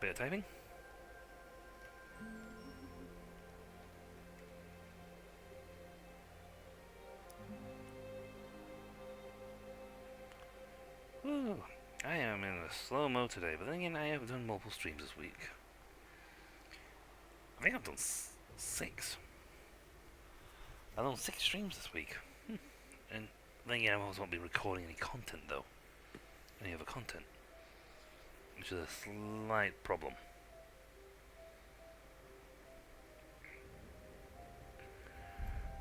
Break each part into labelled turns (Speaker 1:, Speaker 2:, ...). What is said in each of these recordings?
Speaker 1: bit of typing. Ooh, I am in a slow mo today, but then again, I have done multiple streams this week. I think I've done 6. I've done 6 streams this week. And then again, I also won't be recording any content though. Any other content. Which is a slight problem.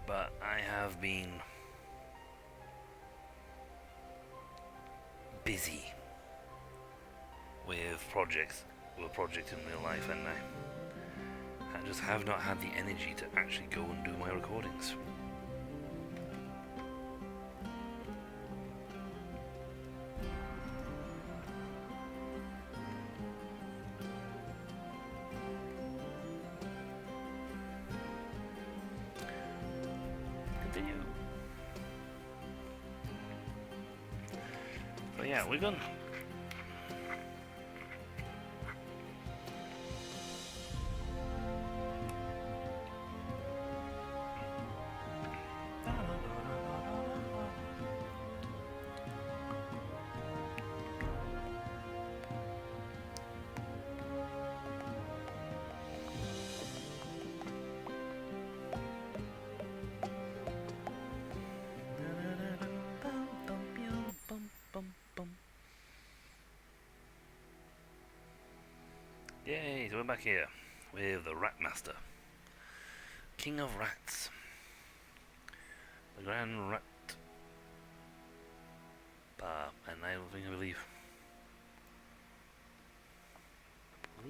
Speaker 1: But I have been busy with projects, with a project in real life, and I just have not had the energy to actually go and do my recordings. Continue. So yeah, we're gonna. Yay, so we're back here with the Rat Master, King of Rats, the Grand Rat Bar, and I believe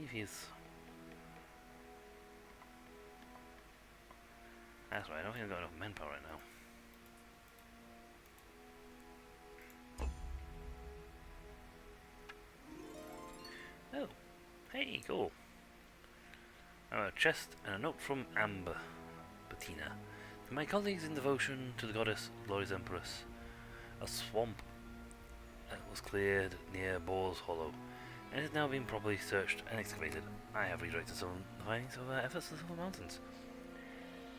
Speaker 1: he's. That's right, I don't think I've got enough manpower right now. Oh, hey, cool. A chest and a note from Amber Bettina. To my colleagues in devotion to the goddess, glorious empress, a swamp was cleared near Boar's Hollow, and has now been properly searched and excavated. I have redirected some findings of our efforts to the Silver Mountains.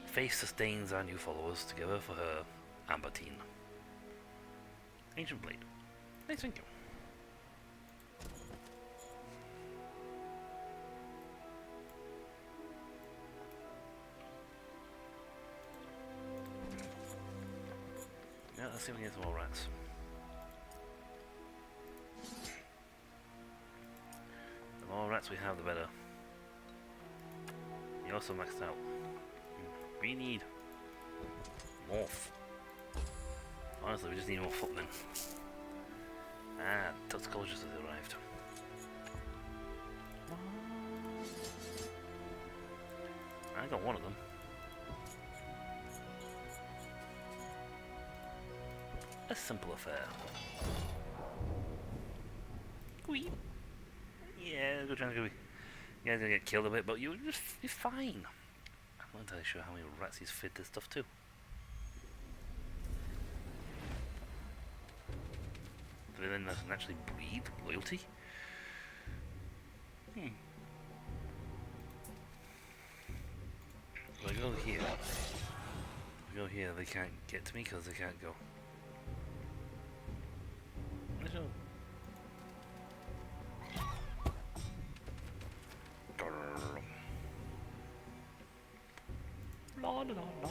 Speaker 1: Faith sustains our new followers together for her, Ambertine. Ancient Blade. Nice, thank you. Yeah, let's see if we can get some more rats. The more rats we have, the better. You're also maxed out. We need more. Honestly, we just need more footmen. Ah, toxicologist has arrived. I got one of them. A simple affair. Whee! Yeah, good chance you guys are gonna get killed a bit, but you're fine. I'm not entirely sure how many rats he's fed this stuff to. Do they then actually breed loyalty? If I go here, they can't get to me because they can't go. La, la, la, la.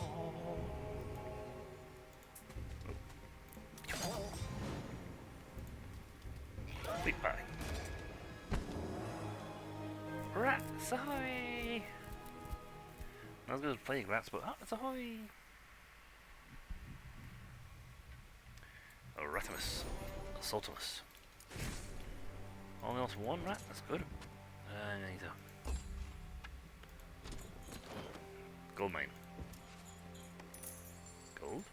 Speaker 1: Sweet pie. Rats ahoy! Not as good as plague rats, but rats ahoy! A Ratimus. A Sultimus. Only lost one rat? That's good. I need a gold mine. Gold.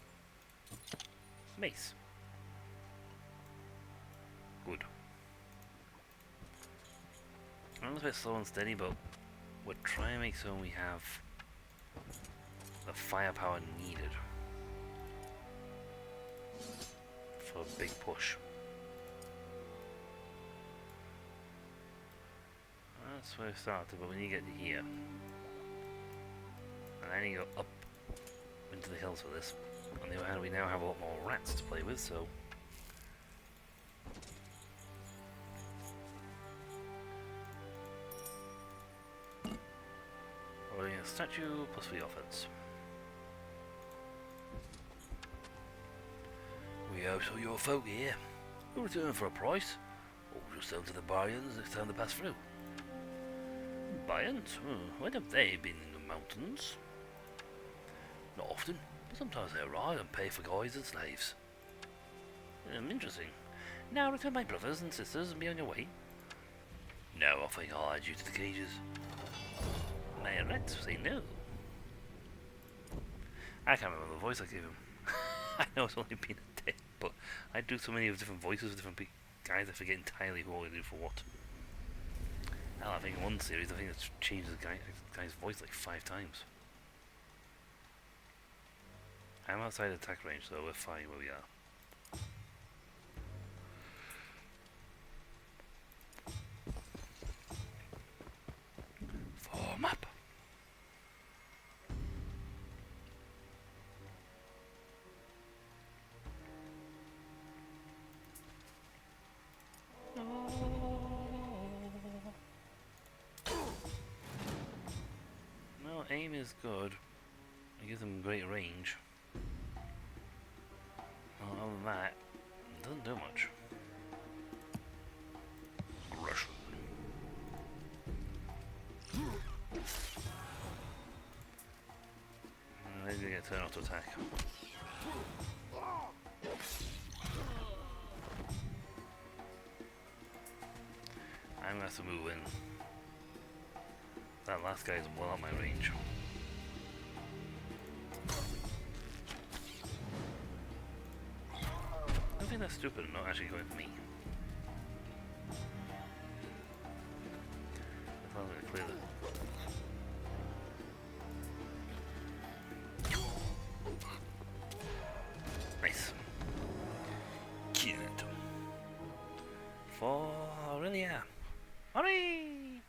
Speaker 1: Mace. Good. I'm a little bit slow and steady, but we're trying to make sure we have the firepower needed for a big push. that's where we started, but we need to get to here. And I need to go up into the hills for this. On the other hand, we now have a lot more rats to play with, so... Rolling a statue plus the offense. We hope so your folk here. You'll return for a price, or just sell to the Bayans next time they pass through. Bayans? When have they been in the mountains? Not often, but sometimes they arrive and pay for guides and slaves. Interesting. Now return my brothers and sisters and be on your way. No, I think I'll add you to the cages. My rats say no. I can't remember the voice I gave him. I know it's only been a day, but I do so many of different voices of different guys I forget entirely who I do for what. Hell, I think in one series I think it's changed the guy's voice like 5 times. I'm outside attack range, so we're fine where we are. Form up! Well, aim is good. It gives them great range. Well, other than that, it doesn't do much. Rush. They're gonna get turned off to attack. I'm gonna have to move in. That last guy's well out my range. I think that's stupid not actually going for me. I thought I was going to clear the... Nice. Killed. For Aurelia. Hurry!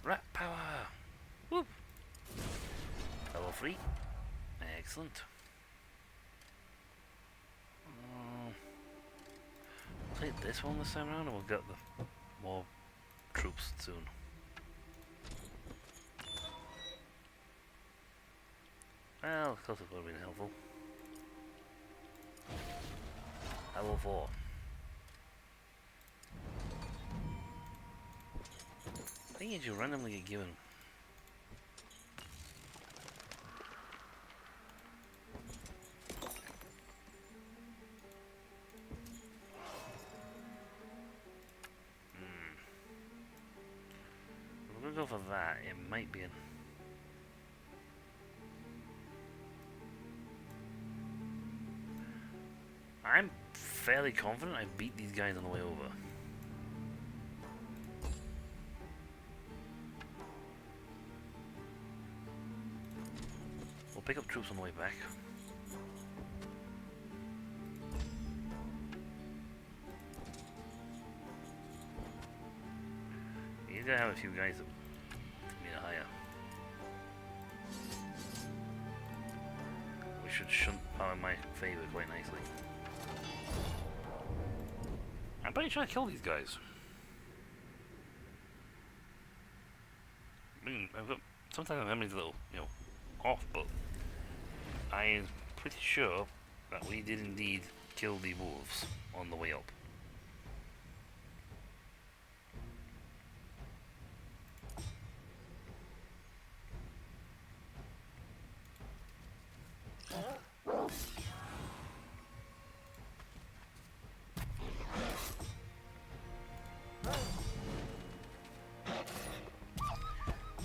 Speaker 1: Rat power! Whoop! Level 3. Excellent. We'll take this one this time around and we'll get the more troops soon. Well, of course it would have been helpful. Level 4. I think you randomly get given. We're gonna go for that. It might be an... I'm fairly confident I beat these guys on the way over. We'll pick up troops on the way back. He's gonna have a few guys that need a higher. We should shunt power in my favour quite nicely. I'm pretty sure I killed these guys. I mean, I've got sometimes my memory's a little, off, but I'm pretty sure that we did indeed kill the wolves on the way up.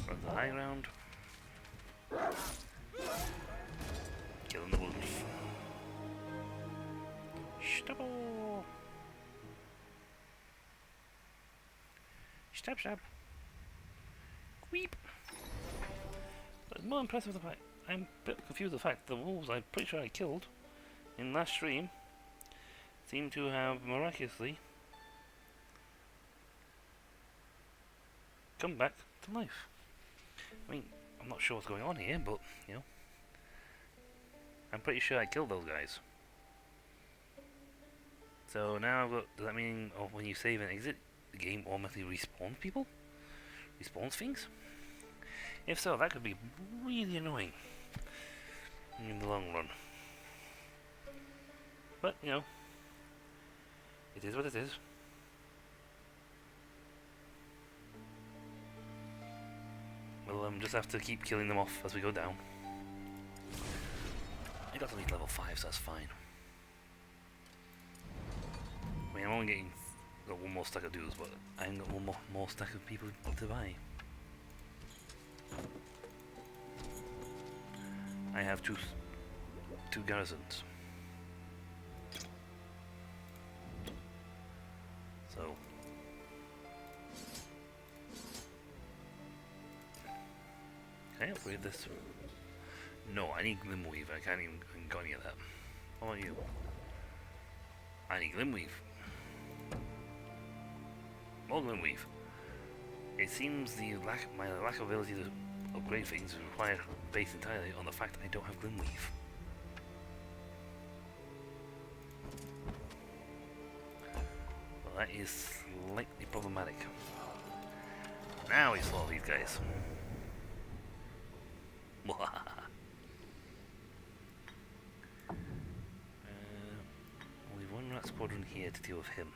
Speaker 1: Run the high ground. Killing the wolves. Stubble. Stab, stab. Weep. But it's more impressive the fact I'm a bit confused with the fact the wolves I'm pretty sure I killed in last stream seem to have miraculously come back to life. I mean, I'm not sure what's going on here, but, you know, I'm pretty sure I killed those guys. So now, does that mean when you save and exit, the game automatically respawns people? Respawns things? If so, that could be really annoying in the long run. But, you know, it is what it is. We'll just have to keep killing them off as we go down. I got to reach level 5, so that's fine. I mean, I'm only got one more stack of dudes, but I haven't got one more stack of people to buy. I have two garrisons. So can I upgrade this? No, I need Glimweave. I can't even go any of that. How about you? I need Glimweave. More Glimweave. It seems my lack of ability to upgrade things is required based entirely on the fact I don't have Glimweave. Well, that is slightly problematic. Now we slaughter these guys. Only one rat squadron here to deal with him.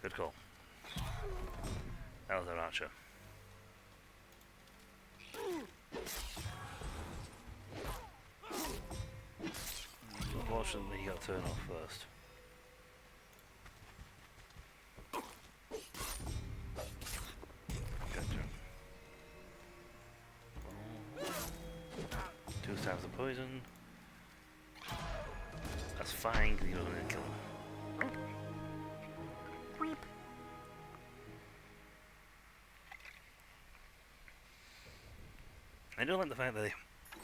Speaker 1: Good call. That was our archer. Unfortunately, he got turned off first. Gotcha. 2 stabs of poison. That's fine, because you're not going to kill him. I don't like the fact that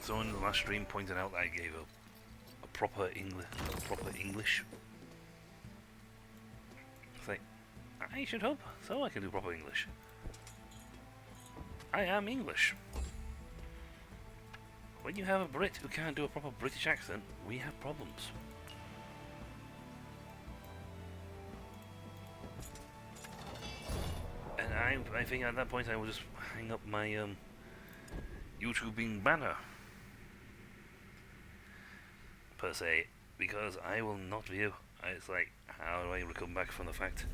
Speaker 1: someone in the last stream pointed out that I gave a proper English. It's like, I should hope so I can do proper English. I am English. When you have a Brit who can't do a proper British accent, we have problems. And I think at that point I will just hang up my YouTubing banner, per se, because I will not view. It's like, how do I come back from the fact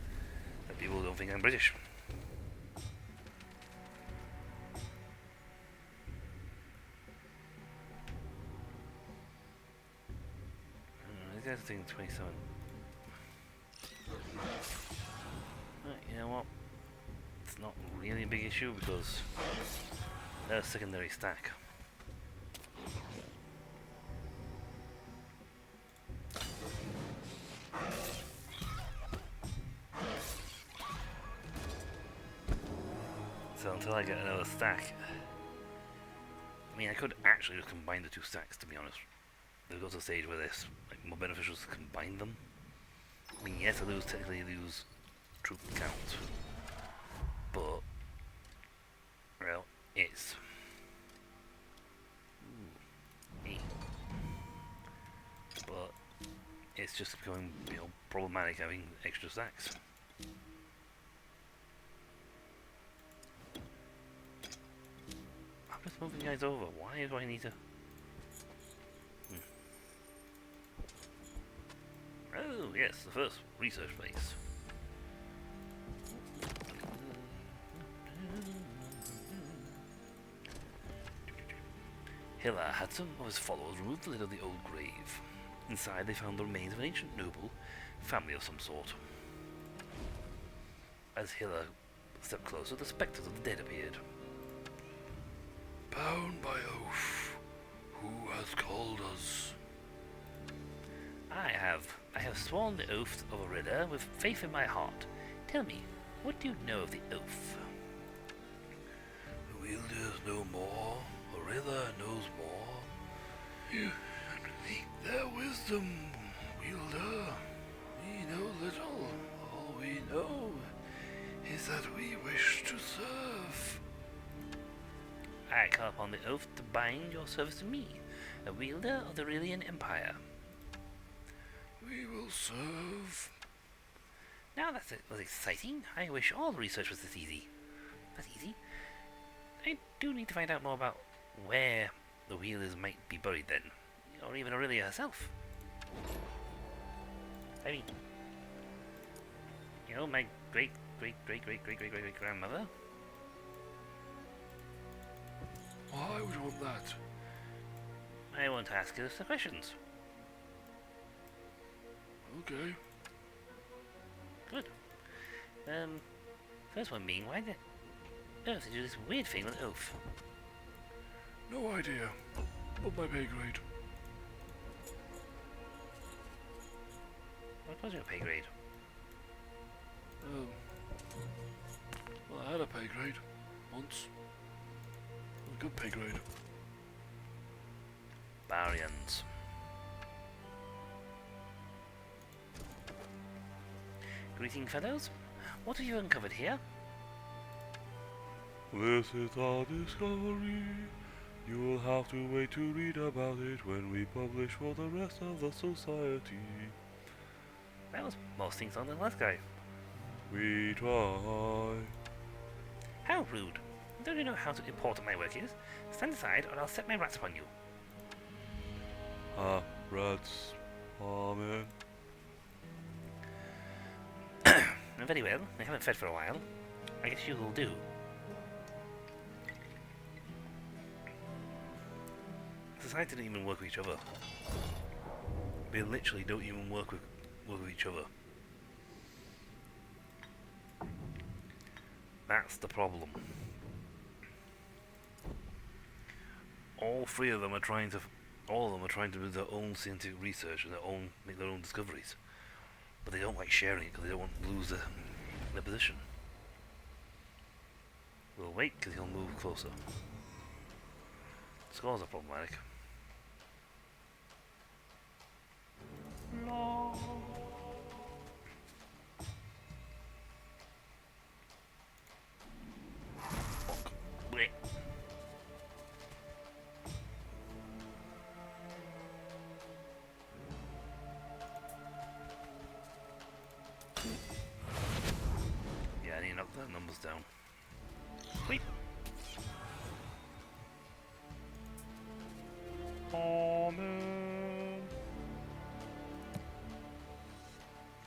Speaker 1: that people don't think I'm British? These guys are taking 27. You know what? It's not really a big issue because they're a secondary stack. So until I get another stack, I mean, I could actually just combine the 2 stacks, to be honest. There goes a stage where it's like more beneficial to combine them. I mean, yes, I technically lose troop count, but well, it's but it's just becoming, you know, problematic having extra stacks. I'm just moving guys over. Why do I need to? Oh yes, the first research base. Hiller had some of his followers remove the lid of the old grave. Inside they found the remains of an ancient noble family of some sort. As Hiller stepped closer, the spectres of the dead appeared. Bound by oath, who has called us? I have sworn the oath of a Ridder with faith in my heart. Tell me, what do you know of the oath?
Speaker 2: The wielders know more, Orilla knows more. You seek their wisdom, wielder. We know little. All we know is that we wish to serve.
Speaker 1: I call upon the oath to bind your service to me, a wielder of the Aurelian Empire.
Speaker 2: We will serve.
Speaker 1: Now that was exciting. I wish all the research was this easy. That's easy. I do need to find out more about where the wielders might be buried then, or even Aurelia herself. I mean, you know, my great-great-great-great-great-great-great-great-grandmother.
Speaker 2: Why would you want that?
Speaker 1: I want to ask her some questions.
Speaker 2: Okay.
Speaker 1: Good. First one being, why the earth did you do this weird thing with oath?
Speaker 2: No idea. Not my pay grade.
Speaker 1: What was your pay grade?
Speaker 2: Well, I had a pay grade once. A good pay grade.
Speaker 1: Barians. Greeting, fellows. What have you uncovered here?
Speaker 2: This is our discovery. You will have to wait to read about it when we publish for the rest of the society.
Speaker 1: That was most things on the last guy.
Speaker 2: We try.
Speaker 1: How rude. Don't you know how important my work is? Stand aside or I'll set my rats upon you.
Speaker 2: Rats. Amen.
Speaker 1: Very well. I haven't fed for a while. I guess you will do. Society don't even work with each other. They literally don't even work with each other. That's the problem. All three of them are trying to do their own scientific research and make their own discoveries, but they don't like sharing it because they don't want to lose their position. We'll wait because he'll move closer. Scores are problematic. No. Blech. Yeah, I need to knock the numbers down. Sweep. Amen.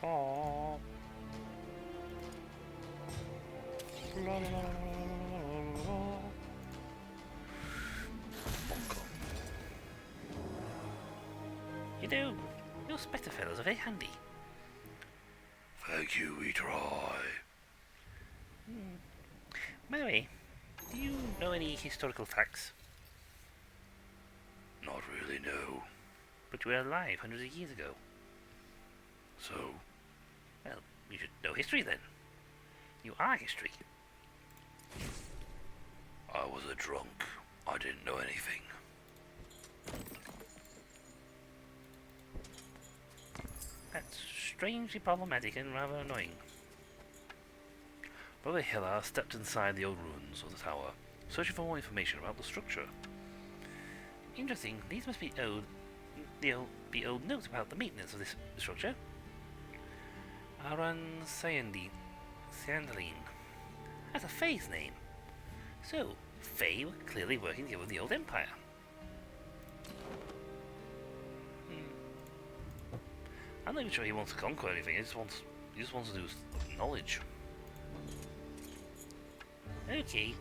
Speaker 1: Oh. La, la, la, la, la, la. You do. Your spectre fellows are very handy.
Speaker 2: Thank you, we try.
Speaker 1: By the way, do you know any historical facts?
Speaker 2: Not really, no.
Speaker 1: But you were alive hundreds of years ago.
Speaker 2: So,
Speaker 1: Well, you should know history then. You are history.
Speaker 2: I was a drunk. I didn't know anything.
Speaker 1: That's strangely problematic and rather annoying. Brother Hillar stepped inside the old ruins of the tower, searching for more information about the structure. Interesting, these must be old notes about the maintenance of this structure. Aran Syandaline. That's a Fae's name. So, Fae were clearly working together with the old empire. I'm not even sure he wants to conquer anything, he just wants to do knowledge. Okay.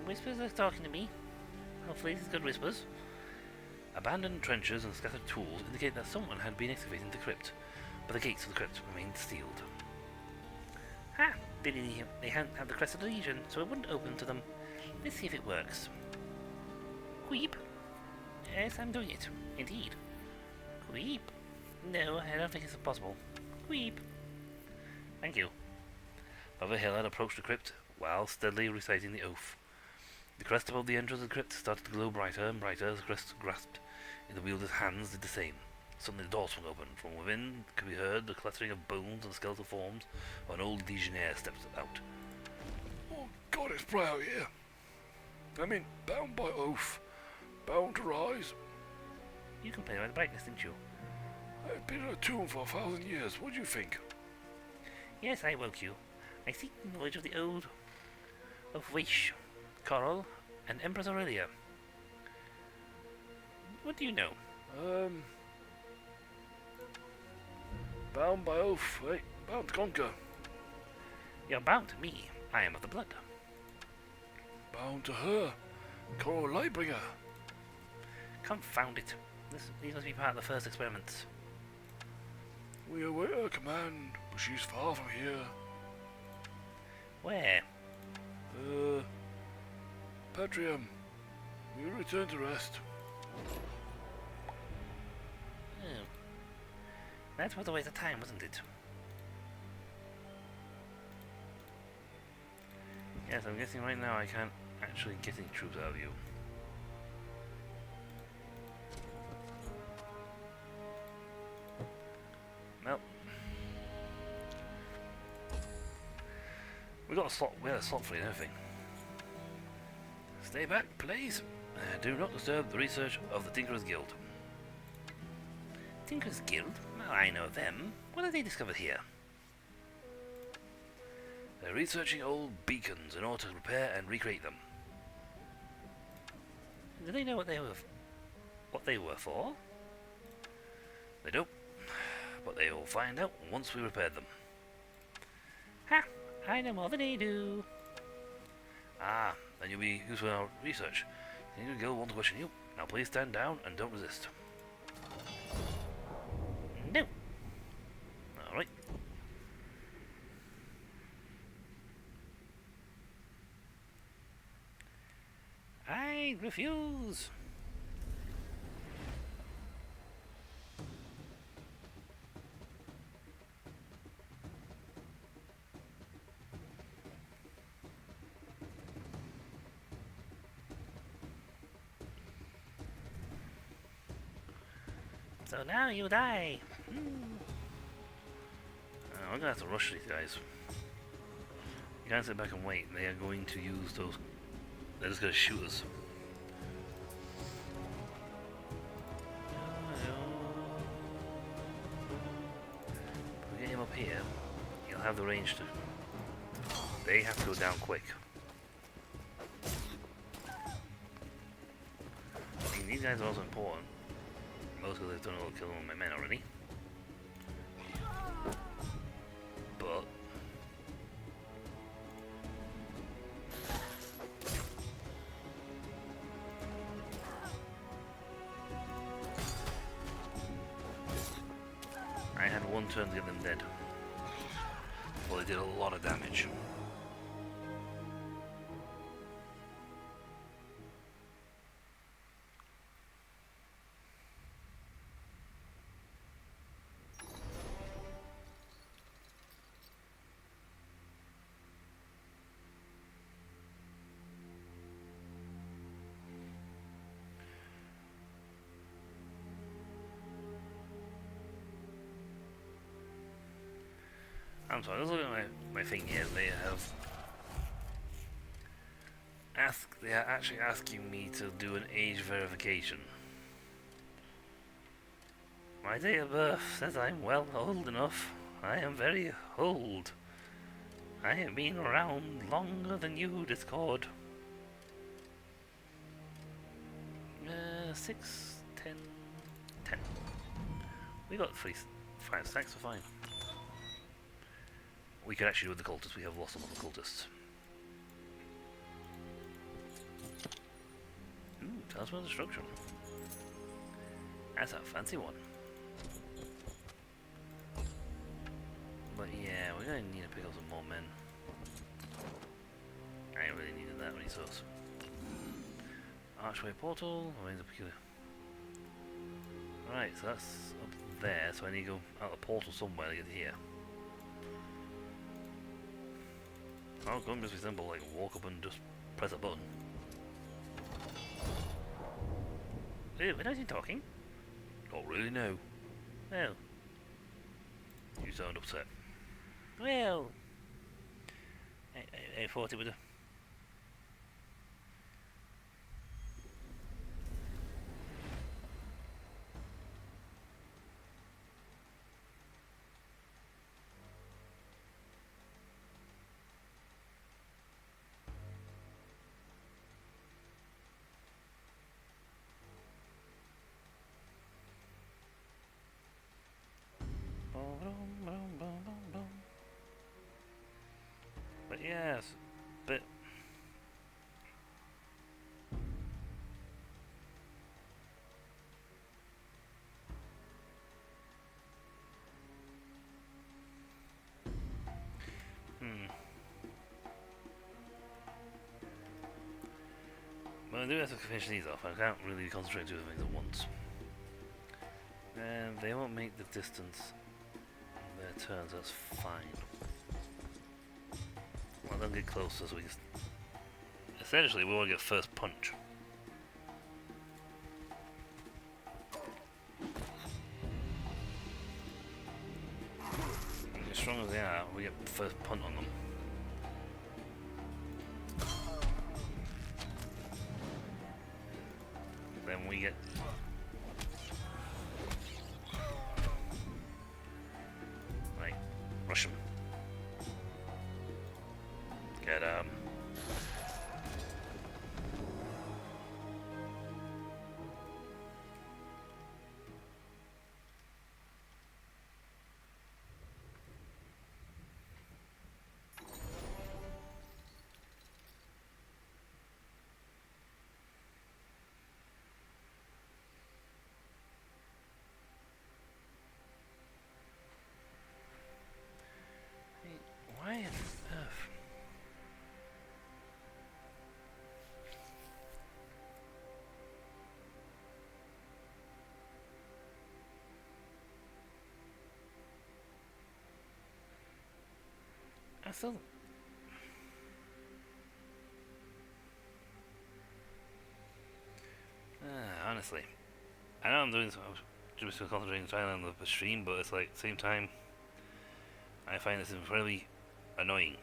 Speaker 1: Whispers are talking to me. Hopefully these are good whispers. Abandoned trenches and scattered tools indicate that someone had been excavating the crypt, but the gates of the crypt remained sealed. Ha! They hadn't had the Crest of the Legion, so it wouldn't open to them. Let's see if it works. Queep? Yes, I'm doing it. Indeed. Queep? No, I don't think it's possible. Queep? Thank you. Father Hillard approached the crypt while steadily reciting the oath. The crest above the entrance of the crypt started to glow brighter and brighter as the crest grasped in the wielder's hands did the same. Suddenly the door swung open. From within could be heard the clattering of bones and skeletal forms. An old legionnaire stepped out.
Speaker 2: Oh God, it's bright out here. I mean, bound by oath, bound to rise.
Speaker 1: You complained about the brightness, didn't you?
Speaker 2: I've been in a tomb for 1,000 years. What do you think?
Speaker 1: Yes, I woke you. I seek the knowledge of the old... of Wish, Coral, and Empress Aurelia. What do you know?
Speaker 2: Bound by oath, right? Bound to conquer.
Speaker 1: You're bound to me. I am of the blood.
Speaker 2: Bound to her, Coral Lightbringer.
Speaker 1: Confound it. These must be part of the first experiments.
Speaker 2: We await her command, but she's far from here.
Speaker 1: Where?
Speaker 2: Petrium. We'll return to rest.
Speaker 1: Oh. That was a waste of time, wasn't it? Yes, I'm guessing right now I can't actually get any troops out of you. Nope. We had a slot for you and everything. Stay back, please. Do not disturb the research of the Tinkerers Guild. Tinkerers Guild? Well, I know them. What have they discovered here?
Speaker 2: They're researching old beacons in order to repair and recreate them.
Speaker 1: Do they know what they were for?
Speaker 2: They don't, but they will find out once we repair them.
Speaker 1: Ha! I know more than they do.
Speaker 2: Ah, then you'll be useful in our research. The Tinkerers Guild want to question you. Now please stand down and don't resist.
Speaker 1: No.
Speaker 2: Alright.
Speaker 1: I refuse. So now you die.
Speaker 2: I'm gonna have to rush these guys. You can't sit back and wait. They are going to use those. They're just gonna shoot us. If we get him up here, he'll have the range to. They have to go down quick. I mean, these guys are also important. Mostly they've done a little killing on my men already. But I had one turn to get them dead. Well, they did a lot of damage. I'm sorry, let's look at my thing here. They are actually asking me to do an age verification. My date of birth says I'm well old enough. I am very old. I have been around longer than you, Discord. 6, 10, 10. We got 5 stacks, so fine. We can actually do with the cultists. We have lost some of the cultists. Talisman of Destruction. That's a fancy one. But yeah, we're gonna need to pick up some more men. I ain't really needed that resource. Archway portal, remains a peculiar. Right, so that's up there, so I need to go out the portal somewhere to get here.
Speaker 1: How come just be simple, like walk up and just press a button? Ew, when is he talking?
Speaker 2: Not really, no.
Speaker 1: Well.
Speaker 2: You sound upset.
Speaker 1: Well. I thought it would. But yes, but well, I do have to finish these off. I can't really concentrate on two things at once. And they won't make the distance on their turns, that's fine. Well, they'll get closer, so we just... Essentially, we want to get first punch. And as strong as they are, we get first punt on them. Then we get... Right, rush them. Get why on earth? I still... honestly, I know I'm doing so, just concentrating on the stream, but it's like at the same time, I find this incredibly annoying.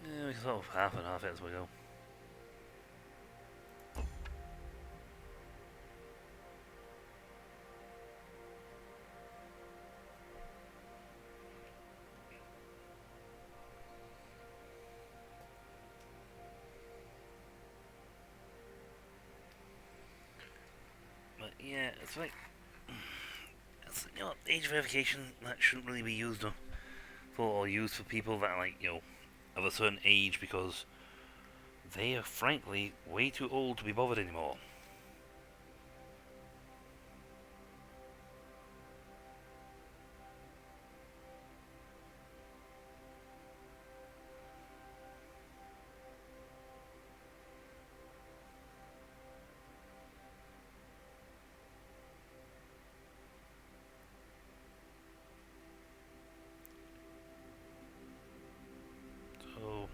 Speaker 1: Yeah, we can sort of half and half it as we go. But yeah, it's like, it's, you know, age verification that shouldn't really be used for or used for people that are like, you know, of a certain age, because they are frankly way too old to be bothered anymore. So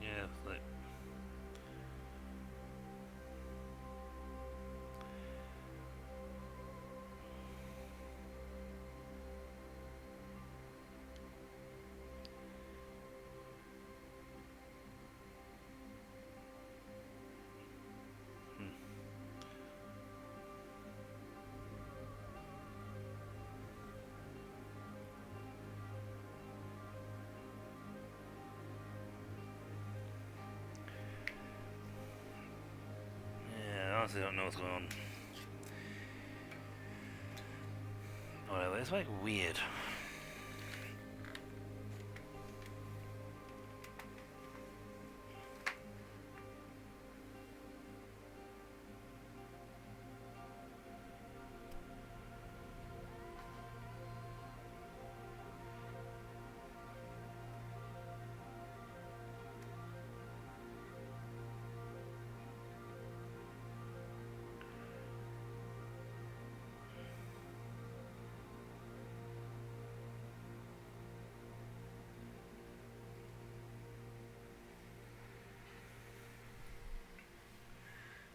Speaker 1: yeah, like, yeah, I honestly don't know what's going on. Whatever, place. It's like weird.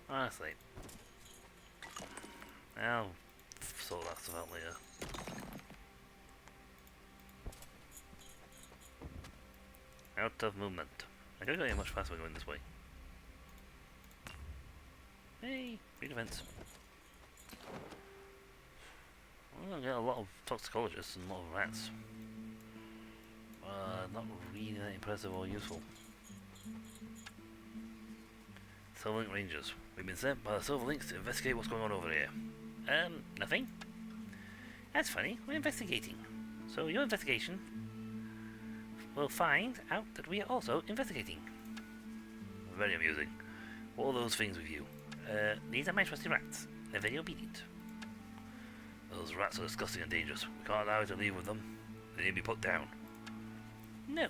Speaker 1: Honestly, I'll sort that stuff out later. Out of movement. I don't get much faster going this way. Hey, free defense. We're gonna get a lot of toxicologists and a lot of rats. Not really that impressive or useful. Silverlink Rangers. We've been sent by the Silverlinks to investigate what's going on over here. Nothing? That's funny, we're investigating. So your investigation will find out that we are also investigating. Very amusing. What are those things with you? These are my trusty rats. They're very obedient. Those rats are disgusting and dangerous. We can't allow you to leave with them. They need to be put down. No.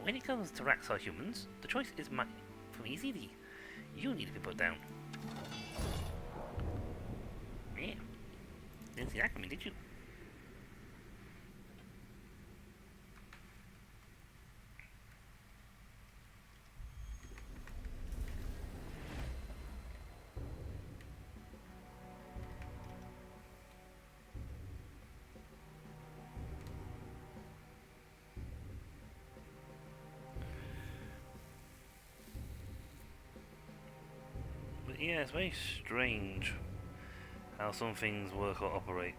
Speaker 1: When it comes to rats or humans, the choice is mine. For me, it's easy. You need to be put down. Yeah. Didn't see that coming, did you? Yeah, it's very strange how some things work or operate.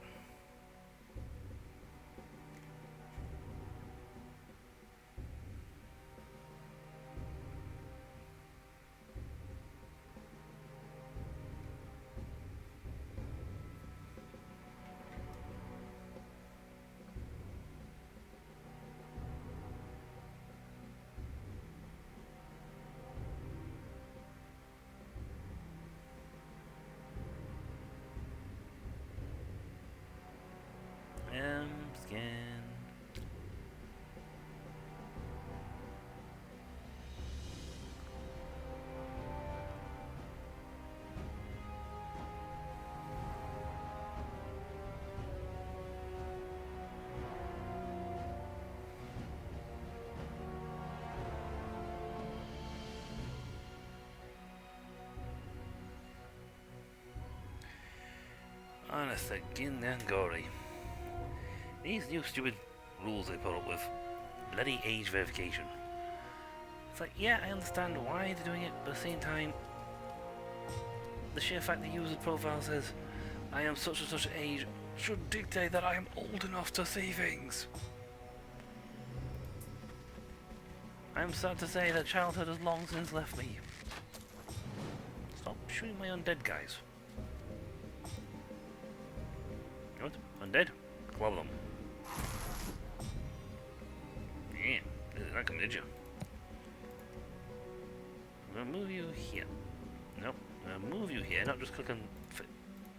Speaker 1: Scan. Honestly, Gingangori. These new stupid rules they put up with. Bloody age verification. It's like, yeah, I understand why they're doing it, but at the same time, the sheer fact the user's profile says, I am such and such age, should dictate that I am old enough to see things. I'm sad to say that childhood has long since left me. Stop shooting my undead guys. What? Undead? Club them. Yeah, didn't that come, did you? I'm gonna move you here. Nope, I'm gonna move you here, not just click on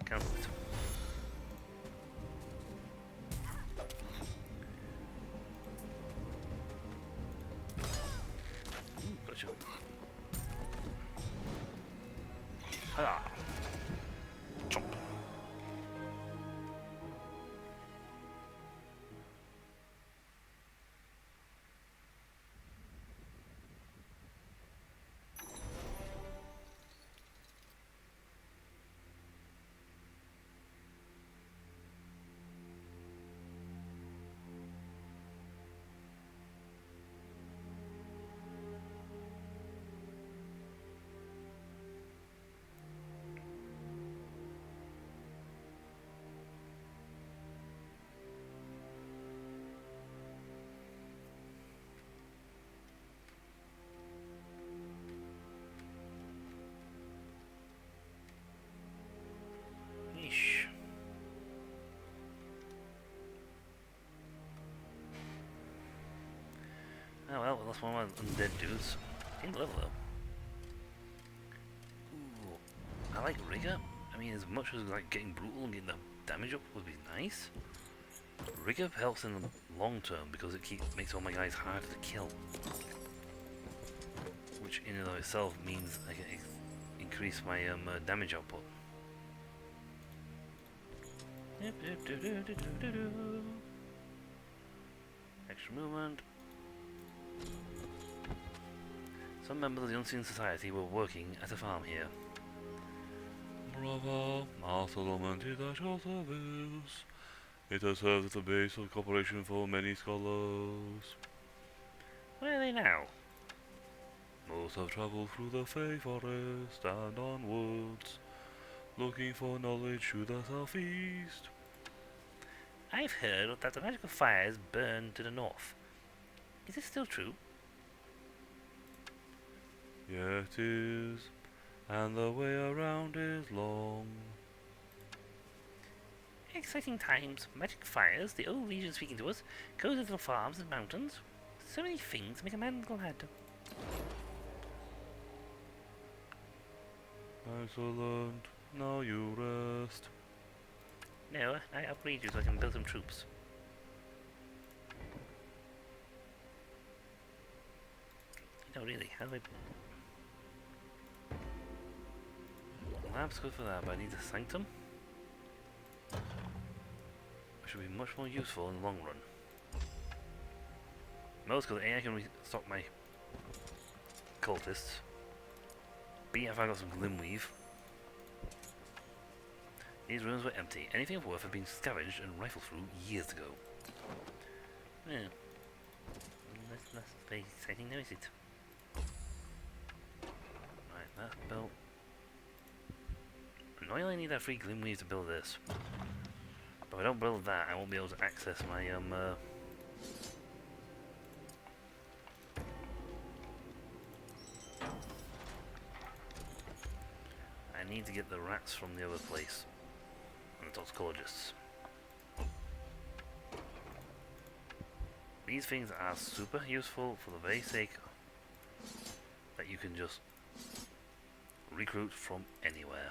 Speaker 1: cancel it. Gotcha. Ah. Chomp. Oh well, that's one of my undead dudes. In the level though. Ooh, I like Rigger. I mean, as much as like getting brutal and getting the damage up would be nice. Rigger helps in the long term because it makes all my guys harder to kill. Which in and of itself means I can increase my damage output. Extra movement. Some members of the Unseen Society were working at a farm here.
Speaker 2: Brother, our settlement is at your service. It has served as the base of cooperation for many scholars.
Speaker 1: Where are they now?
Speaker 2: Most have travelled through the Fey Forest and onwards, looking for knowledge to the southeast.
Speaker 1: I've heard that the magical fires burn to the north. Is this still true?
Speaker 2: Yeah, it is, and the way around is long.
Speaker 1: Exciting times, magic fires, the old legion speaking to us, cozy little farms and mountains. So many things make a man glad.
Speaker 2: Excellent. Now you rest.
Speaker 1: No, I upgrade you so I can build some troops. No, really, how do I... Lab's good for that, but I need a sanctum. Which will be much more useful in the long run. Most because A, I can restock my cultists. B, if I got some Glimweave. These rooms were empty. Anything of worth had been scavenged and rifled through years ago. Yeah. That's very exciting now, is it? Right, that's built. Annoyingly, I need that free Glimweave to build this. But if I don't build that, I won't be able to access my I need to get the rats from the other place. And the toxicologists. These things are super useful for the very sake that you can just recruit from anywhere.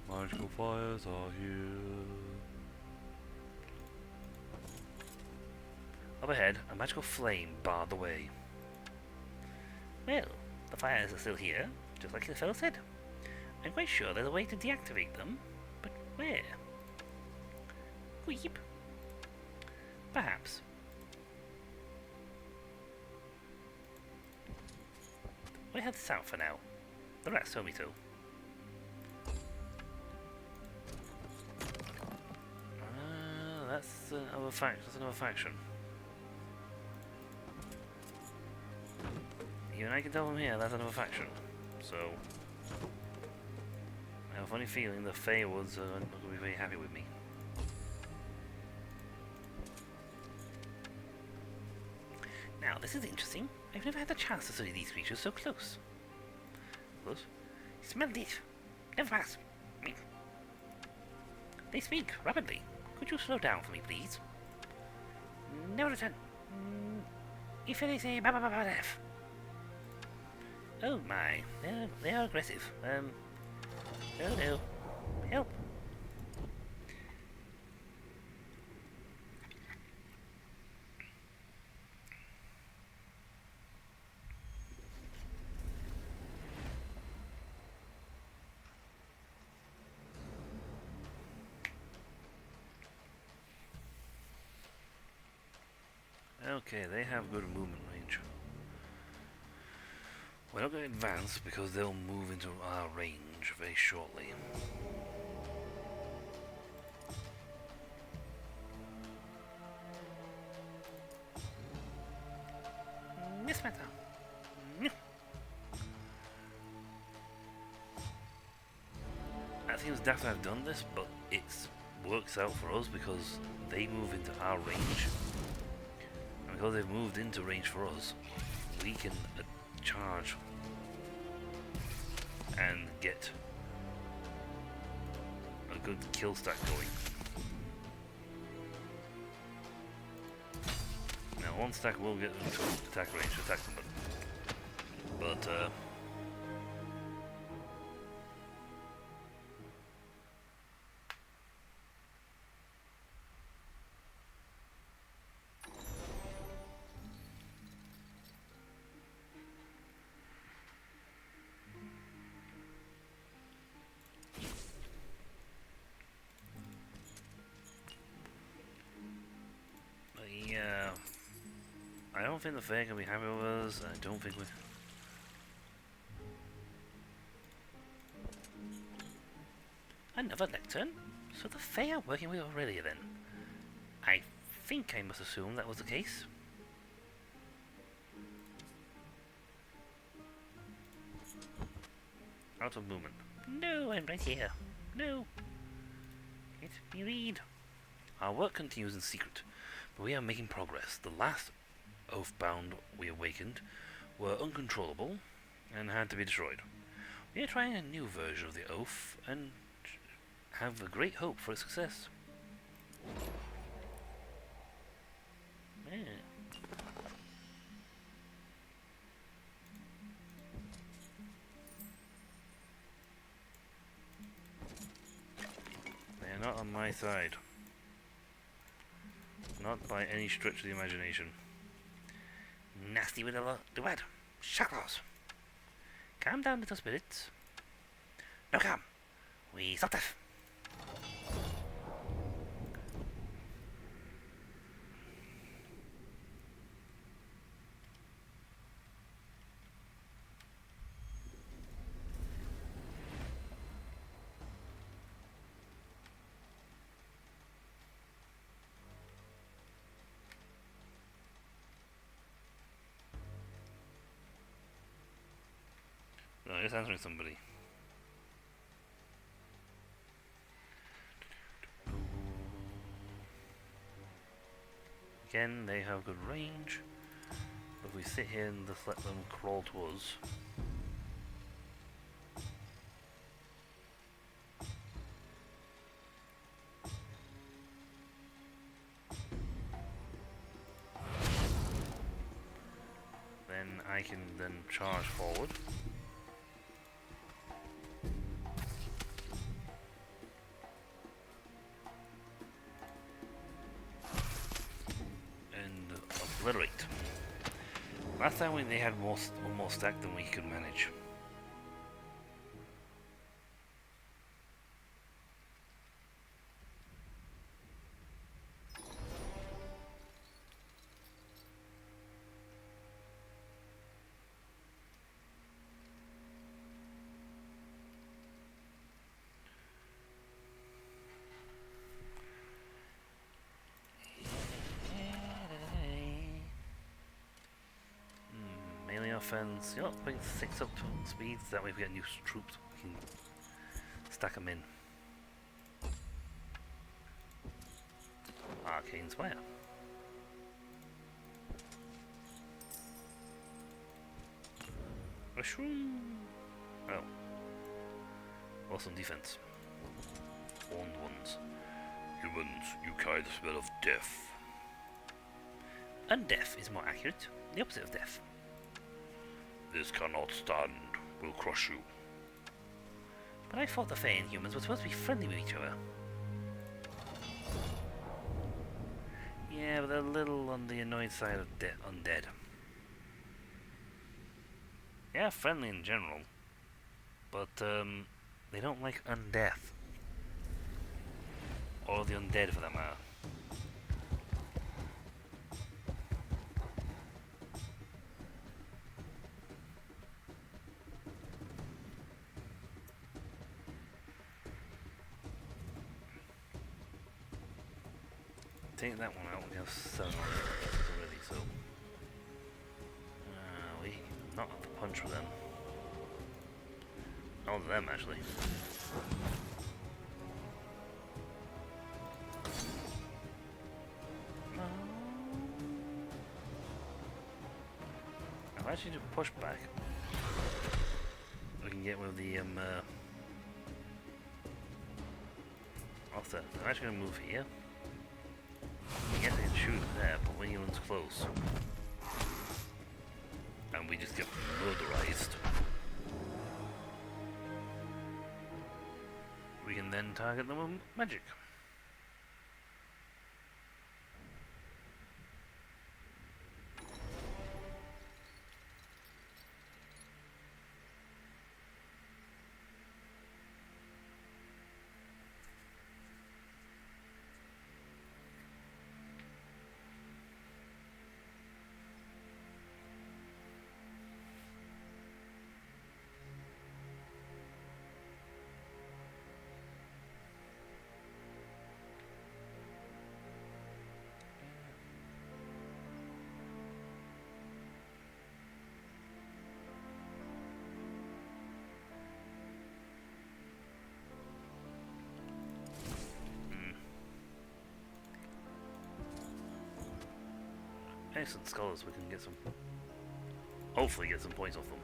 Speaker 2: Magical fires are here.
Speaker 1: Up ahead, a magical flame barred the way. Well, the fires are still here, just like the fellow said. I'm quite sure there's a way to deactivate them, but where? Weep? Perhaps. We head south for now. The rest told me to. That's another faction. That's another faction. Even I can tell from here that's another faction. So I have a funny feeling the Feywoods are not going to be very happy with me. Now this is interesting. I've never had the chance to study these creatures so close. Close? Smell this. Never pass. They speak rapidly. Could you slow down for me, please? No return. If it is a babababadef. Oh my, they are aggressive. Oh no. Help. Okay, they have good movement range. We're not going to advance because they'll move into our range very shortly. This matter. That seems daft to have done this, but it works out for us because they move into our range. And because they've moved into range for us, we can charge and get a good kill stack going. one stack will get into attack range to attack somebody. But, yeah, I don't think the Fae can be happy with us. I don't think we... Another lectern? So the Fae are working with Aurelia then? I think I must assume that was the case. Out of movement. No, I'm right here. No. Let me read. Our work continues in secret, but we are making progress. The last Oathbound we awakened were uncontrollable and had to be destroyed. We are trying a new version of the Oath and have a great hope for its success. Yeah. They are not on my side. Not by any stretch of the imagination. Nasty with the word. Shackles. Calm down, little spirits. No calm. We stop death. No, just answering somebody. Again, they have good range. But if we sit here and just let them crawl to us. Then I can then charge forward. Obliterate. Last time they had one more stack than we could manage. Offense, you know, bring 6 up to speeds, that way if we get new troops, we can stack them in. Arcane Spire. Mushroom! Oh. Awesome defense. Horned ones.
Speaker 2: Humans, you carry the smell of death.
Speaker 1: Undeath is more accurate, the opposite of death.
Speaker 2: This cannot stand. We'll crush you.
Speaker 1: But I thought the Fae and humans were supposed to be friendly with each other. Yeah, but they're a little on the annoyed side of undead. Yeah, friendly in general. But, they don't like undeath. Or the undead for that matter. Take that one out, we have 7 already, so... we not have to punch with them. All of them, actually. I've actually to push back. We can get with the, offset. I'm actually going to move here. Get the shoot there, but when he runs close, and we just get murderized, we can then target them with magic. Excellent scholars, we can get some, hopefully get some points off them.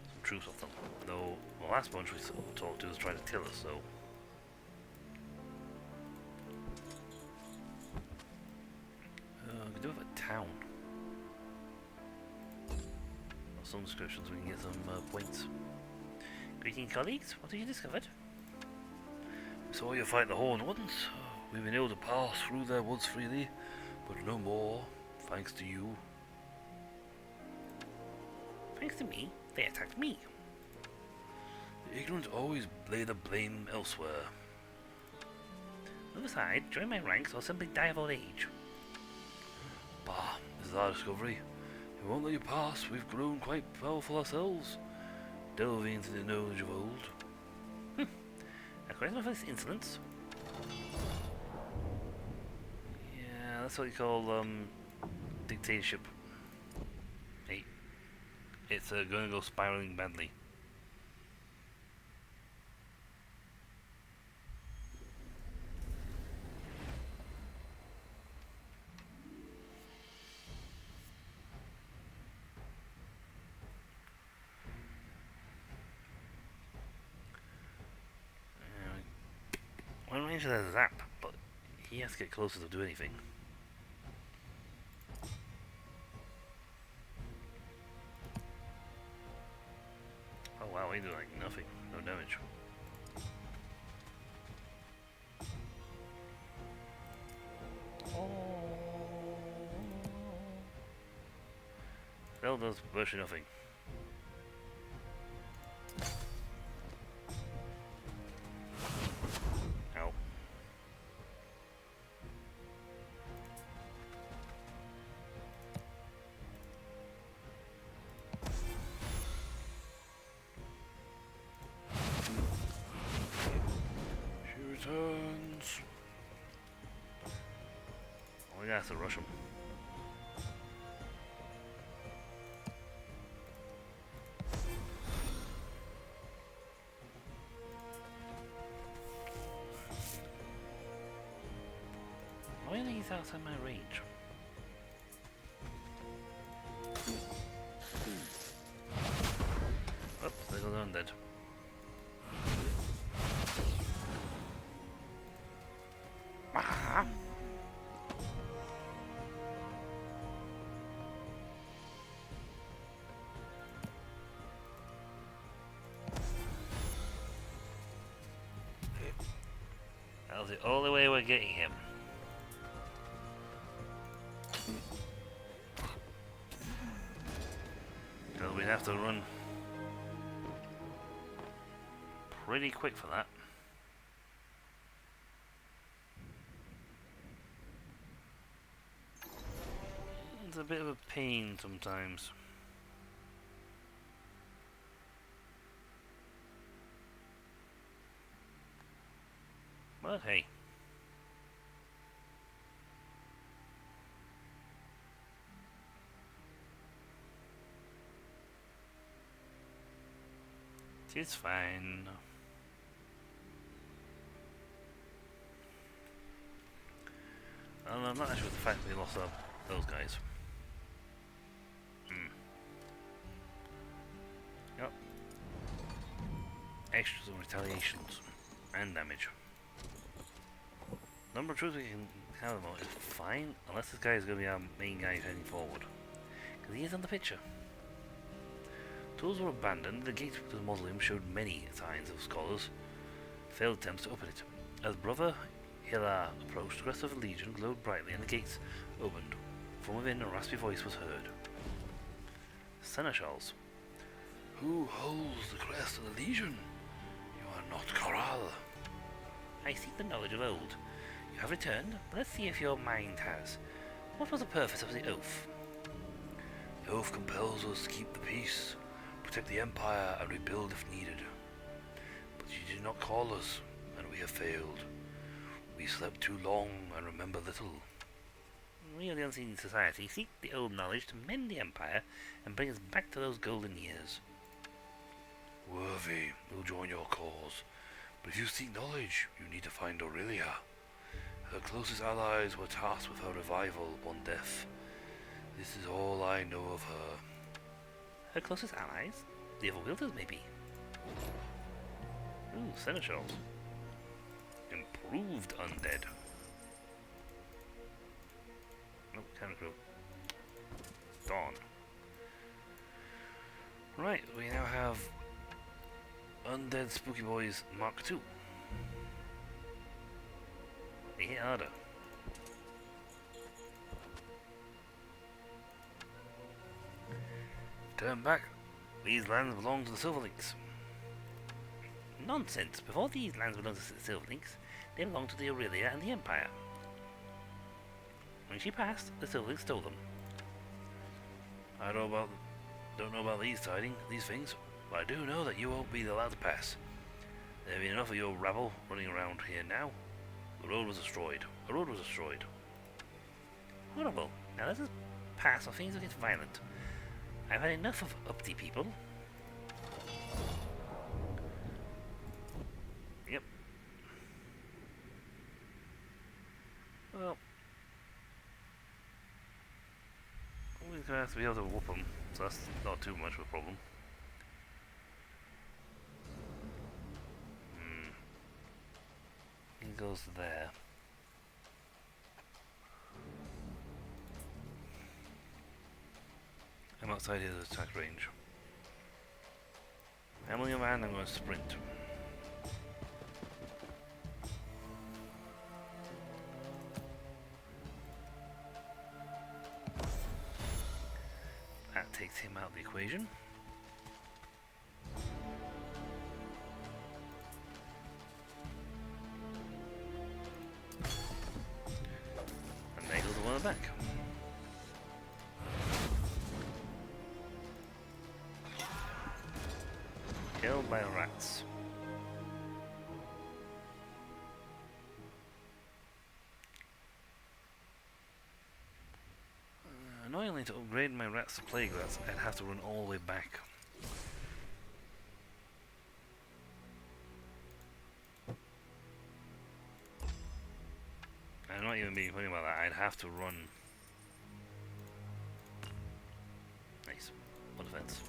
Speaker 1: Some troops off them. Though, the last bunch we talked to was trying to kill us, so... we could do have a town. Or some descriptions, we can get some points. Greetings, colleagues, what have you discovered?
Speaker 2: We saw you fight the Horned Ones. We've been able to pass through their woods freely, but no more, thanks to you.
Speaker 1: Thanks to me, they attacked me.
Speaker 2: The ignorant always lay the blame elsewhere.
Speaker 1: Move aside, join my ranks, or simply die of old age.
Speaker 2: Bah, this is our discovery. We won't let you pass. We've grown quite powerful ourselves, delving into the knowledge of old.
Speaker 1: A question for this insolence? Yeah, that's what you call dictatorship. Hey, it's going to go spiraling badly. One range has a zap, but he has to get closer to do anything. Oh wow, he did like nothing, no damage. Still does virtually nothing. Ow.
Speaker 2: She returns.
Speaker 1: Oh, we have to rush him. Why are these outside my range? Oops, they got undead. Ah! That was the only way we're getting him. Because we'd have to run pretty quick for that. It's a bit of a pain sometimes. But hey. It's fine. Well, I'm not actually with the fact that we lost those guys. Yep. Extras and retaliations and damage. Number of troops we can Calamo is fine, unless this guy is going to be our main guy heading forward. Because he is on the picture. Tools were abandoned. The gate to the mausoleum showed many signs of scholars' failed attempts to open it. As Brother Hilar approached, the crest of the Legion glowed brightly and the gates opened. From within, a raspy voice was heard. Seneschals.
Speaker 2: Who holds the crest of the Legion? You are not Corral.
Speaker 1: I seek the knowledge of old. You have returned, but let's see if your mind has. What was the purpose of the oath?
Speaker 2: The oath compels us to keep the peace, protect the Empire, and rebuild if needed. But you did not call us, and we have failed. We slept too long and remember little.
Speaker 1: We of the Unseen Society seek the old knowledge to mend the Empire and bring us back to those golden years.
Speaker 2: Worthy will join your cause, but if you seek knowledge, you need to find Aurelia. Her closest allies were tasked with her revival upon death. This is all I know of her.
Speaker 1: Her closest allies? The Overwielders, maybe. Ooh, Seneschals. Improved undead. Nope, camera crew. Dawn. Right, we now have Undead Spooky Boys Mark II. They hit harder. Turn back. These lands belong to the Silverlinks. Nonsense. Before these lands belonged to the Silverlinks, they belonged to the Aurelia and the Empire. When she passed, the Silverlinks stole them. I don't know about these things, but I do know that you won't be allowed to pass. There have been enough of your rabble running around here now. The road was destroyed. A road was destroyed. Horrible. Now let us pass or things will get violent. I've had enough of uppity people. Yep. Well, we're going to have to be able to whoop them, so that's not too much of a problem. He goes there. I'm outside his attack range. I'm on the other hand, I'm going to sprint. That takes him out of the equation. And there goes the one back. Killed by rats. Annoyingly, to upgrade my rats to plague rats, I'd have to run all the way back. I'm not even being funny about that. I'd have to run. Nice. One defense.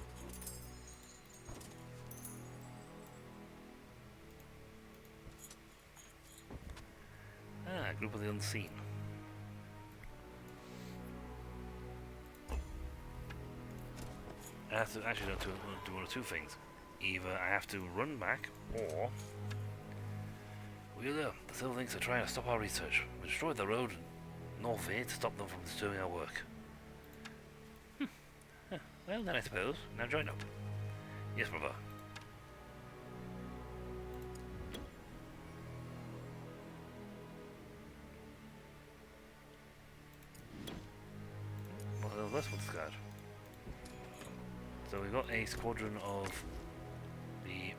Speaker 1: Ah, Group of the Unseen. I have to actually do one of two things. Either I have to run back, or Wheeler, the Silverlinks are trying to stop our research. We destroyed the road north here to stop them from disturbing our work. Well then I suppose. Now join up. Yes, brother. Well, that's what's that. So we've got a squadron of the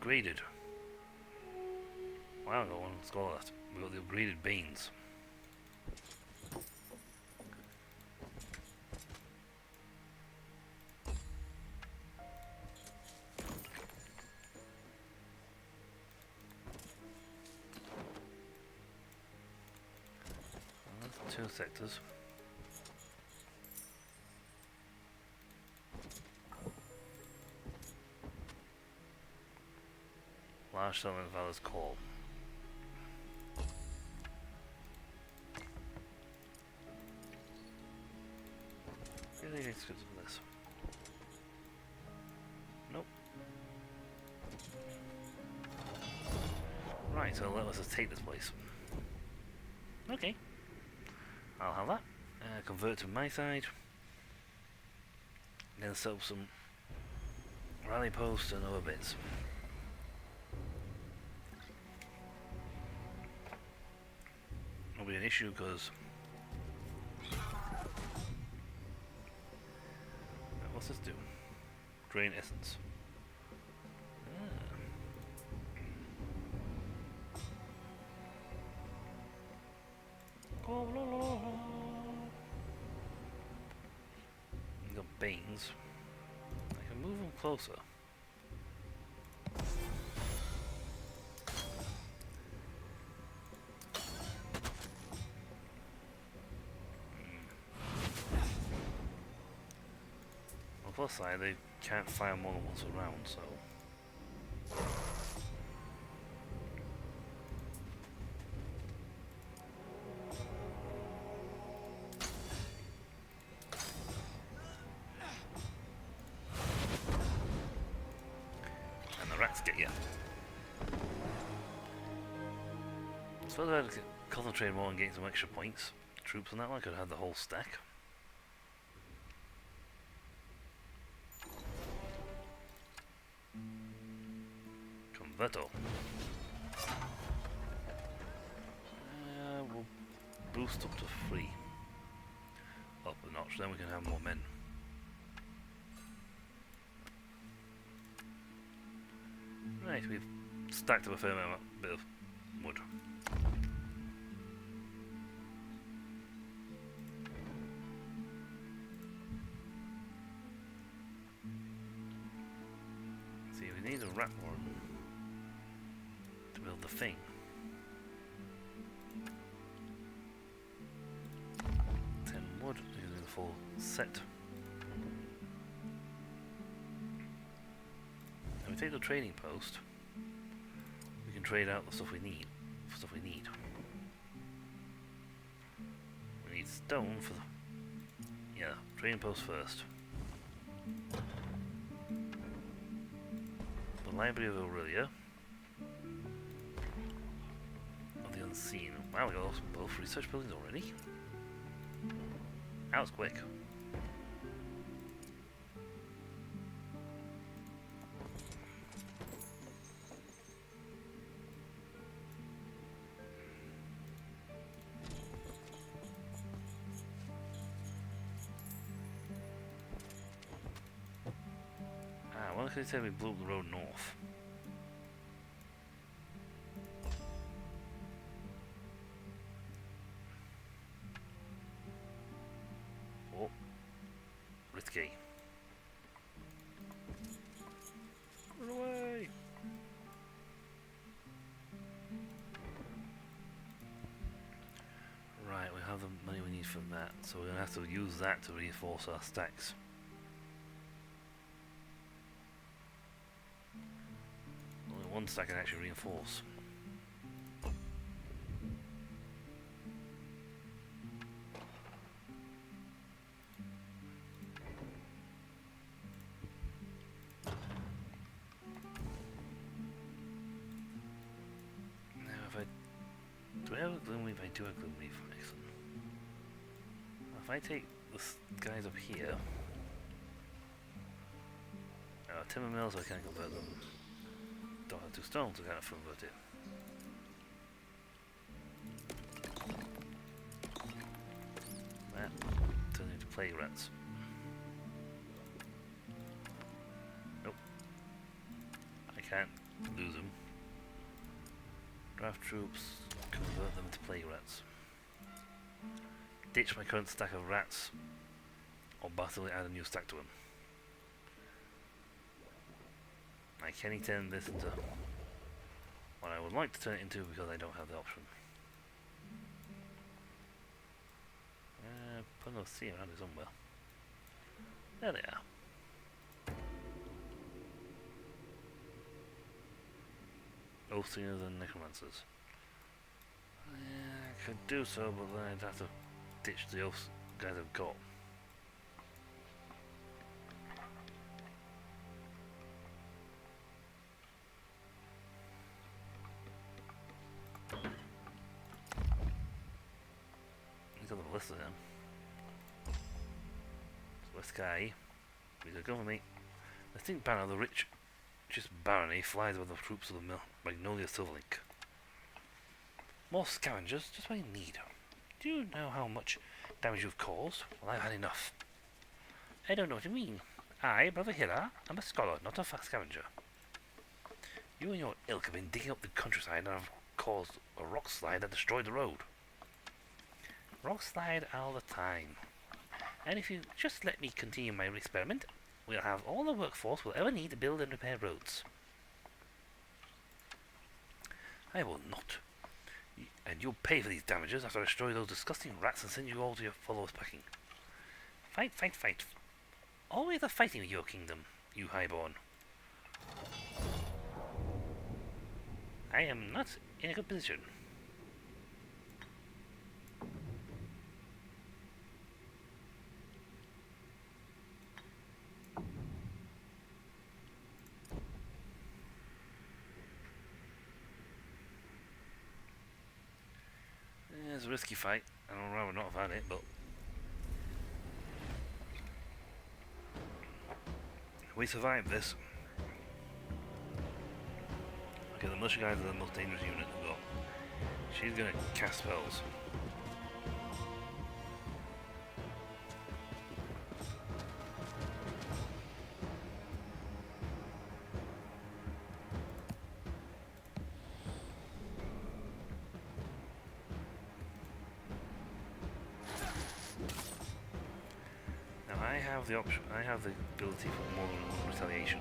Speaker 1: upgraded. Wow, I got one score that. We've got the upgraded Banes. Well, that's 2 sectors. Large settlement of Valor's Call. anything to do with this? Nope. Right, so let us just take this place. Okay. I'll have that. Convert to my side. Then set up some rally posts and other bits. Will be an issue because what's this do? Drain essence. Oh, la, la, la. You got Banes. I can move them closer. On the plus side, they can't fire more than once around, so. Get you. Suppose I could concentrate more on getting some extra points. Troops and that one, I could have the whole stack. Converto. We'll boost up to 3. Up a notch, then we can have more men. Right, we've stacked up a fair bit of wood. See, we need a rat horn to build the thing. Wood to do the full set. If we take the trading post, we can trade out the stuff we need. We need stone for the trading post first. The Library of Aurelia. Of the Unseen. Wow, we got both research buildings already. That was quick. Why could they say we blew up the road north? Oh, risky. Run away! Right, we have the money we need for that, so we're gonna have to use that to reinforce our stacks. One stack can actually reinforce. Now do I have a gloom leaf? I do have a gloom leaf. Excellent. If I take the guys up here, timber mills, I can't convert them. Don't have 2 stones to kind of convert it. That turns into plague rats. Nope. I can't lose them. Draft troops, convert them into plague rats. Ditch my current stack of rats, or battle add a new stack to them. I can turn this into what I would like to turn it into because I don't have the option. Put another sea around it somewhere. There they are. Oath Singers and Necromancers. I could do so, but then I'd have to ditch the oath guys I've got. listen to him. So this guy, he's a government. The distinct banner of the richest barony flies above the troops of the Magnolia Silverlink. More scavengers, just what you need. Do you know how much damage you've caused? Well, I've had enough. I don't know what you mean. I, Brother Hiller, am a scholar, not a scavenger. You and your ilk have been digging up the countryside and have caused a rock slide that destroyed the road. Rock slide all the time. And if you just let me continue my experiment, we'll have all the workforce we'll ever need to build and repair roads. I will not. And you'll pay for these damages after I destroy those disgusting rats and send you all to your followers packing. Fight, fight, fight. Always a fighting with your kingdom, you highborn. I am not in a good position. It's a risky fight. I don't rather not have had it, but we survived this. Okay, the militia guys are the most dangerous unit we've got. She's gonna cast spells. Now I have the option. I have the ability for more than one retaliation.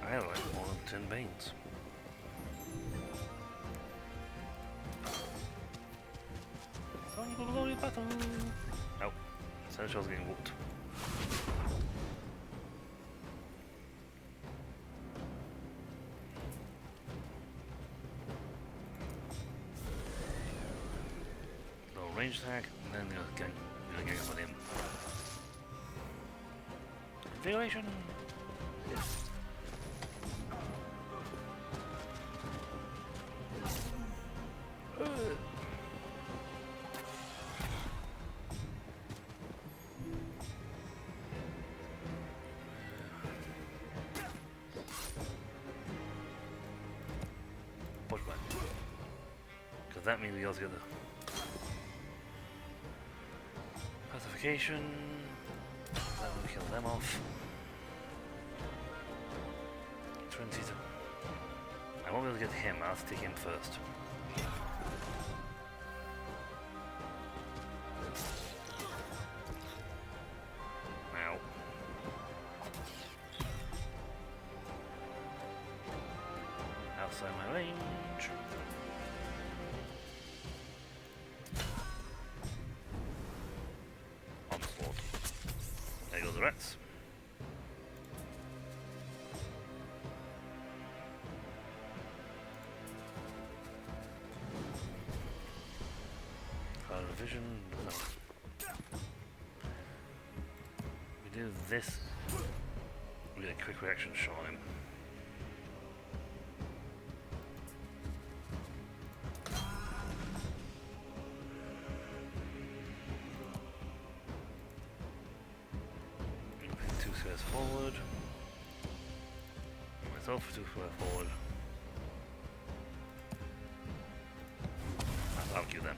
Speaker 1: I like more than 10 Banes. Final glory battle! Oh, Seneschal's getting whooped. Little range attack, and then gonna gang up on him. Invigoration! Because that means we also get the pacification. That will kill them off. 20 to... I won't be able to get him, I'll have to take him first. Ow. Outside my range. Onslaught. There go the rats. Vision. No. We do this. We get a quick reaction shot on him. Two squares forward. Myself 2 squares forward. I'll argue them.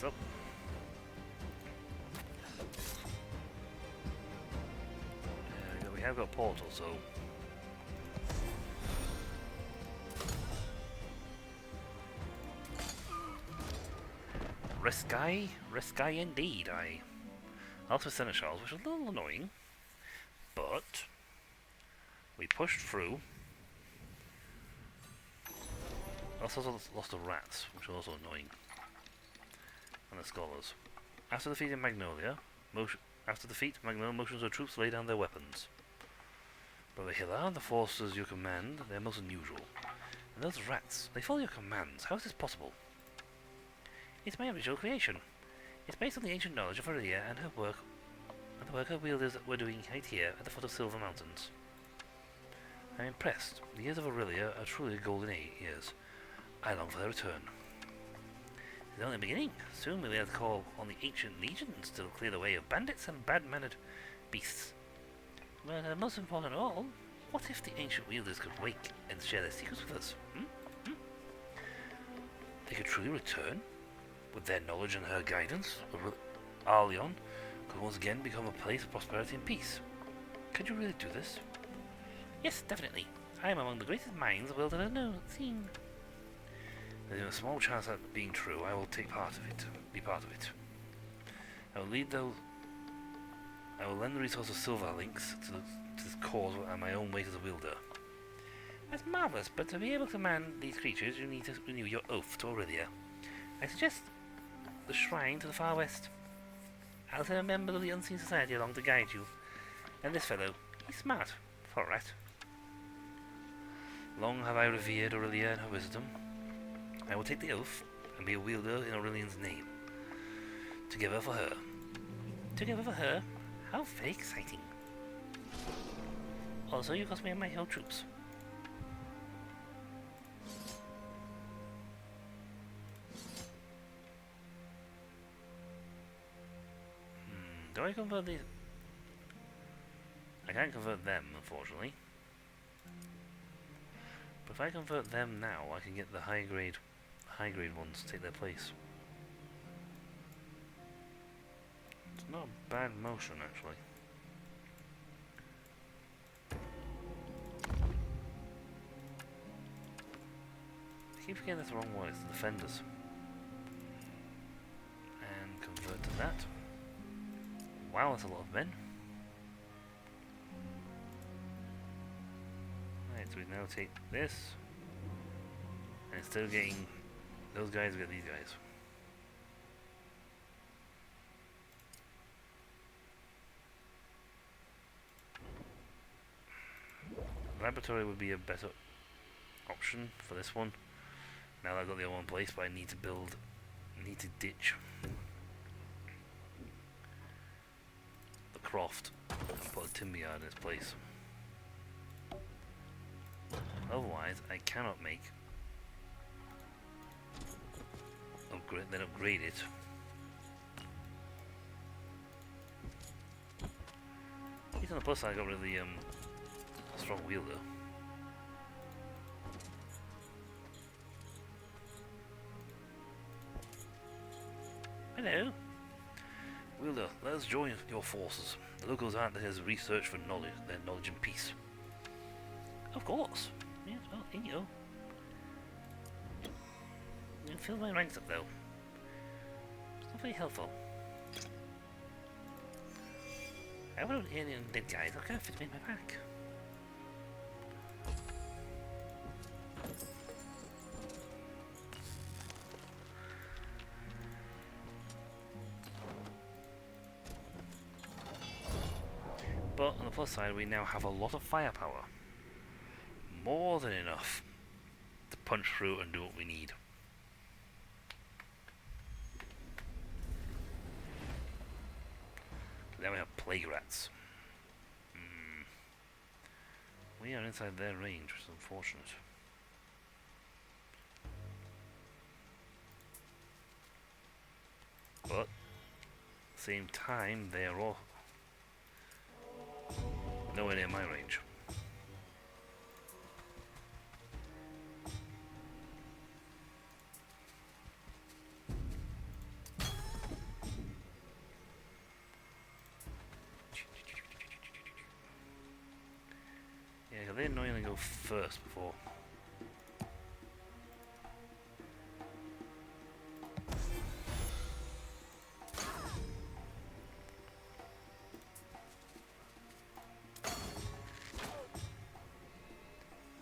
Speaker 1: Up. We have got a portal, so risky indeed. I also Seneschals, which was a little annoying, but we pushed through. Also lost the rats, which was also annoying. And the scholars. After defeating Magnolia, motions of troops lay down their weapons. Brother Hiller, the forces you command, they are most unusual. And those rats, they follow your commands. How is this possible? It's my original creation. It's based on the ancient knowledge of Aurelia and her work, and the work her wielders were doing right here at the foot of Silver Mountains. I'm impressed. The years of Aurelia are truly golden years. I long for their return. It's only the beginning. Soon we'll be able to call on the ancient legions to clear the way of bandits and bad-mannered beasts. But most important of all, what if the ancient wielders could wake and share their secrets with us? They could truly return? With their knowledge and her guidance, Arleon could once again become a place of prosperity and peace. Could you really do this? Yes, definitely. I am among the greatest minds the world has ever seen. There's a small chance of that being true. I will take part of it. Be part of it. I will lend the resource of Silver Links to this cause and my own weight as a wielder. That's marvelous, but to be able to command these creatures, you need to renew your oath to Aurelia. I suggest the shrine to the far west. I'll send a member of the Unseen Society along to guide you. And this fellow, he's smart, for a rat. Long have I revered Aurelia and her wisdom. I will take the oath and be a wielder in Aurelian's name. Together for her. Together for her? How very exciting. Also, you cost me my whole troops. Do I convert these? I can't convert them, unfortunately. But if I convert them now, I can get the high grade ones to take their place. It's not a bad motion, actually. I keep forgetting that's the wrong one, it's the defenders. And convert to that. Wow, that's a lot of men. Right, so we now take this. And instead of getting those guys, we get these guys. Laboratory would be a better option for this one. Now that I've got the other one in place, but I need to ditch the croft and put a timber yard in its place. Otherwise, I cannot make upgrade it. At least on the plus side, I got rid of the strong wielder. Hello. Wielder, let us join your forces. The locals aren't there to research for knowledge, their knowledge and peace. Of course. Yes, well, here you go. You fill my ranks up though. It's not very helpful. I want to alien dead guys, I can't fit them in my pack. But on the plus side, we now have a lot of firepower. More than enough to punch through and do what we need. Then we have plague rats. We are inside their range, which is unfortunate. But at the same time, they are all nowhere near my range. Yeah, they annoyingly go first before.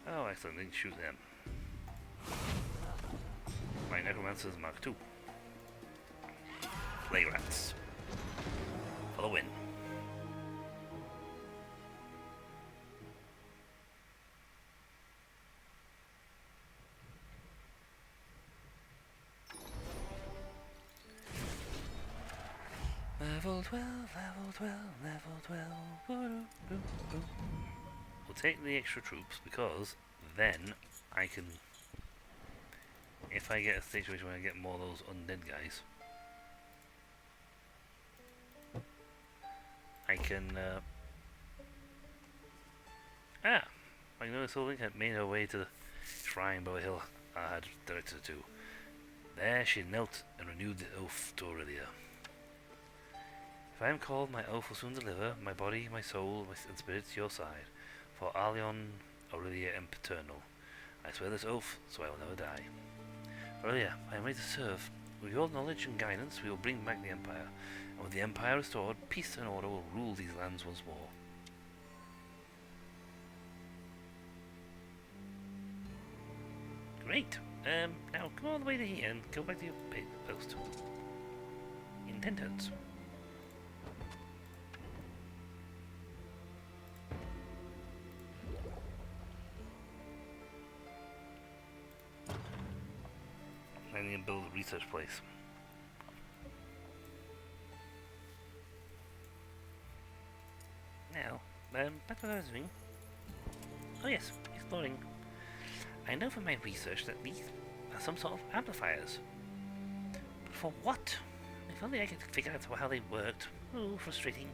Speaker 1: Oh, excellent, didn't shoot them. My Necromancer's Mark II. Plague rats. For the win. Level 12, level 12, level 12. Woo-doo-doo-doo. We'll take the extra troops because then I can, if I get a situation where I get more of those undead guys, I can, I know this whole thing had made her way to the shrine by the hill I had directed her to. There she knelt and renewed the oath to Aurelia. If I am called, my oath will soon deliver my body, my soul, and spirit to your side. For Alion, Aurelia, and Paternal. I swear this oath, so I will never die. Aurelia, I am ready to serve. With your knowledge and guidance, we will bring back the Empire. And with the Empire restored, peace and order will rule these lands once more. Great. Now come all the way to here and go back to your post. In 10 turns. I need to build a research place. Now, back to what I was doing. Oh yes, exploring. I know from my research that these are some sort of amplifiers. But for what? If only I could figure out how they worked. Oh, frustrating.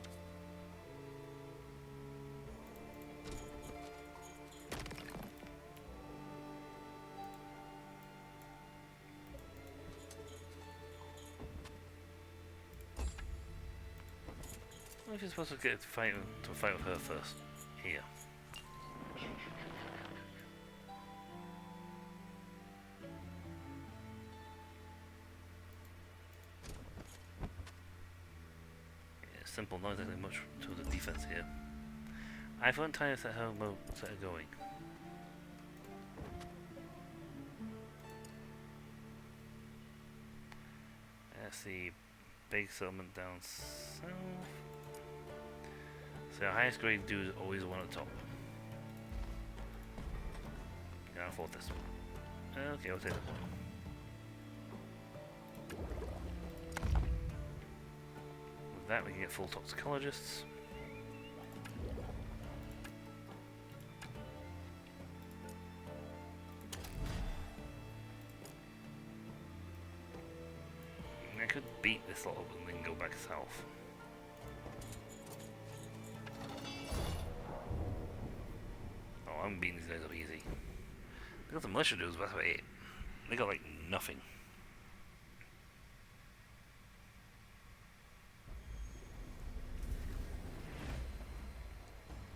Speaker 1: I'm just supposed to get to fight with her first. Here. Simple, not exactly much to the defense here. I found time to set her going. That's the big settlement down south. So our highest grade dude is always the one at the top. Can't afford this one. Okay, I'll take that one. That we can get full toxicologists. I could beat this lot up and then go back south. Oh, I'm beating these guys up easy. They got the militia dudes, but that's about it. They got like nothing.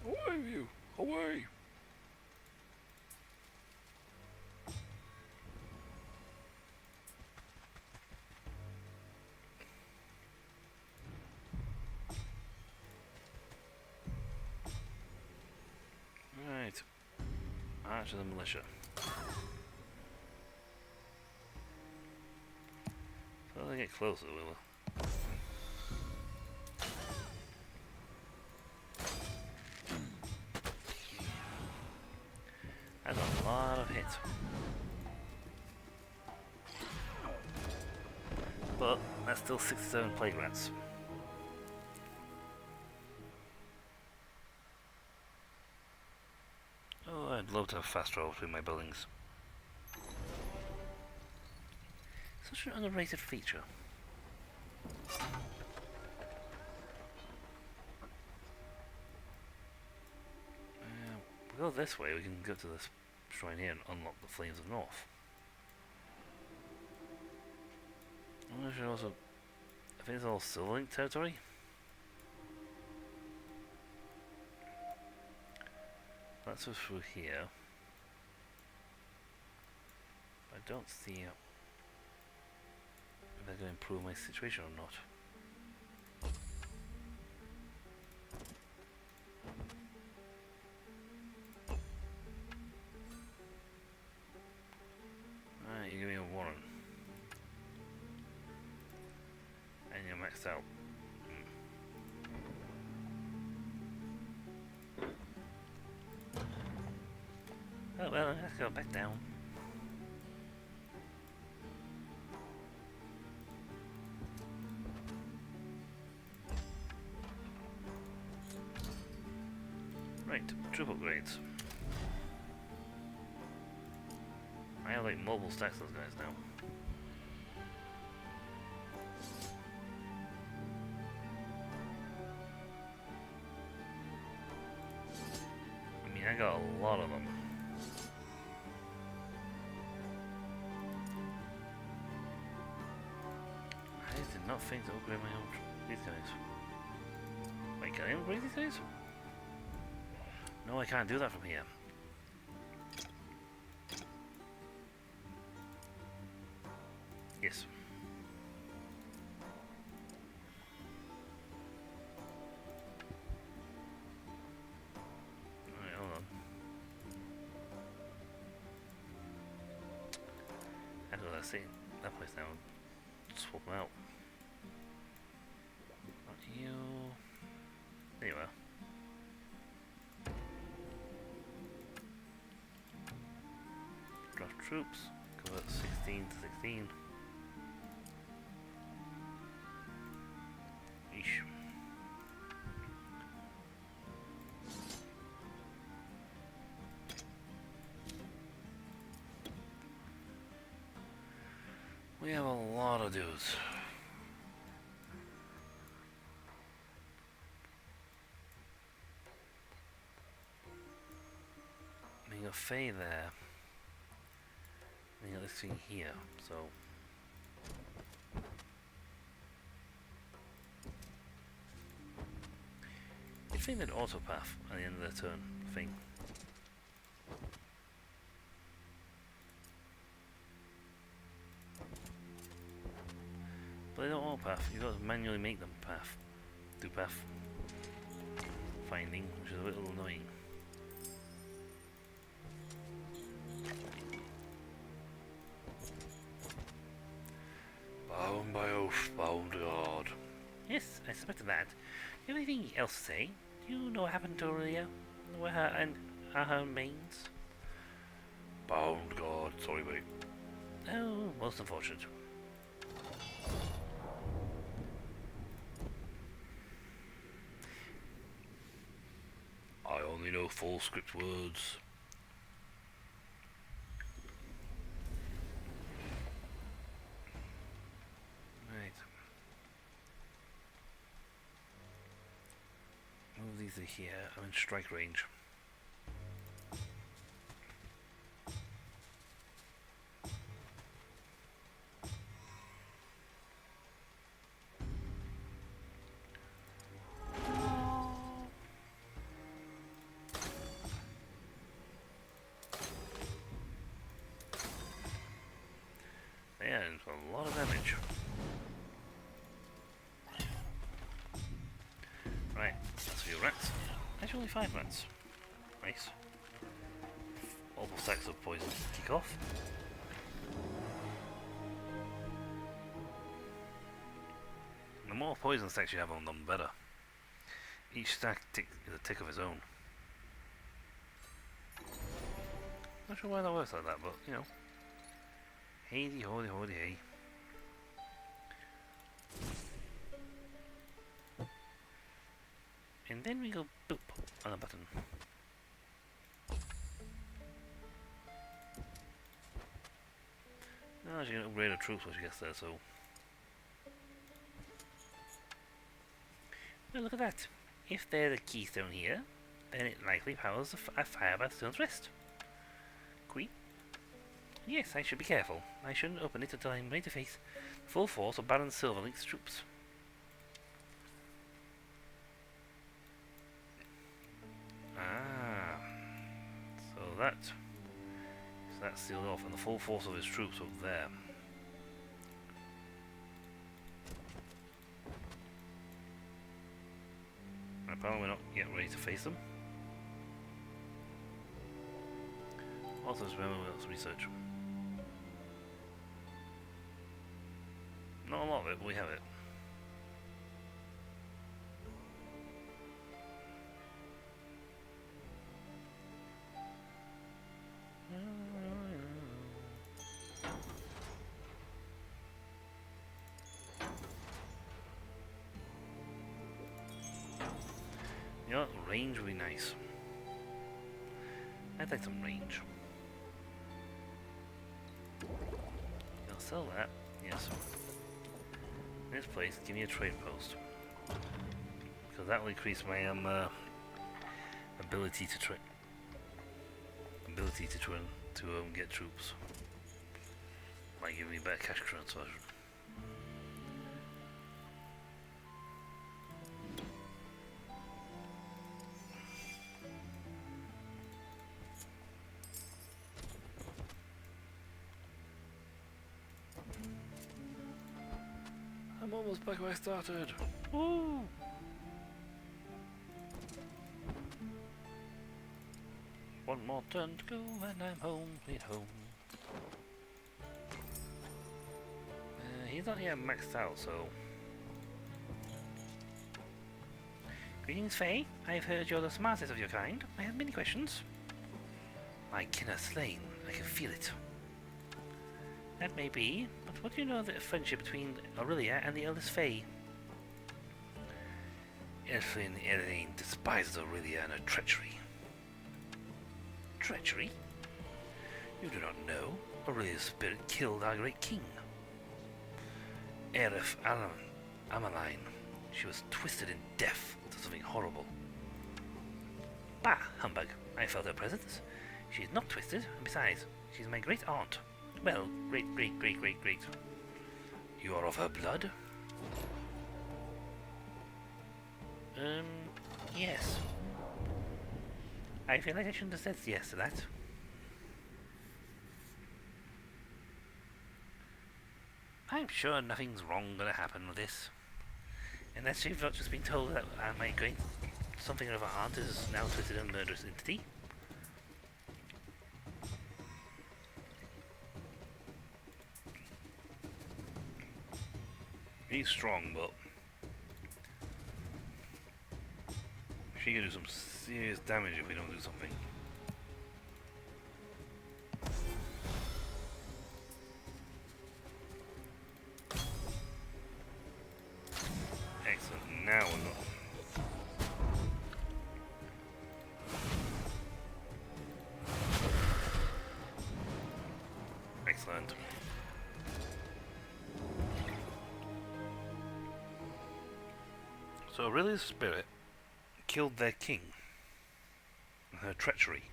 Speaker 2: Away, you! Away!
Speaker 1: Right. March of the militia. So they get closer, will they? That's a lot of hits. But that's still 67 plague rats. Oh, I'd love to have fast travel between my buildings. Such an underrated feature. We go this way, we can go to this shrine here and unlock the Flames of North. I should also, I think it's all Silverlink territory. That's us through here. I don't see if they're going to improve my situation or not. Alright, you give me a warrant. And you're maxed out. Oh well, let's go back down. troop upgrades. I have like mobile stacks those guys now. I mean, I got a lot of them. I did not think to upgrade my own these guys. Wait, can I upgrade these guys? No, I can't do that from here. Yes. Alright, hold on. How do I see that place now? Swap them out. Not you. There you are. Draft troops. Convert 16 to 16. Eesh. We have a lot of dudes. We got Faye there. We got this thing here, so. You'd think they'd autopath at the end of their turn thing. But they don't autopath, you've got to manually make them path. Do path finding, which is a little annoying.
Speaker 2: Bound by oath, bound to God.
Speaker 1: Yes, I suspected that. Do you have anything else to say? Do you know what happened to Aurelia? Where her and are her mains?
Speaker 2: Bound to God, sorry mate.
Speaker 1: Oh, most unfortunate.
Speaker 2: I only know full script words.
Speaker 1: Right. Move these to here. I'm in strike range. Yeah, it's a lot of damage. Right, that's your rats. Actually, only 5 rats. Nice. Multiple stacks of poison to kick off. The more poison stacks you have on them, the better. Each stack is a tick of its own. Not sure why that works like that, but you know. Hey, holy, holy, hey. And then we go boop on a button. Now she's gonna upgrade her troops when she gets there, so. Well, look at that. If they're the keystone here, then it likely powers a fire by the stone's wrist. Queen? Yes, I should be careful. I shouldn't open it until I'm ready to face the full force of Baron Silverlink's troops. Ah, so that's sealed off, and the full force of his troops up there. Apparently we're not yet ready to face them. Also, just remember we got some research. Not a lot of it, but we have it. You know, range would be nice. I'd like some range. I'll sell that. Yes. In this place, give me a trade post. Because that will increase my ability to get troops. Might give me better cash transfer.
Speaker 2: I'm almost back where I started.
Speaker 1: Woo! One more turn to go and I'm home, sweet home. He's not yet maxed out, so... Greetings, Faye. I've heard you're the smartest of your kind. I have many questions. My kin are slain. I can feel it. That may be, but what do you know of the friendship between Aurelia and the eldest Faye?
Speaker 2: Elfin Elaine despises Aurelia and her treachery.
Speaker 1: Treachery?
Speaker 2: You do not know. Aurelia's spirit killed our great king. Aerith Amaline. She was twisted in death to something horrible.
Speaker 1: Bah, humbug. I felt her presence. She is not twisted, and besides, she's my great aunt. Well, great.
Speaker 2: You are of her blood?
Speaker 1: Yes. I feel like I shouldn't have said yes to that. I'm sure nothing's wrong gonna happen with this. Unless you've not just been told that my great something of a aunt is now twisted in a murderous entity.
Speaker 2: He's strong, but she can do some serious damage if we don't do something.
Speaker 1: Excellent. Now we're not. Excellent.
Speaker 2: So Aurelia's spirit killed their king. And her treachery.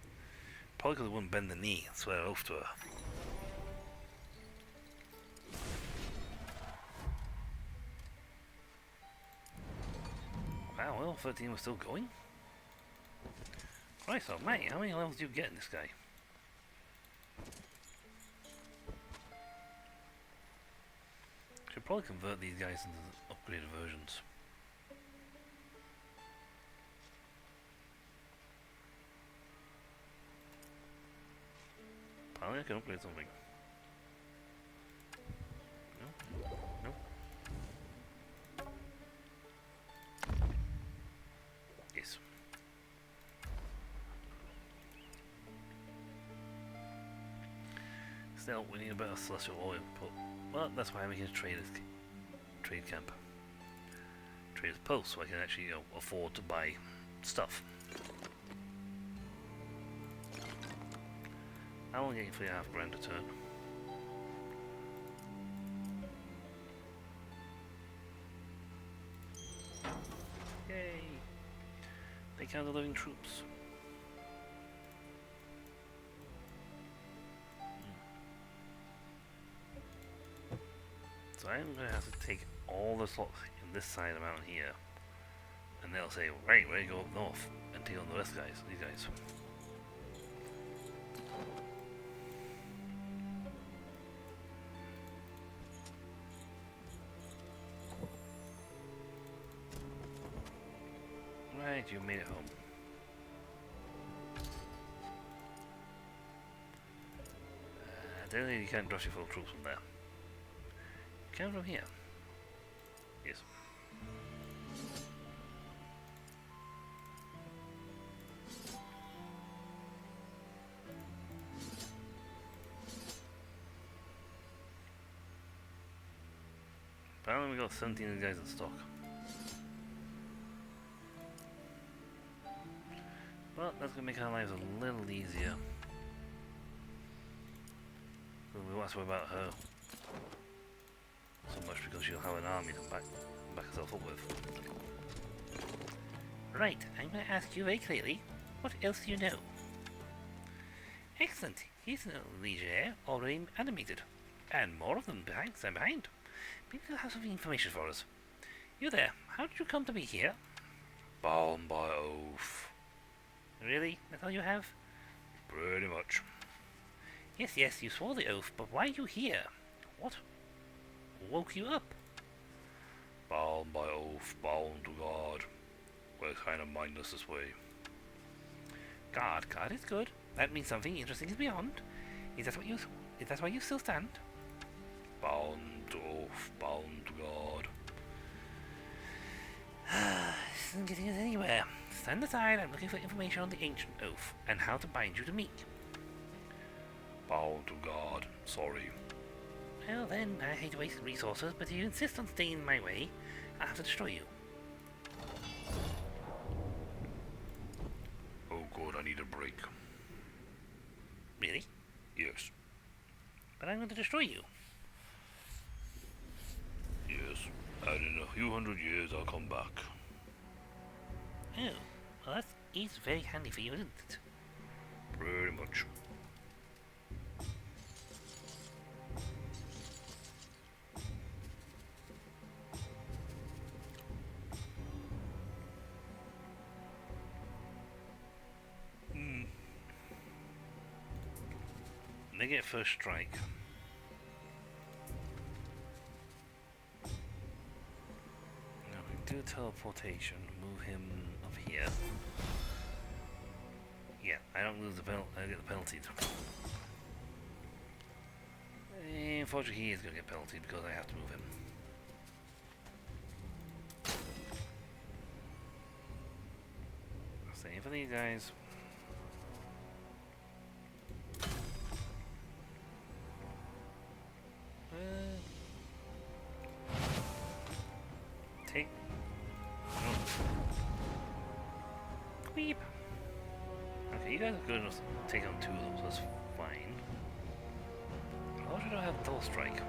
Speaker 2: Probably because they wouldn't bend the knee and swear an oath to her.
Speaker 1: Wow, well, 13 was still going. Christ almighty, how many levels do you get in this guy? Should probably convert these guys into upgraded versions. Apparently I can upgrade something. No? No? Yes. Still, we need a better celestial oil input. Well, that's why I'm making a trade camp. Trader's post, so I can actually afford to buy stuff. I'm only getting $3.5 grand a turn. Yay! They count the living troops. So I'm going to have to take all the slots in this side amount here. And they'll say, right, we're going to go up north and take on the rest guys, these guys. Right, you made it home. Definitely you can't drop your full troops from there. You can from here. Yes. Apparently we got 17 of these guys in stock. Well, that's that's gonna make our lives a little easier. But we won't have to worry about her so much because she'll have an army to back herself up with. Right, I'm going to ask you very clearly, what else do you know? Excellent, here's an Legionnaire already animated, and more of them stand behind. Maybe you'll have some information for us. You there, how did you come to be here?
Speaker 2: Bound by oath.
Speaker 1: Really? That's all you have?
Speaker 2: Pretty much.
Speaker 1: Yes, you swore the oath, but why are you here? What woke you up?
Speaker 2: Bound by oath, bound to God. We're kind of mindless this way.
Speaker 1: God is good. That means something interesting is beyond. Is that why you still stand?
Speaker 2: Bound to oath, bound to God.
Speaker 1: This isn't getting us anywhere. Stand aside, I'm looking for information on the ancient oath, and how to bind you to me.
Speaker 2: Bound to God, sorry.
Speaker 1: Well then, I hate to waste resources, but if you insist on staying in my way, I'll have to destroy you.
Speaker 2: Oh good, I need a break.
Speaker 1: Really?
Speaker 2: Yes.
Speaker 1: But I'm going to destroy you.
Speaker 2: Yes. And in a few hundred years I'll come back.
Speaker 1: Oh, well that is very handy for you, isn't it?
Speaker 2: Pretty much.
Speaker 1: They get first strike. Now we do teleportation, move him up here. Yeah, I don't lose the penalty, I get the penalty. Unfortunately, he is going to get penalty because I have to move him. Same for these guys. Take. No. Weep. Okay, you guys are good enough to take on two of them, so that's fine. How should I have double strike?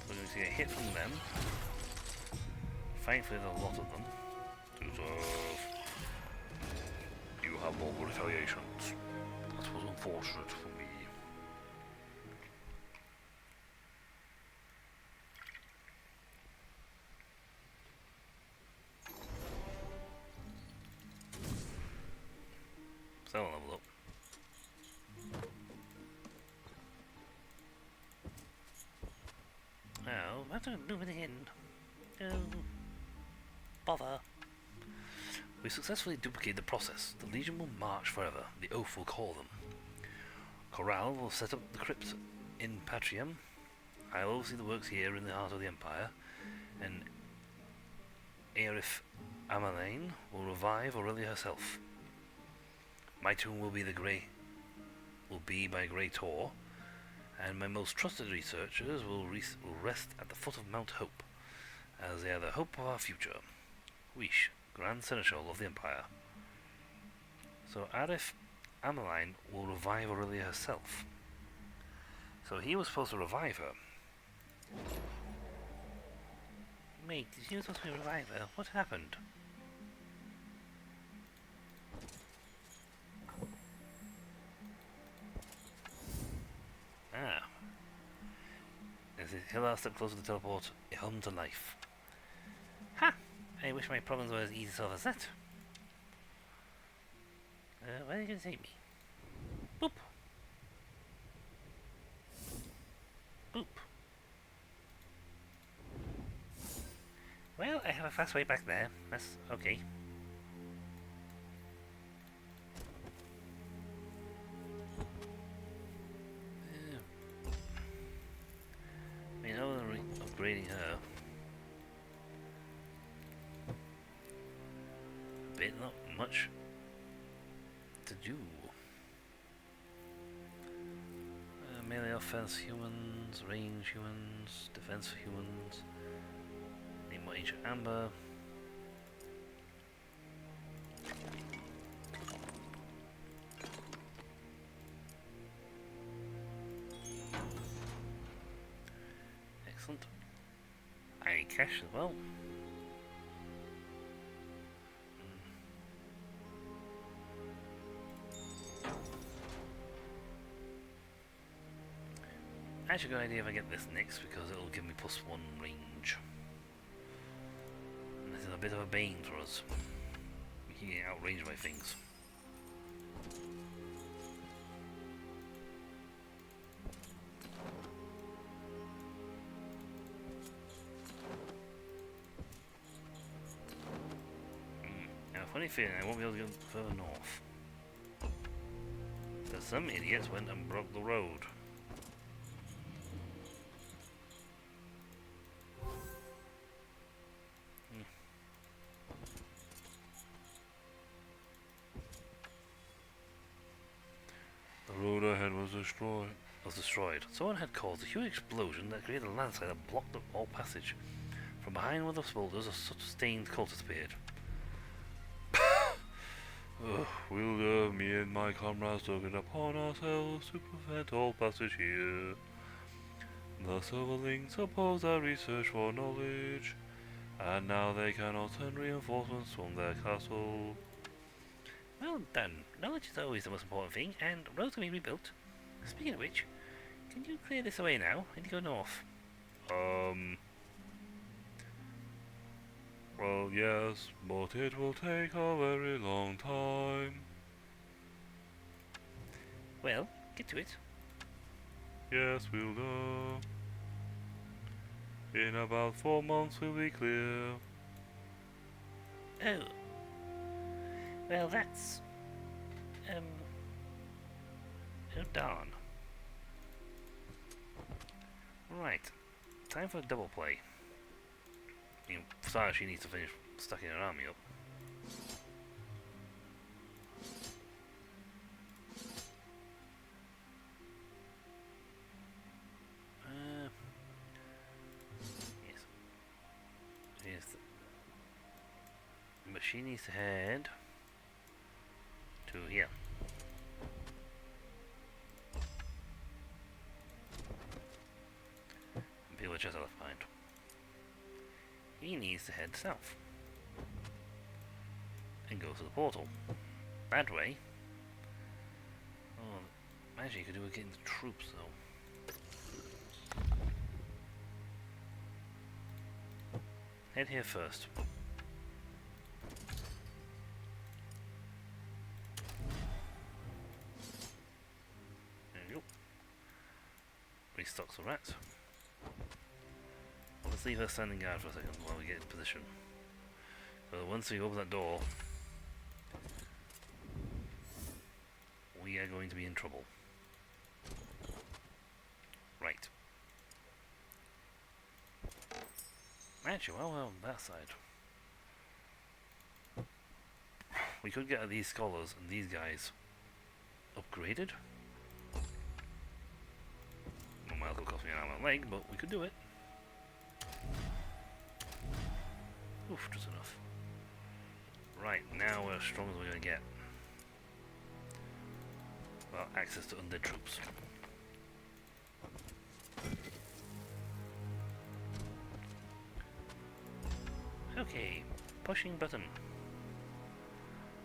Speaker 1: We're going to get a hit from them. Thankfully, there's a lot of them.
Speaker 2: Deserve. You have more retaliations. That was unfortunate for me.
Speaker 1: So I'll level up. Oh, I have to move it in. Oh, bother. We successfully duplicate the process. The Legion will march forever. The Oath will call them. Corral will set up the crypt in Patrium. I'll oversee the works here in the heart of the Empire. And Aerith Amalain will revive Aurelia herself. My tomb will be by Grey Tor, and my most trusted researchers will rest at the foot of Mount Hope, as they are the hope of our future. Wish, Grand Seneschal of the Empire. So Aerith Amalain will revive Aurelia herself. So he was supposed to revive her. Wait, he was supposed to revive her? What happened? Ah. As it hill a step closer to teleport home to life. Ha! I wish my problems were as easy to solve as that. Where are you going to take me? Boop! Boop. Well, I have a fast way back there. That's okay. I mean, other than upgrading her, bit not much to do. melee offense humans, range humans, defense for humans. Need more ancient amber. Excellent. I cash as well. Actually, a good idea if I get this next because it'll give me +1 range. And this is a bit of a bane for us. We can get outranged by things. Now, funny feeling I won't be able to go further north. Because some idiots went and broke the road.
Speaker 2: The road ahead was destroyed.
Speaker 1: Someone had caused a huge explosion that created a landslide that blocked up all passage. From behind one of the boulders, a sustained cultist appeared.
Speaker 2: We'll, me and my comrades took it upon ourselves to prevent all passage here. The Silverlings oppose our research for knowledge, and now they cannot send reinforcements from their castle.
Speaker 1: Well done. Knowledge is always the most important thing, and roads can be rebuilt. Speaking of which, can you clear this away now? I need to go north.
Speaker 2: Well, yes, but it will take a very long time.
Speaker 1: Well, get to it.
Speaker 2: Yes, we'll do. In about 4 months we'll be clear.
Speaker 1: Oh. Well, that's... Oh, darn. Right. Time for a double play. You know, Sarah, she needs to finish stacking her army up. Yes. Yes. But she needs to head to here. And people are just left behind. He needs to head south and go to the portal. Bad way. Oh, imagine you could do it getting the troops though. Head here first. There you go. Restock some rats. Let's leave her standing guard for a second while we get in position. So once we open that door, we are going to be in trouble. Right. Actually, while we're on that side, we could get these scholars and these guys upgraded. It might cost me an arm and a leg, but we could do it. Oof, just enough. Right, now we're as strong as we're going to get. Well, access to undead troops. Okay, pushing button.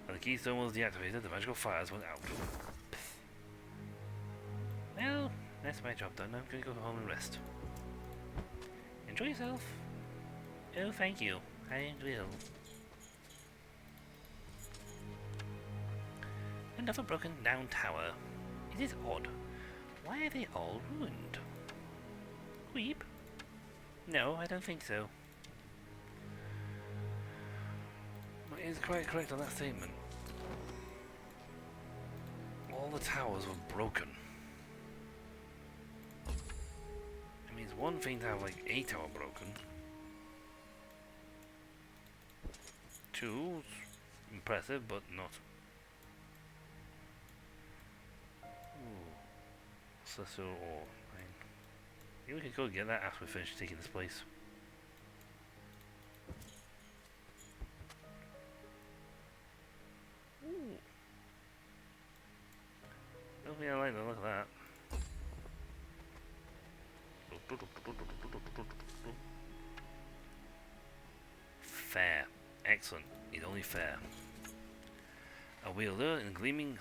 Speaker 1: When the keystone was deactivated, the magical fires went out. Well, that's my job done. I'm going to go home and rest. Enjoy yourself. Oh, thank you. I will. Another broken down tower. It is odd. Why are they all ruined? Weep? No, I don't think so. It is quite correct on that statement. All the towers were broken. It means one thing to have like a tower broken. Two, impressive, but not. Ooh. So, maybe we could go get that after we finish taking this place. Ooh. Don't think I like the look of that. Fair. Excellent. It's only fair. A wielder in gleaming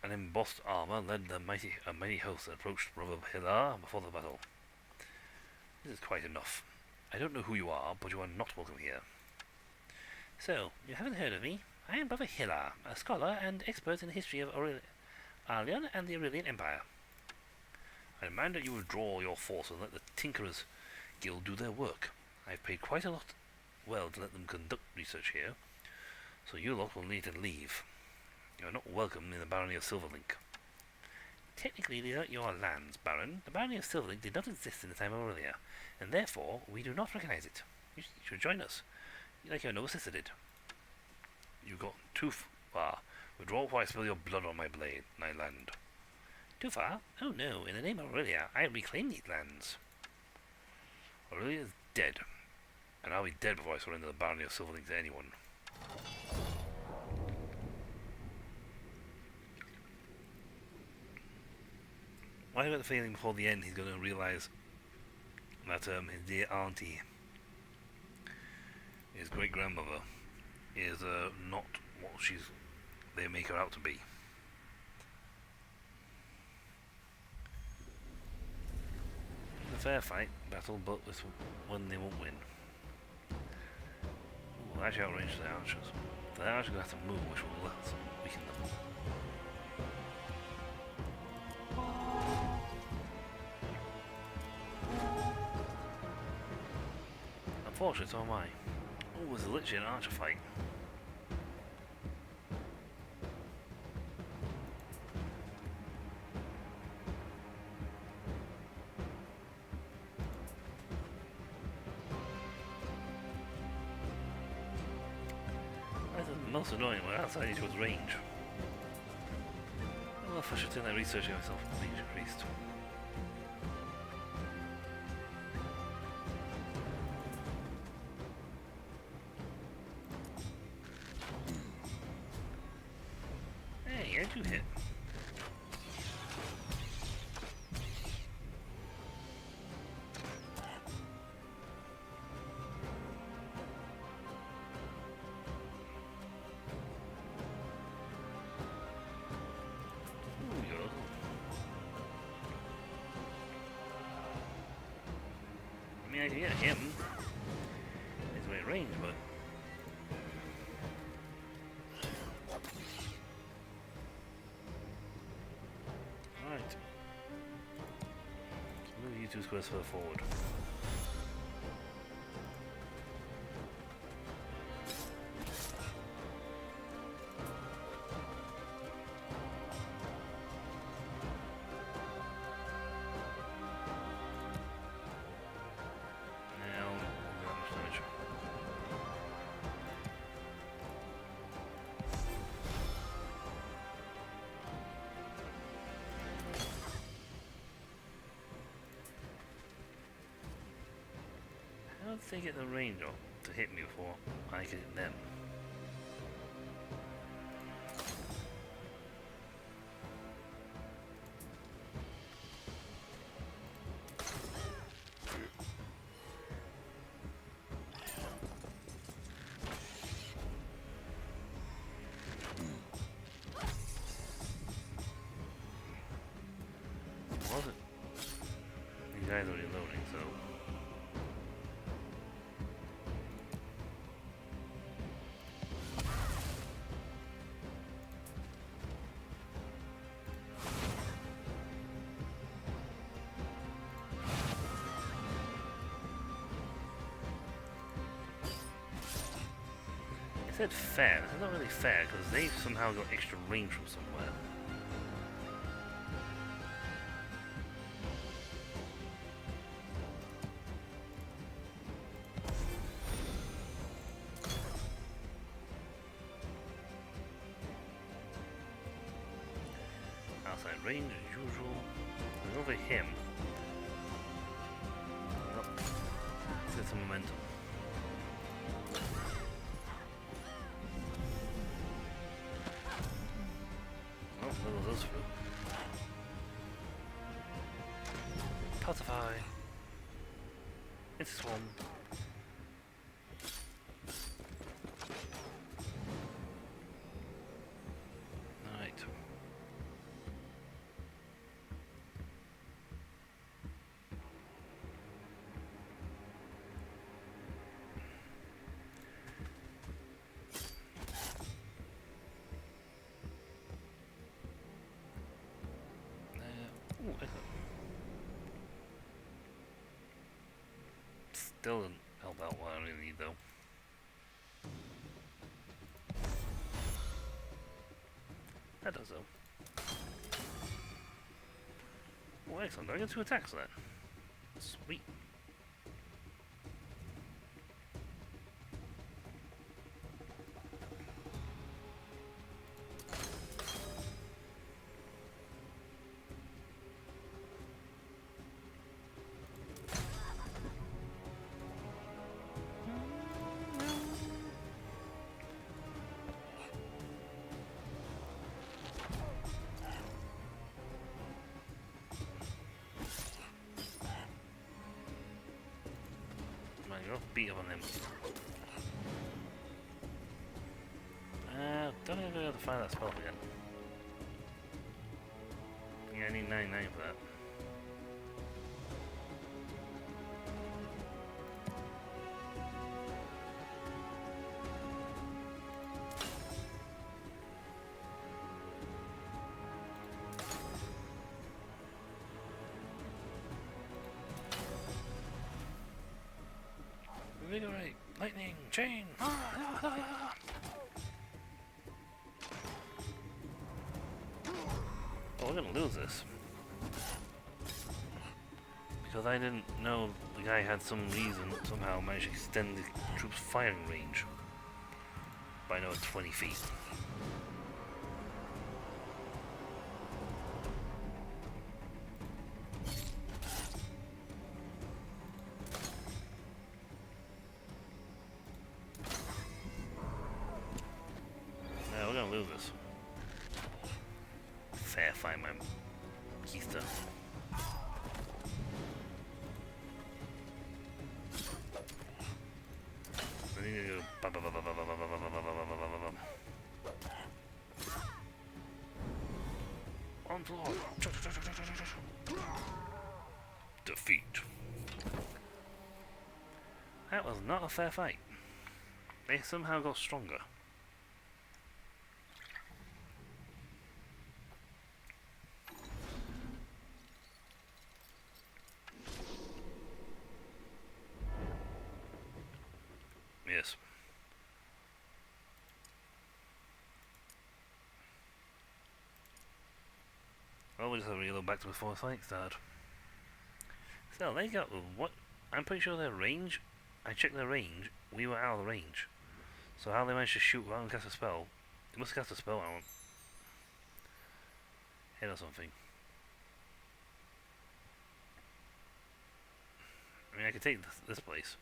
Speaker 1: and embossed armor led a mighty host that approached Brother Hilar before the battle. This is quite enough. I don't know who you are, but you are not welcome here. So, you haven't heard of me? I am Brother Hilar, a scholar and expert in the history of Arlion and the Aurelian Empire. I demand that you withdraw your force and let the Tinkerers Guild do their work. I've paid quite a lot well to let them conduct research here, so you lot will need to leave. You are not welcome in the Barony of Silverlink. Technically, these aren't your lands, Baron. The Barony of Silverlink did not exist in the time of Aurelia, and therefore we do not recognize it. You should join us, like your noble sister did. You got too far. Withdraw before I spill your blood on my blade, my land. Too far? Oh no, in the name of Aurelia, I reclaim these lands. Aurelia is dead, and I'll be dead before I surrender the Barony of Silverlink to anyone. I have a feeling before the end he's going to realise that his dear auntie, his great-grandmother, is not what they make her out to be. It's a fair fight, battle, but this one they won't win. We'll actually outrange the archers. The archers are going to have to move, which will weaken them. Unfortunately, so am I. Oh, there's literally an archer fight. That's the most annoying when outside each one's range. Well, if I should turn that research on myself, range increased. Hey, how'd you hit? I mean, I can get him. He's way range, but alright. Let's move you 2 squares further forward. How did they get the range on to hit me before I could hit them? Was it? These guys are already loading, so. I said fair. This is not really fair because they've somehow got extra range from somewhere. Outside range as usual. Over him. Nope. Let's get some momentum. Oh, little those through. Pacify. It's a swarm. Right. Ooh, excellent. Still didn't help out what I really need though. That does though. Oh, excellent. I get 2 attacks then. Sweet. Go beat up on him. Don't think I'm gonna be able to find that spell again. Yeah, I need 99 for that. Invigorate! Lightning! Chain! Oh, we're gonna lose this. Because I didn't know the guy had some reason somehow managed to extend the troops' firing range by another 20 feet. Yeah, we're gonna lose this. Fair fight, my Keista. I need to go. Onslaught. Defeat. That was not a fair fight. They somehow got stronger. Yes. Well, we just have to reload back to before the fight started. Still, they got what? I'm pretty sure their range. I checked their range. We were out of the range. So how they managed to shoot without cast a spell? They must have cast a spell on head or something. I mean, I could take this place.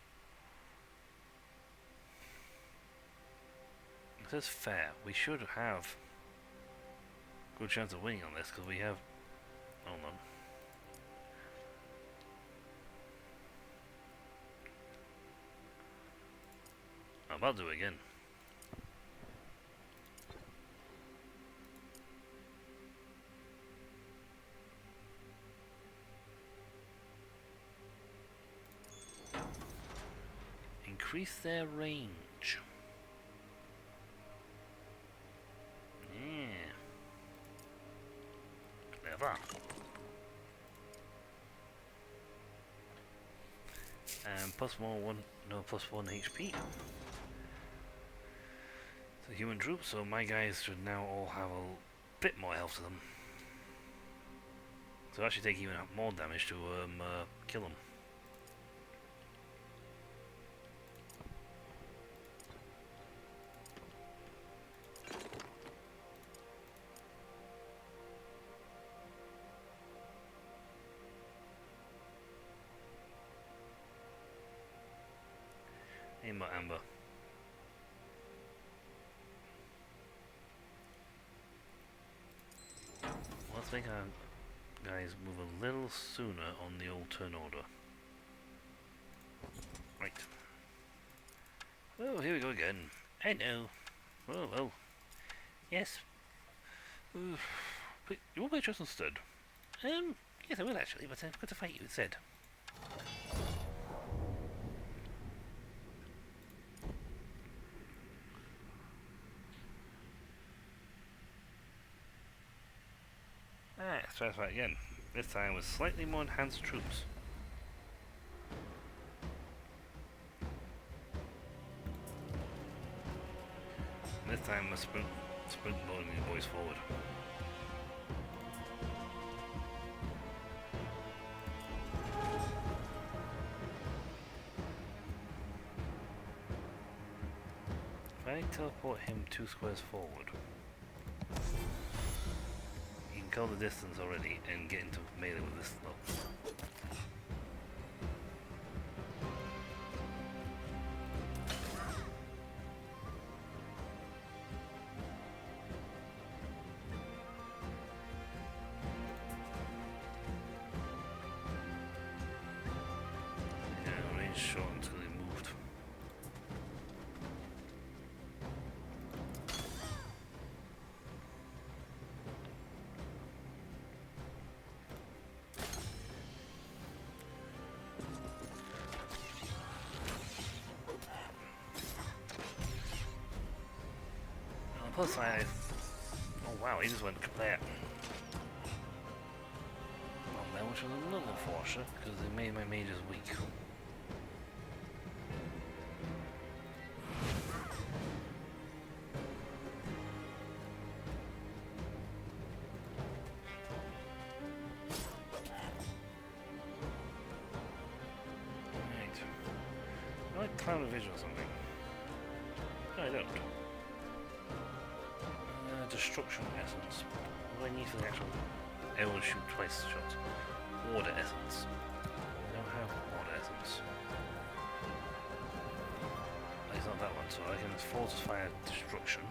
Speaker 1: This is fair. We should have a good chance of winning on this because we have. Hold on. I'm about to do it again. Increase their range. Yeah. Clever. And plus one HP. The human troops, so my guys should now all have a bit more health to them. So actually take even more damage to kill them. Hey, my Amber. Let's make our guys move a little sooner on the old turn order. Right. Oh, here we go again. I know. Oh, well. Yes. But you won't play chess instead? Yes I will actually, but I've got to fight you instead. Let's try this fight again. This time with slightly more enhanced troops. And this time, the sprint loading these boys forward. If I teleport him 2 squares forward, he can cover the distance already and get into melee with this though. Short until he moved. On the plus side, oh wow, he just went complete. Well, that which was a little unfortunate because it made my mages weak. Cloud of vision or something. No, I don't. Destruction essence. What do I need for the actual arrow shoot twice shots? Order essence. I don't have order essence. It's not that one, so I can force fire destruction.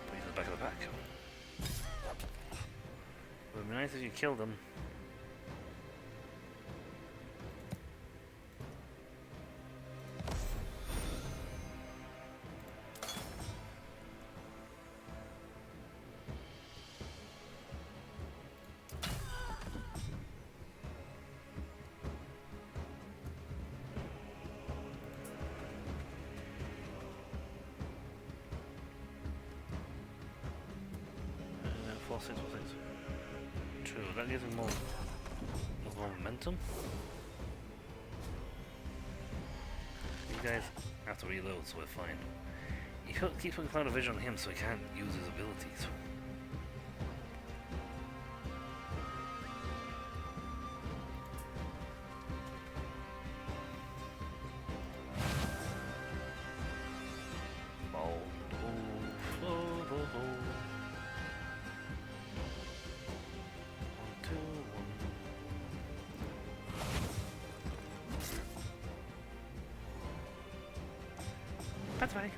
Speaker 1: Put it in the back of the pack. It would be nice if you killed them. Six. True, that gives him more momentum. These guys have to reload, so we're fine. He keeps putting Cloud of Vision on him, so he can't use his abilities. That's fine.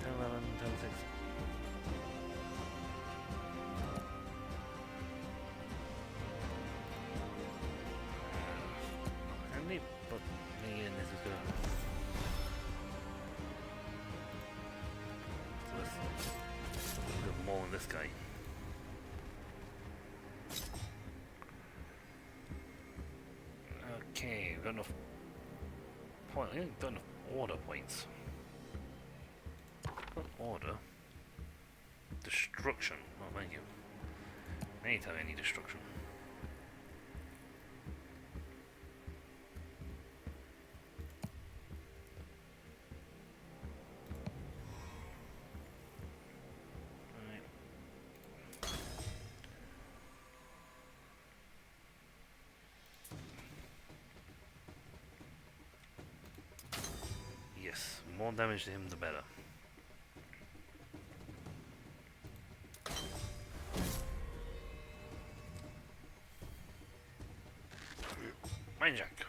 Speaker 1: 10, 11, 10, 6. And me put me in this is good. So let's do more on this guy. Okay, we've got enough. I think got enough order points. Not order. Destruction. Oh, thank you. Anytime I need destruction. Yes, more damage to him the better. Hijack.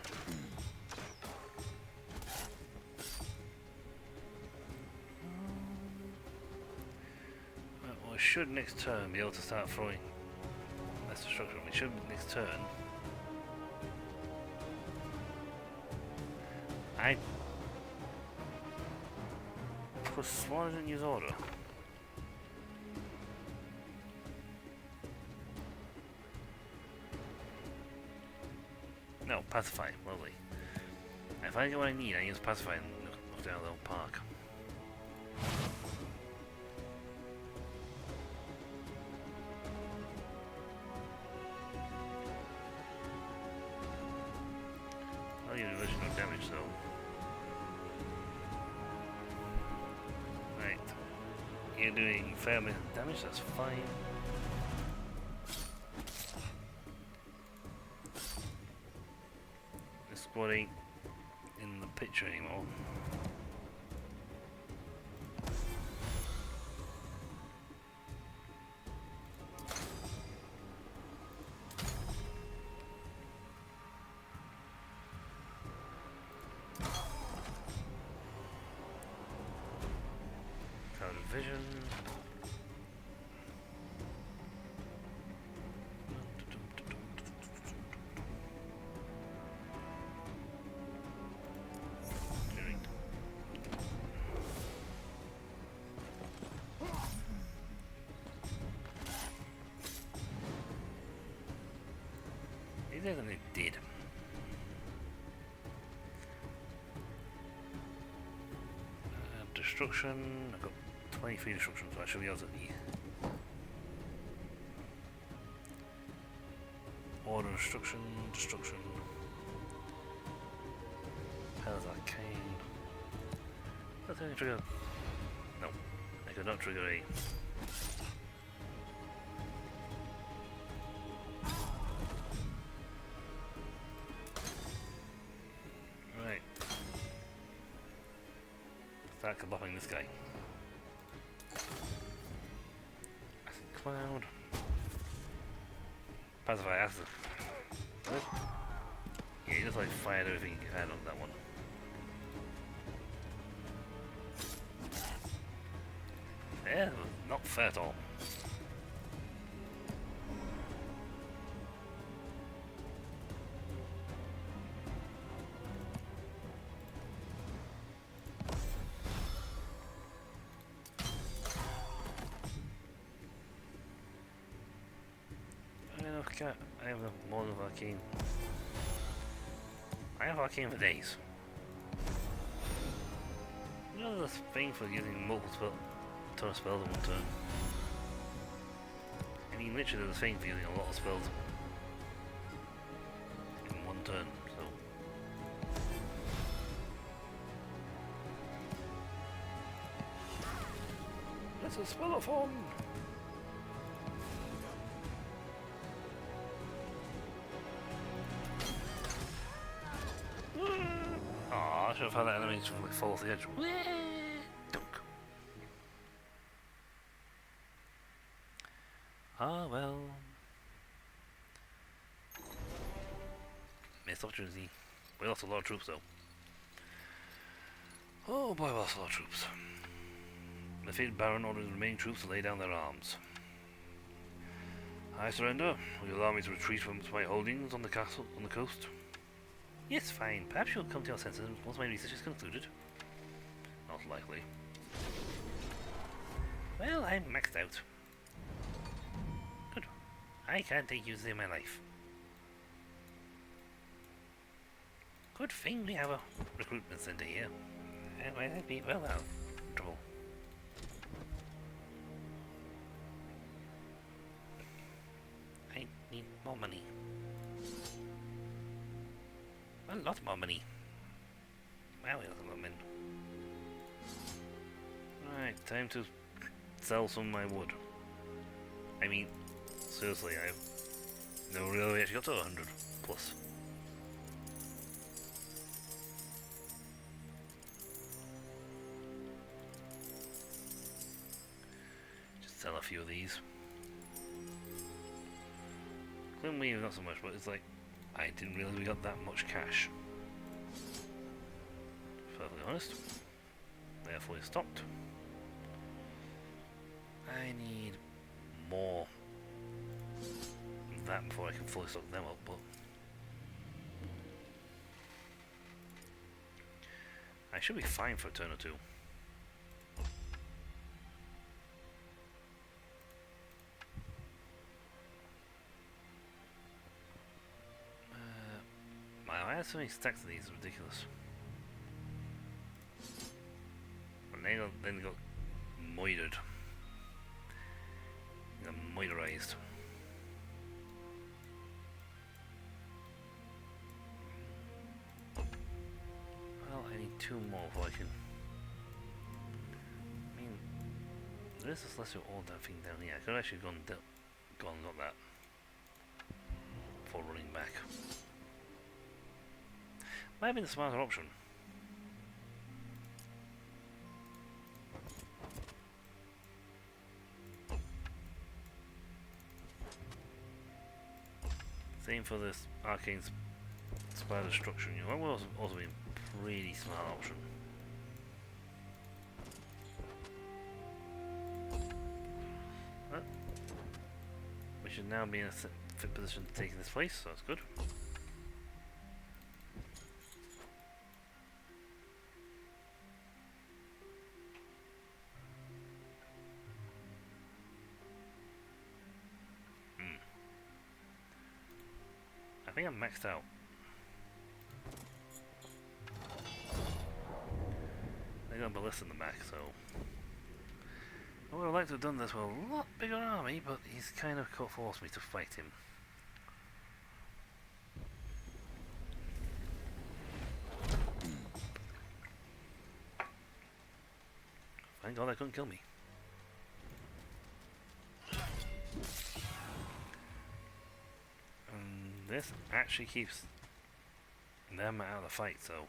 Speaker 1: Well, we should next turn be able to start throwing less destruction. We should next turn. I Swan didn't use order. No, pacify, lovely. If I get what I need, I use pacify and knock down the old park. I'll use original damage though. Right. You're doing fair amount of damage, that's fine. This squad ain't in the picture anymore. Vision. He did and it did. Destruction. I got 23 destruction, so I should be able to order destruction, destruction. Hell's Arcane. That's only trigger. No, I could not trigger a. Right. Start kabopping this guy. Cloud. Pacify acid. Yeah, he just like fired everything he had on that one. Yeah, not fair at all. I have more than Arcane. I have Arcane for days. You know this thing for using multiple ton of spells in one turn. I mean, literally there's a thing for using a lot of spells in one turn, so. That's a Spellathon! I should have had that animation like fall off the edge. Dunk. Ah well. Missed opportunity. We lost a lot of troops though. Oh boy, we lost a lot of troops. The defeated Baron orders the remaining troops to lay down their arms. I surrender. Will you allow me to retreat from my holdings on the castle on the coast? Yes, fine. Perhaps you'll come to your senses once my research is concluded. Not likely. Well, I'm maxed out. Good. I can't take you to save my life. Good thing we have a recruitment center here. And I'd be well out of trouble. I need more money. A lot more money. Wow, we got a lot of men. Alright, time to sell some of my wood. I mean, seriously, I never really actually got to 100 plus. Just sell a few of these. Clean weave, not so much, but it's like I didn't realize we got that much cash. Perfectly honest. Therefore it stopped. I need more of that before I can fully stock them up, but I should be fine for a turn or two. I have so many stacks of these, it's ridiculous. And then got moitered. Got moiterized. Well, I need 2 more before I can. I mean, there is this lesser all that thing down here. I could have actually gone and got that before running back. Might have been the smarter option. Same for this arcane spire destruction. You know, that would also be a pretty smart option. We should now be in a fit position to take this place, so that's good. I think I'm maxed out. They got a ballista in the back, so I would have liked to have done this with a lot bigger army, but he's kind of forced me to fight him. Thank God they couldn't kill me. This actually keeps them out of the fight, so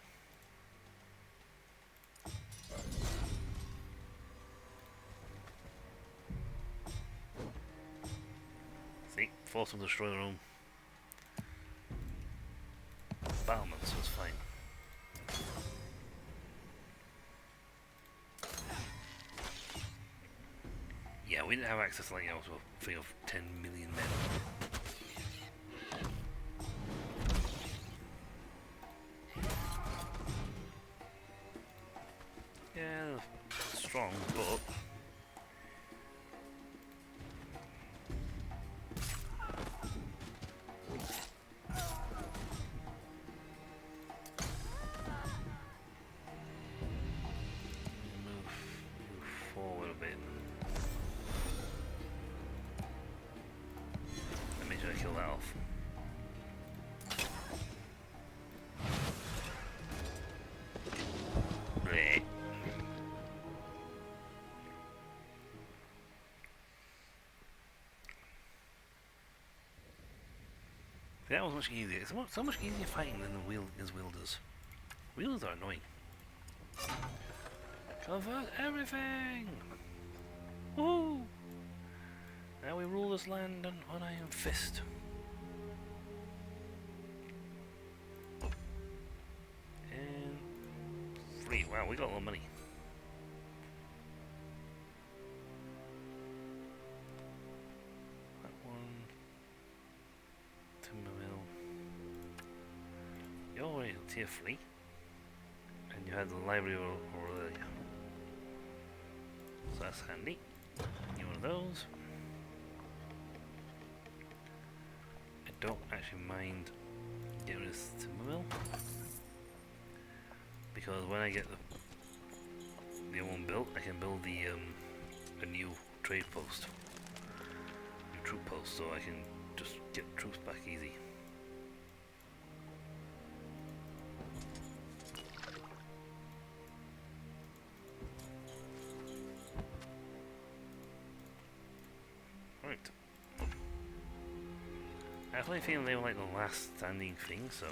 Speaker 1: see, force them to destroy their own battlements, so it's fine. Yeah, we didn't have access to like to a thing of 10 million men. Yeah, strong, but move forward a bit. Let me try to kill that off. Bleh. That was much easier. It's so much easier fighting than the wielders. Wielders are annoying. Convert everything! Woohoo! Now we rule this land on iron fist. And 3. Wow, we got a lot of money. That one. Timber mill. You're already tier 3. And you had the library over there. So that's handy. Need one of those. I don't actually mind getting rid of this timber mill, because when I get the one built, I can build the a new trade post, new troop post, so I can just get troops back easy. Right. I definitely feel they were like the last standing thing, so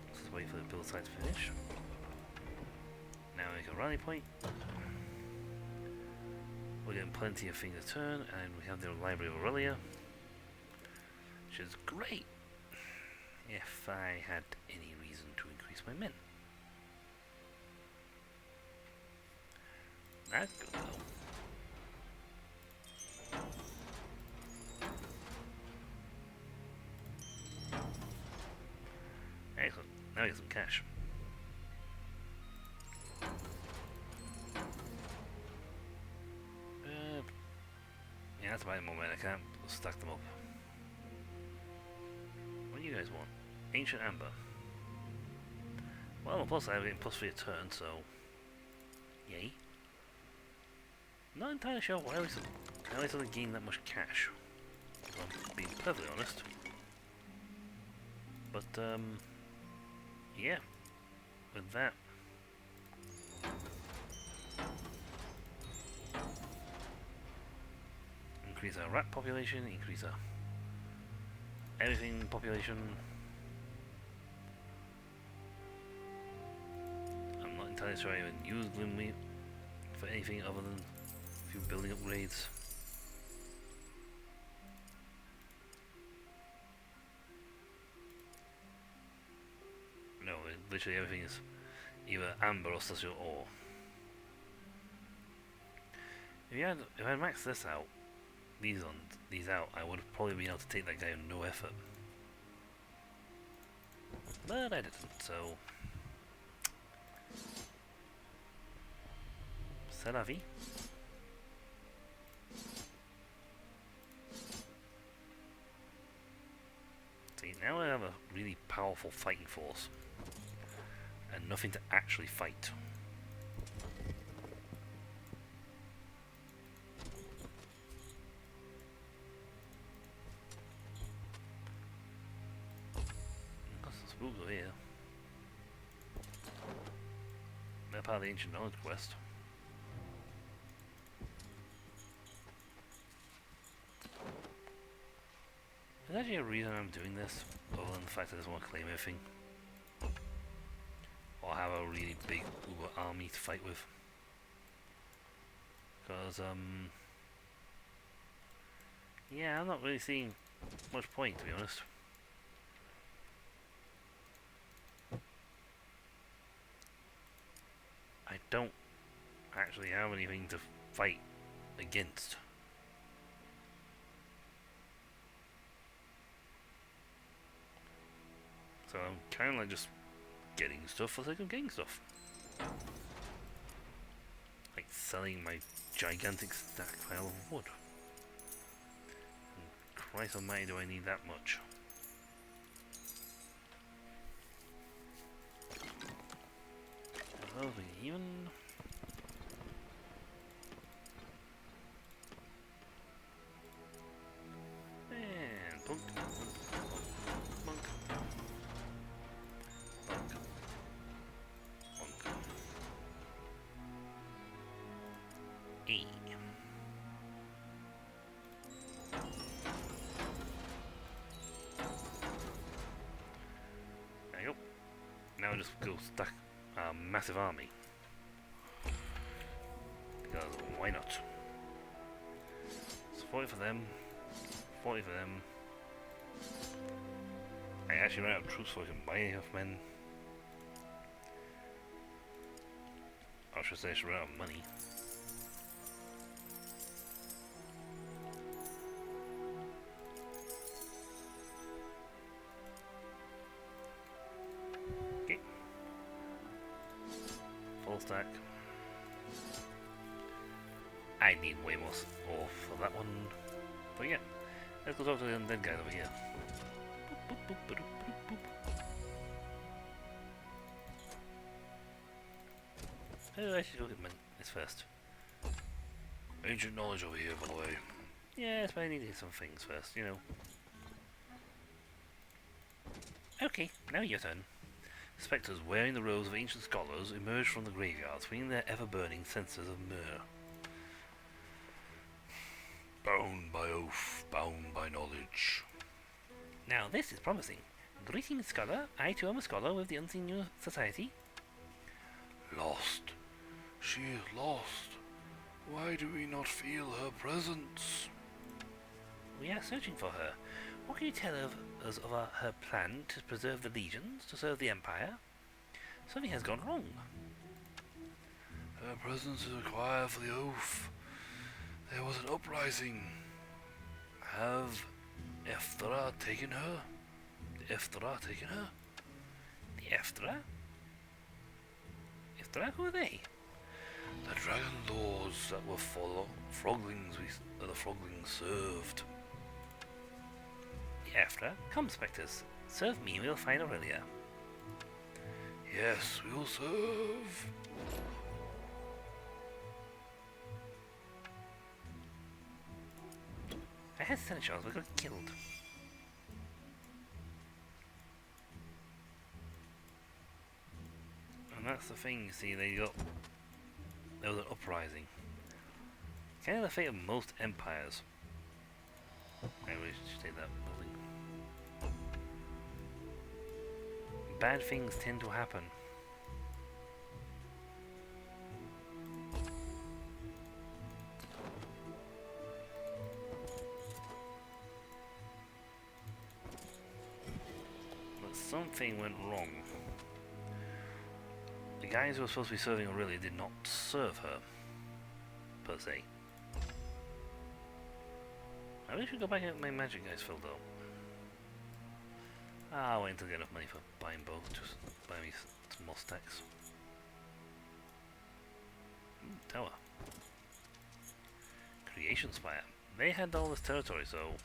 Speaker 1: let's just wait for the build site to finish. Now make a rally point. We're getting plenty of things to turn, and we have the Library of Aurelia, which is great if I had any reason to increase my men. That's good though. Excellent. Now we get some cash. Yeah, that's about the moment. I can't stack them up. What do you guys want? Ancient Amber. Well, plus I have getting plus 3 a turn, so yay. Not entirely sure why I suddenly gained that much cash. If I'm being perfectly honest. But yeah. With that. Increase our rat population, increase our everything population. I'm not entirely sure I even use Gloomweep for anything other than a few building upgrades. No, literally everything is either amber or celestial ore. If I had maxed this out, these out, I would have probably been able to take that guy with no effort. But I didn't, so c'est la vie. See, now I have a really powerful fighting force and nothing to actually fight. We'll go here. They're part of the Ancient Knowledge quest. There's actually a reason I'm doing this, other than the fact that I just want to claim everything. Or have a really big Uber army to fight with. Because, yeah, I'm not really seeing much point, to be honest. I don't actually have anything to fight against. So I'm kind of like just getting stuff for the sake of getting stuff. Like selling my gigantic stack pile of wood. And Christ almighty, do I need that much? Are we even? And punk. Punk. Punk. Punk. E. There you go. Now just go stack a massive army. Because why not? It's 40 for them, 40 for them. I actually ran out of troops so I can buy enough men. I should say I should run out of money. Okay. Full stack. I need way more ore for that one. But yeah, let's go talk to the undead guys over here. Boop, boop, boop, boop, boop, boop. Oh, I should look at this first.
Speaker 2: Ancient knowledge over here, by the way.
Speaker 1: Yes, but I need to get some things first, you know. Okay, now your turn. Spectres wearing the robes of ancient scholars emerge from the graveyard, swinging their ever-burning censers of myrrh.
Speaker 2: Bound by oath, bound by knowledge.
Speaker 1: Now this is promising. Greetings, scholar. I too am a scholar with the Unseen Society.
Speaker 2: Lost. She is lost. Why do we not feel her presence?
Speaker 1: We are searching for her. What can you tell us of her plan to preserve the legions, to serve the Empire? Something has gone wrong.
Speaker 2: Her presence is required for the oath. There was an uprising. Have Eftara taken her? The Eftara taken her?
Speaker 1: The Eftara? Eftara, who are they?
Speaker 2: The dragon lords that were froglings that the froglings served.
Speaker 1: The Eftara? Come, Spectres. Serve me and we'll find Aurelia.
Speaker 2: Yes, we'll serve.
Speaker 1: I had seneschals, we got killed. And that's the thing, you see, there was an uprising. Kind of the fate of most empires. Maybe we should take that building. Bad things tend to happen. But something went wrong. The guys who were supposed to be serving Aurelia did not serve her, per se. I really should go back and get my magic guys filled up. I'll wait until I get enough money for buying both, just buy me some more stacks. Tower. Creation Spire. They had all this territory, so...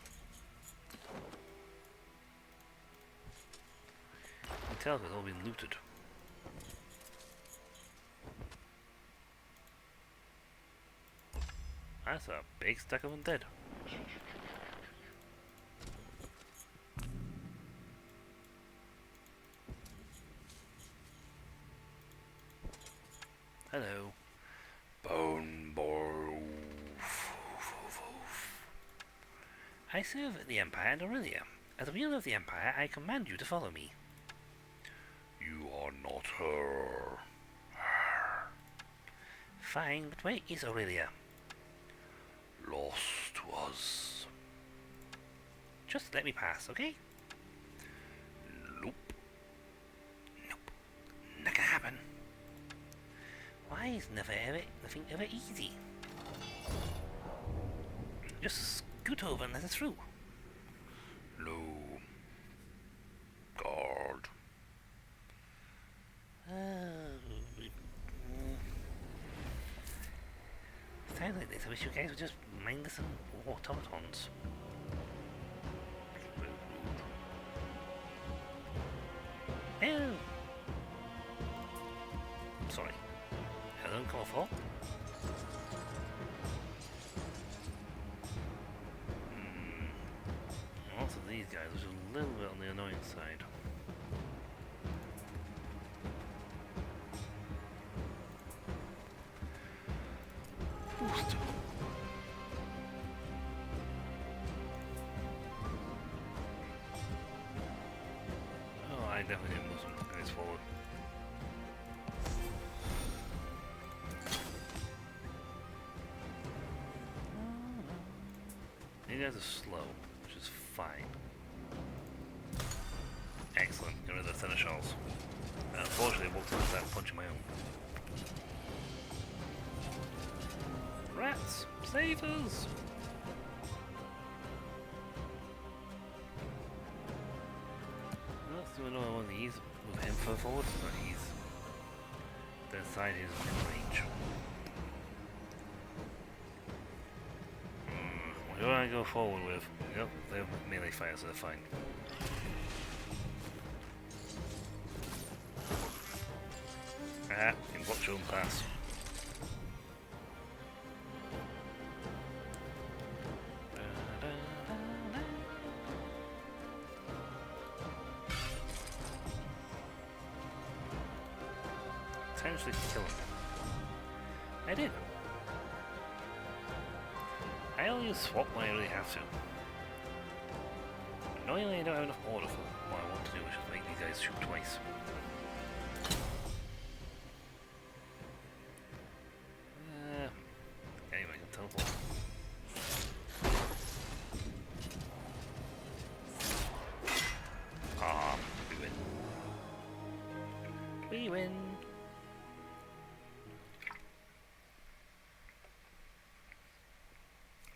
Speaker 1: you can tell it's all been looted. That's a big stack of undead. Hello.
Speaker 2: Bone bow.
Speaker 1: I serve the Empire and Aurelia. As a wielder of the Empire, I command you to follow me.
Speaker 2: You are not her.
Speaker 1: Fine, but where is Aurelia?
Speaker 2: Lost to us.
Speaker 1: Just let me pass, okay?
Speaker 2: Nope.
Speaker 1: Nope. Not gonna happen. Why is nothing ever easy? Just scoot over and let us through.
Speaker 2: No. Guard.
Speaker 1: Times like this, I wish you guys would just mindless and automatons. Oh! Sorry. Hello, uncalled for. Lots of these guys, which is a little bit on the annoying side. Boost. Oh, I definitely didn't move some guys forward. You guys are slow, which is fine. Excellent, get rid of the seneschals. Unfortunately, I walked into that punching my own. Rats! Save us! Let's do another one of these. Move him further forward. So he's... their side is mid-range. What do I go forward with? Yep, they're melee fighters, so they're fine. Ah, you can watch your own pass. Potentially kill him. I did. I only use swap when I really have to. Annoyingly, I don't have enough order for what I want to do, which is make these guys shoot twice. win.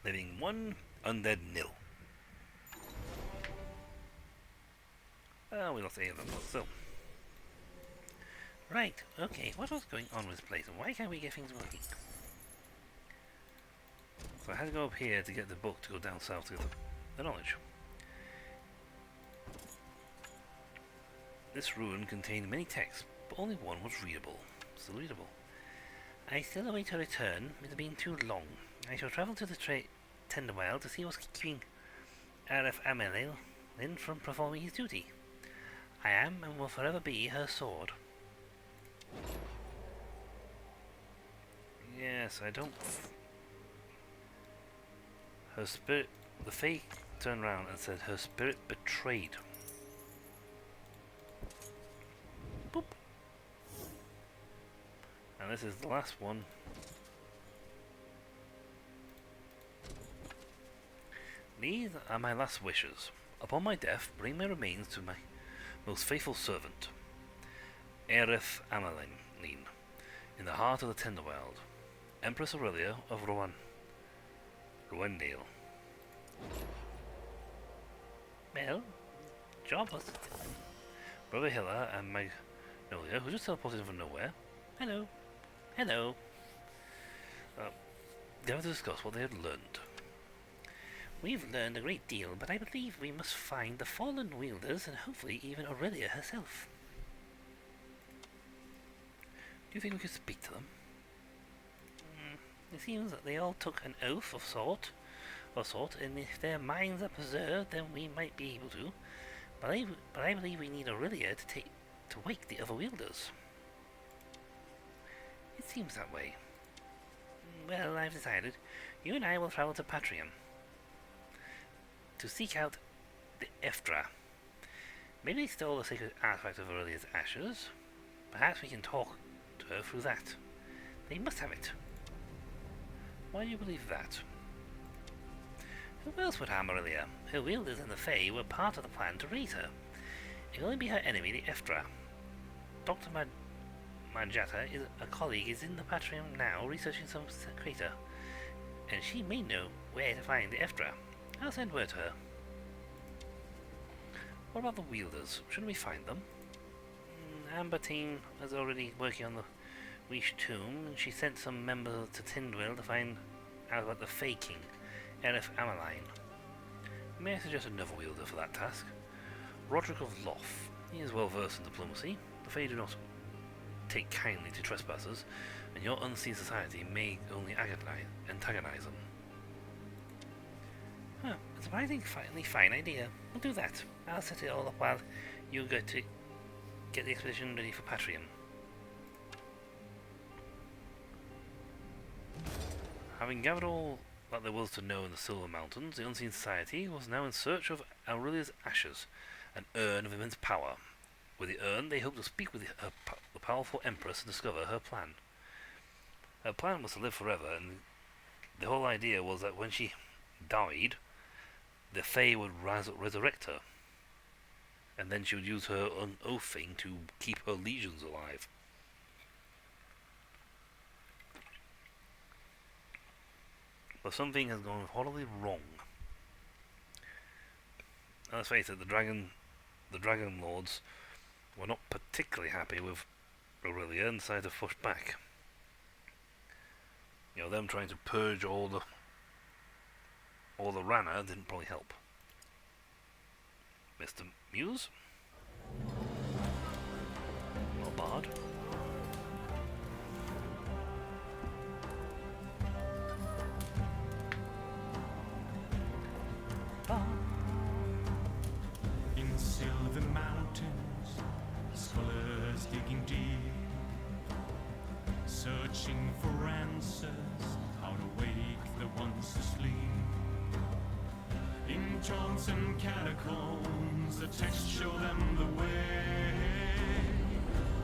Speaker 1: Living 1, undead 0. Oh, we lost 8 of them, but still. Right, okay, what was going on with this place, and why can't we get things working? So I had to go up here to get the book to go down south to get the knowledge. This ruin contained many texts, but only one was readable. Still readable. I still await her return. It has been too long. I shall travel to the Tenderwild to see what's keeping Arif Amelil from performing his duty. I am and will forever be her sword. Yes, I don't... Her spirit... The Fae turned round and said her spirit betrayed. Boop. And this is the last one. These are my last wishes. Upon my death, bring my remains to my most faithful servant, Aerith Amelin, in the heart of the Tenderwild, Empress Aurelia of Rowendale. Well, job was done. Brother Hilla and Magnolia, who just teleported from nowhere. Hello. Hello. They have to discuss what they had learned. We've learned a great deal, but I believe we must find the fallen wielders and hopefully even Aurelia herself. Do you think we could speak to them? It seems that they all took an oath of sort, and if their minds are preserved, then we might be able to. But I believe we need Aurelia to wake the other wielders. It seems that way. Well, I've decided. You and I will travel to Patrium to seek out the Ephra. Maybe they stole the sacred artifact of Aurelia's ashes. Perhaps we can talk to her through that. They must have it. Why do you believe that? Who else would harm Aurelia? Her wielders and the Fae were part of the plan to raise her. It will only be her enemy, the Ephra. Dr. Manjata, a colleague, is in the Patrium now researching some crater, and she may know where to find the Ephra. I'll send word to her. What about the wielders? Shouldn't we find them? Amber team is already working on the Wish tomb, and she sent some members to Tindwell to find out about the Fae King, Aerith Ameline. May I suggest another wielder for that task? Roderick of Loth. He is well versed in diplomacy. The Fae do not take kindly to trespassers, and your unseen society may only antagonize them. Huh, a surprisingly fine idea. We'll do that. I'll set it all up while you get the expedition ready for Patrium. Having gathered all that there was to know in the Silver Mountains, the Unseen Society was now in search of Aurelia's ashes, an urn of immense power. With the urn, they hoped to speak with the powerful Empress and discover her plan. Her plan was to live forever, and the whole idea was that when she died, the Fae would resurrect her, and then she would use her oath thing to keep her legions alive. But something has gone horribly wrong. And let's face it, the Dragon Lords were not particularly happy with Aurelia and decided to push back. You know, them trying to purge all the Rana didn't probably help. Mr. Muse? Or Bard?
Speaker 3: In silver mountains, scholars digging deep, searching for answers, how to wake the ones asleep. In Johnson catacombs, the texts show them the way.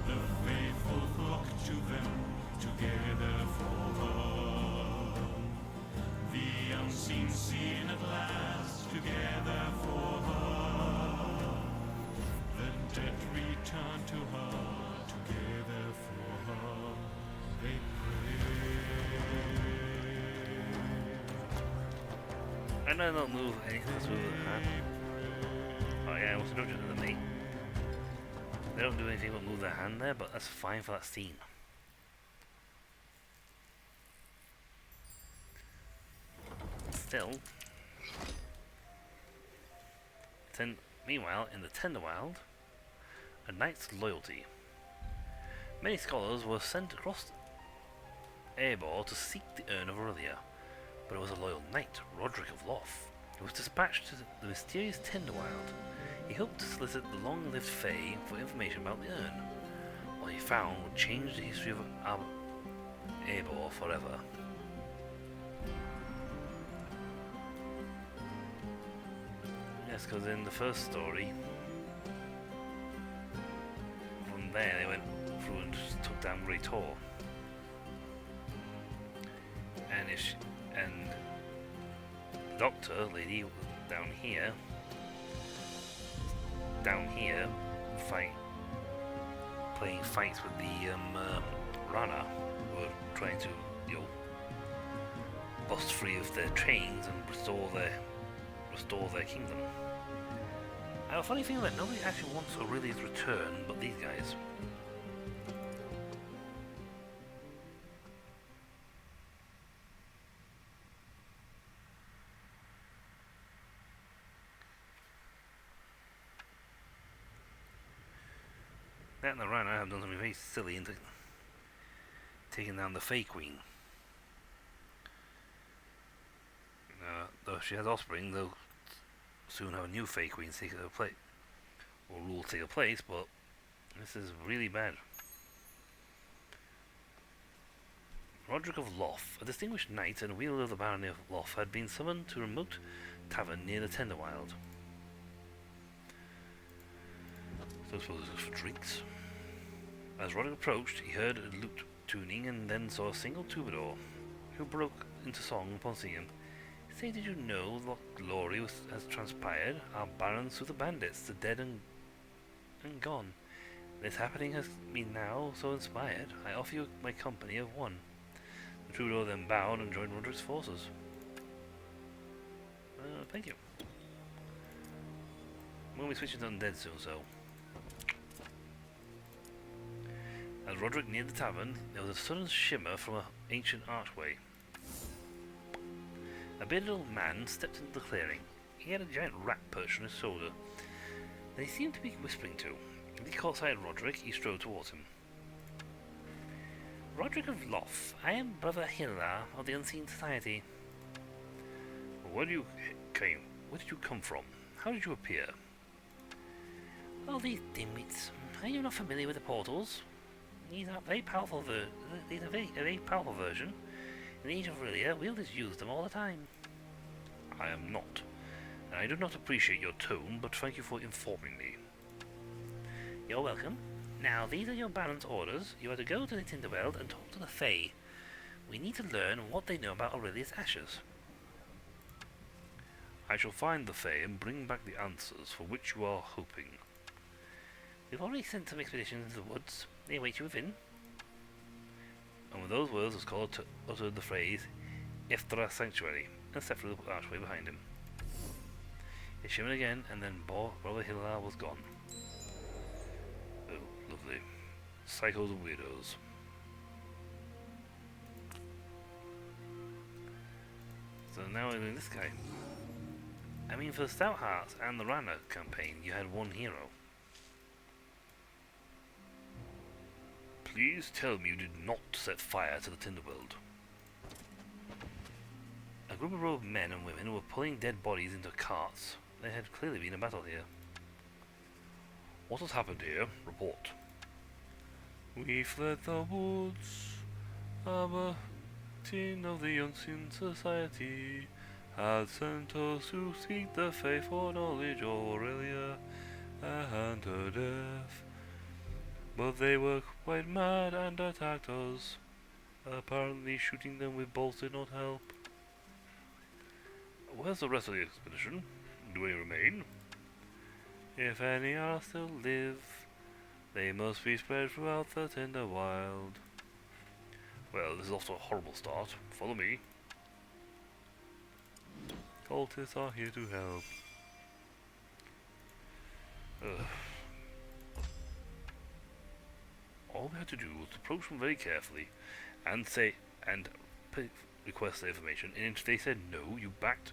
Speaker 3: The faithful flock to them, together for her. The unseen seen at last, together for her. The dead return to her, together
Speaker 1: Why do I not move anything through the hand? Oh yeah, I was no different than me. They don't do anything but move their hand there, but that's fine for that scene. Still, meanwhile, in the Tenderwild, a knight's loyalty. Many scholars were sent across Erebor to seek the urn of Aurelia, but it was a loyal knight, Roderick of Loth, who was dispatched to the mysterious Tenderwild. He hoped to solicit the long-lived Fae for information about the urn. What he found would change the history of Erebor forever. Yes, because in the first story, from there they went through and just took down Great Tor. And the doctor lady down here, playing fights with the Rana, who were trying to, bust free of their chains and restore their kingdom. I have a funny feeling that nobody actually wants Aurelia's return but these guys. That and the Rana have done something very silly into taking down the Fae Queen. Though she has offspring, they'll soon have a new Fae Queen take her place, or rule take her place, but this is really bad. Roderick of Loth, a distinguished knight and wielder of the barony of Loth, had been summoned to a remote tavern near the Tenderwild. So I suppose it was for drinks. As Roderick approached, he heard a lute tuning and then saw a single troubadour, who broke into song upon seeing him. Say, did you know what glory has transpired? Our barons with the bandits, the dead and gone. This happening has me now so inspired. I offer you my company of one. The troubadour then bowed and joined Roderick's forces. Thank you. We'll be switching to undead soon, so. As Roderick neared the tavern, there was a sudden shimmer from an ancient archway. A bearded old man stepped into the clearing. He had a giant rat perched on his shoulder that he seemed to be whispering to. As he caught sight of Roderick, he strode towards him. Roderick of Loth, I am Brother Hilar of the Unseen Society. Where did you come from? How did you appear? Well, these dimwits. Are you not familiar with the portals? These are very powerful. These are a very powerful version. In the age of Aurelia, wielders use them all the time. I am not, and I do not appreciate your tone, but thank you for informing me. You're welcome. Now, these are your Baron's orders. You are to go to the Tenderwild and talk to the Fae. We need to learn what they know about Aurelia's ashes. I shall find the Fae and bring back the answers for which you are hoping. We've already sent some expeditions into the woods. They await you within. And with those words, the scholar uttered the phrase, Iftra Sanctuary, and stepped through the archway behind him. It shimmered again, and then Brother Hilar was gone. Oh, lovely. Psychos and weirdos. So now we're doing this guy. I mean, for the Stout Hearts and the Rana campaign, you had one hero. Please tell me you did not set fire to the Tenderwild. A group of robed men and women were pulling dead bodies into carts. There had clearly been a battle here. What has happened here? Report. We fled the woods. Our teen of the Unseen Society had sent us to seek the Fae for knowledge of Aurelia and her death. But they were quite mad and attacked us. Apparently shooting them with bolts did not help. Where's the rest of the expedition? Do they remain? If any are still live, they must be spread throughout the Tenderwild. Well, this is off to a horrible start. Follow me. Cultists are here to help. Ugh. All we had to do was approach them very carefully and request their information. And if they said no, you backed,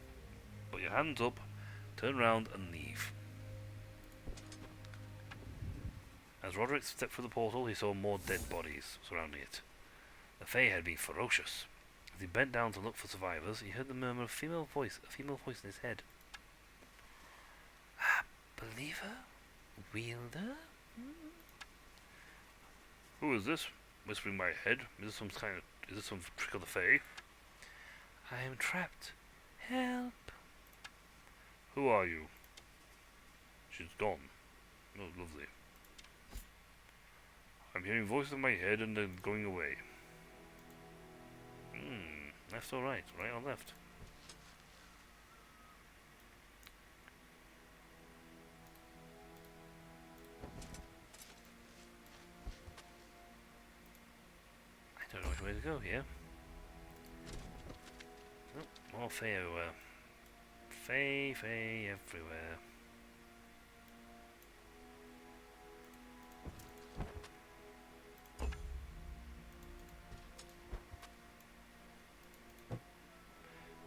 Speaker 1: put your hands up, turn around and leave. As Roderick stepped through the portal, he saw more dead bodies surrounding it. The Fae had been ferocious. As he bent down to look for survivors, he heard the murmur of a female voice in his head. Believer? Wielder? Who is this? Whispering in my head. Is this some trick of the Fae? I am trapped. Help! Who are you? She's gone. Oh, lovely. I'm hearing voices in my head and they're going away. Left or right? Right or left? I don't know which way to go here. Oh, more Fae everywhere. Fae everywhere.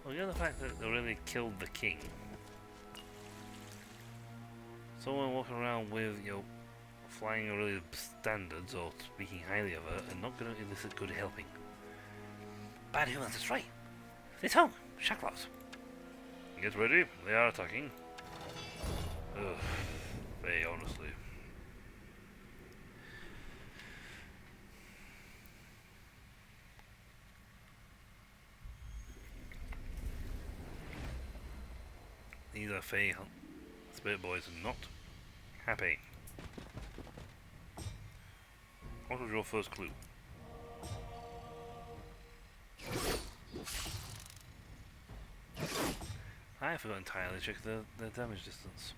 Speaker 1: Well, you know the fact that they really killed the king. Someone walking around with, flying really standards or speaking highly of her and not going to elicit good helping. Bad humans, that's right. It's home, Shaklos. Get ready, they are attacking. Ugh, Fae, honestly. These are Fae Spirit Boys not happy. What was your first clue? I forgot entirely to check the damage distance.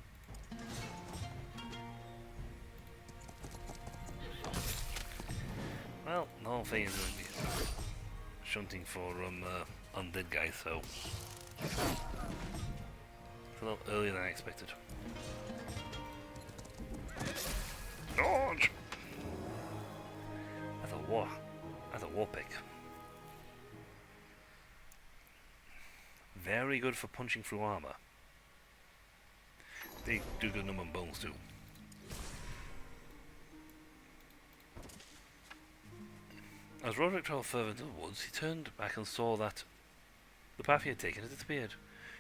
Speaker 1: Well, the whole thing is going to be shunting for undead guys, so it's a little earlier than I expected. Dodge! That's a war pick. Very good for punching through armor. They do good number on bones too. As Roderick traveled further into the woods, he turned back and saw that the path he had taken had disappeared.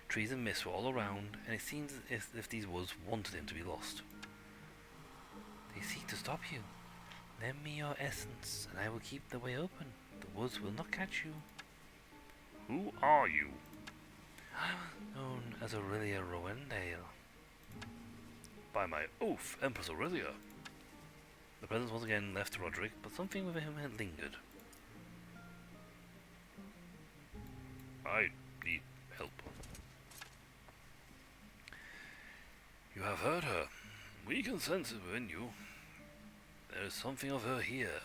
Speaker 1: Trees and mist were all around, and it seemed as if these woods wanted him to be lost. They seek to stop you. Lend me your essence, and I will keep the way open. The woods will not catch you. Who are you? I was known as Aurelia Rowendale. By my oath, Empress Aurelia. The presence once again left Roderick, but something within him had lingered. I need help. You have heard her. We can sense it within you. There is something of her here.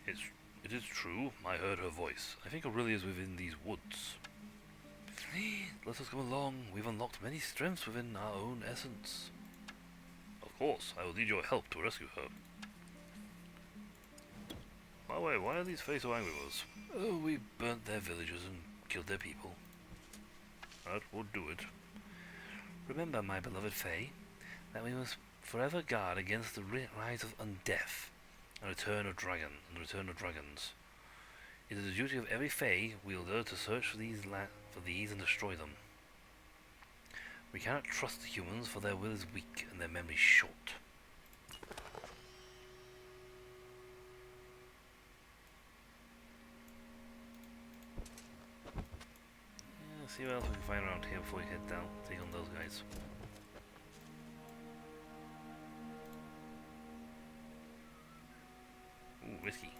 Speaker 1: It is true, I heard her voice. I think Aurelia is within these woods. Please, let us come along. We've unlocked many strengths within our own essence. Of course, I will need your help to rescue her. By the way, why are these Fae so angry with us? Oh, we burnt their villages and killed their people. That would do it. Remember, my beloved Fae, that we must forever guard against the rise of undeath and the return of dragons. It is the duty of every Fae wielder to search for these and destroy them. We cannot trust the humans, for their will is weak and their memory short. See what else we can find around here before we head down, take on those guys. Ooh, whiskey.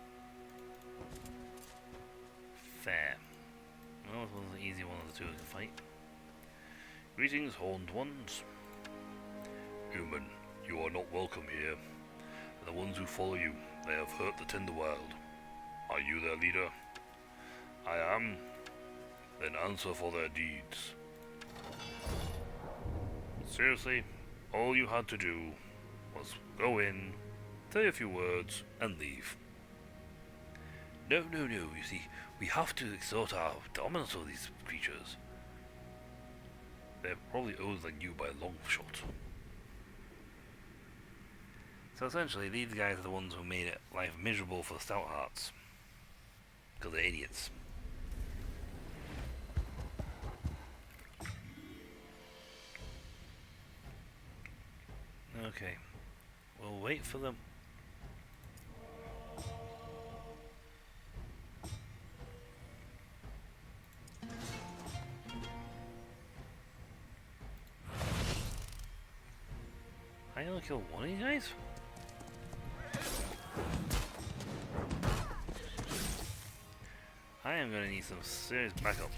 Speaker 1: Fair. Well, this one's the easy one of the two we can fight. Greetings, horned ones. Human, you are not welcome here. The ones who follow you, they have hurt the Tinderwild. Are you their leader? I am.
Speaker 2: then answer for their deeds.
Speaker 1: Seriously, all you had to do was go in, say a few words, and leave.
Speaker 2: No, no, no, you see, we have to exert our dominance over these creatures.
Speaker 1: They're probably older than you by a long shot. So essentially, these guys are the ones who made it life miserable for the Stouthearts. Because they're idiots. Okay. We'll wait for them. I only killed one of these guys? I am gonna need some serious backup.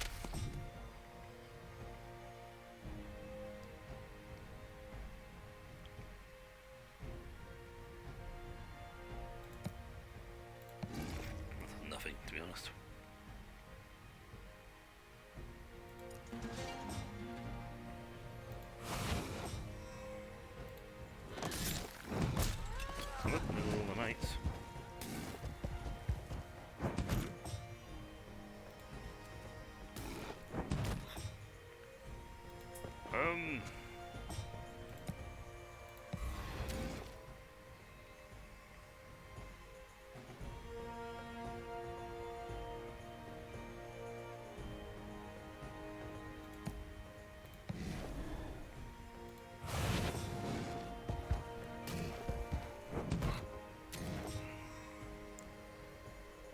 Speaker 1: That's nothing, to be honest. Look, there's all the knights.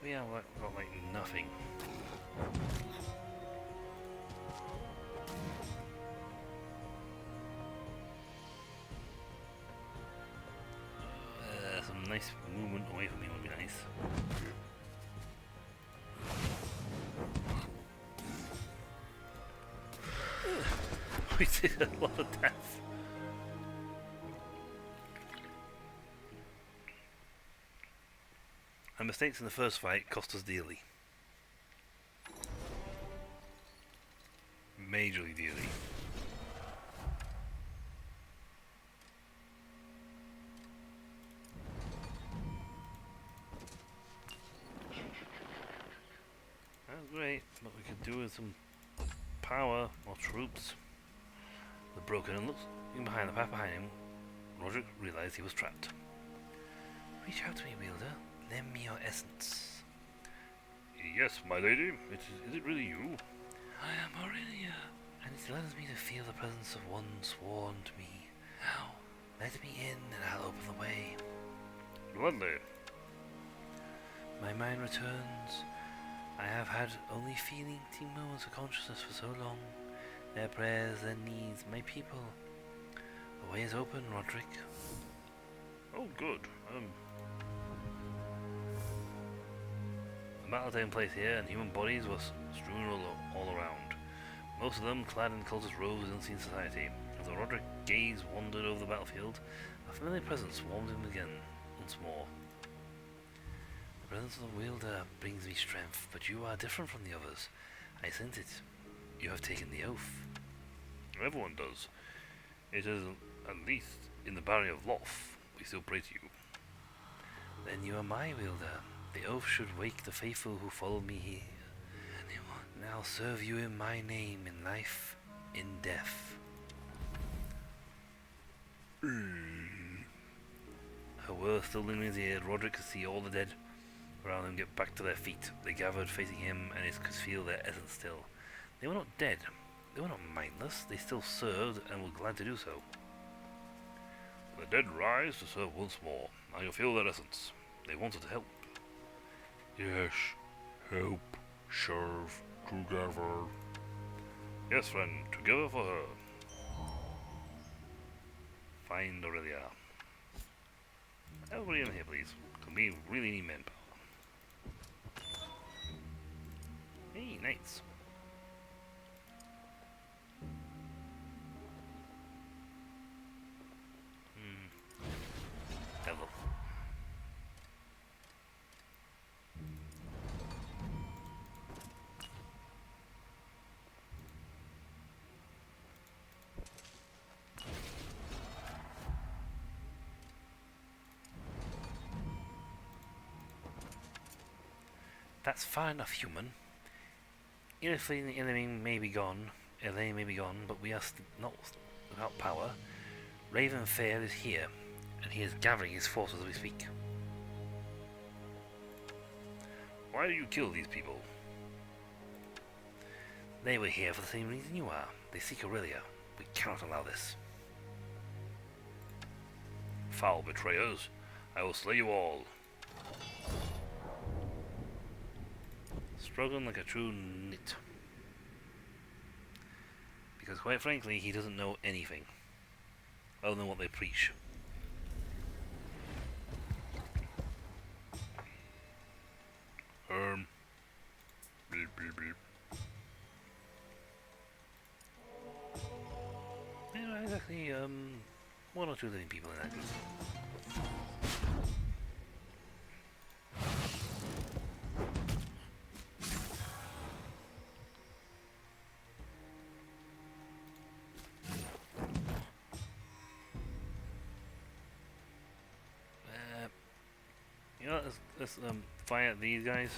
Speaker 1: We have got like nothing. Some nice movement away from me would be nice. We did a lot of death. Our mistakes in the first fight cost us dearly. Majorly dearly. That was great, but we could do with some power or troops. The broken and looking behind the path behind him, Roderick realized he was trapped. Reach out to me, Wielder. Lend me your essence.
Speaker 2: Yes, my lady. Is it really you?
Speaker 1: I am Aurelia, and it allows me to feel the presence of one sworn to me. Now, let me in and I'll open the way.
Speaker 2: Gladly.
Speaker 1: My mind returns. I have had only fleeting moments of consciousness for so long. Their prayers, their needs, my people. The way is open, Roderick.
Speaker 2: Oh, good.
Speaker 1: The battle taking place here, and human bodies were strewn all around. Most of them clad in cultist robes of unseen society. As Roderick's gaze wandered over the battlefield, a familiar presence warmed him again, once more. The presence of the wielder brings me strength, but you are different from the others. I sense it. You have taken the oath.
Speaker 2: Everyone does. It is at least in the barrier of Loth. We still pray to you.
Speaker 1: Then you are my wielder. The oath should wake the faithful who follow me here. And I'll serve you in my name, in life, in death. Her words still lingering in his ear, Roderick could see all the dead around him get back to their feet. They gathered facing him, and he could feel their essence still. They were not dead. They were not mindless. They still served, and were glad to do so.
Speaker 2: The dead rise to serve once more. Now you feel their essence.
Speaker 1: They wanted to help.
Speaker 2: Yes, help, serve, together. Yes, friend, together for her.
Speaker 1: Find Aurelia. Everybody in here, please. Because we really need manpower. Hey, knights. Devil. That's far enough, human. Illustrating the enemy may be gone, Elaine may be gone, but we are not without power. Raven Fair is here, and he is gathering his forces as we speak.
Speaker 2: Why do you kill these people?
Speaker 1: They were here for the same reason you are. They seek Aurelia. We cannot allow this.
Speaker 2: Foul betrayers, I will slay you all.
Speaker 1: Struggling like a true nit. Because quite frankly, he doesn't know anything other than what they preach.
Speaker 2: Bleep, bleep, bleep.
Speaker 1: Yeah, exactly, one or two living people in that group. You know, let's fire at these guys.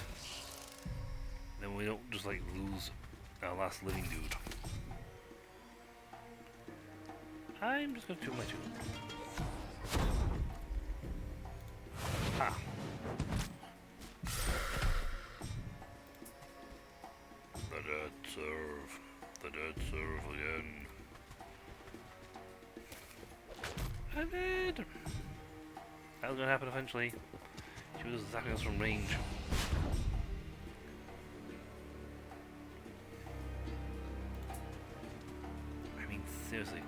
Speaker 1: Then we don't just like lose our last living dude. I'm just gonna shoot my two. Ha!
Speaker 2: The dead serve. The dead serve again.
Speaker 1: I'm dead! That was gonna happen eventually. She was attacking us from range. I mean, seriously.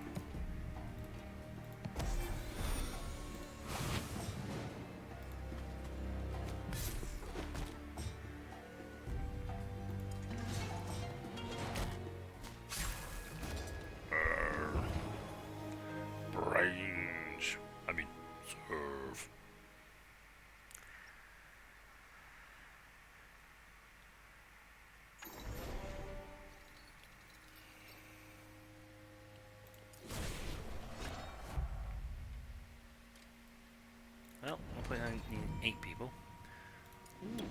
Speaker 2: Range. I mean, serve.
Speaker 1: Well, I'll play I need 8 people. Ooh.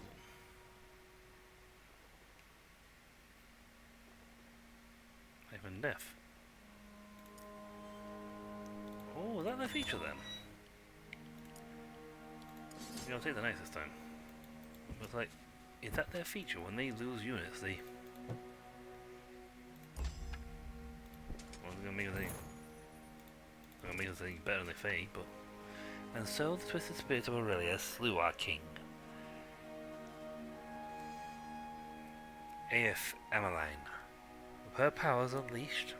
Speaker 1: Life and death. Oh, is that their feature then? You know, take the knife this time. But like, is that their feature? When they lose units, they... Well, they're gonna make us anything better than they fade, but... And so the twisted spirit of Aurelia slew our king. Aeth Emmeline. With her powers unleashed,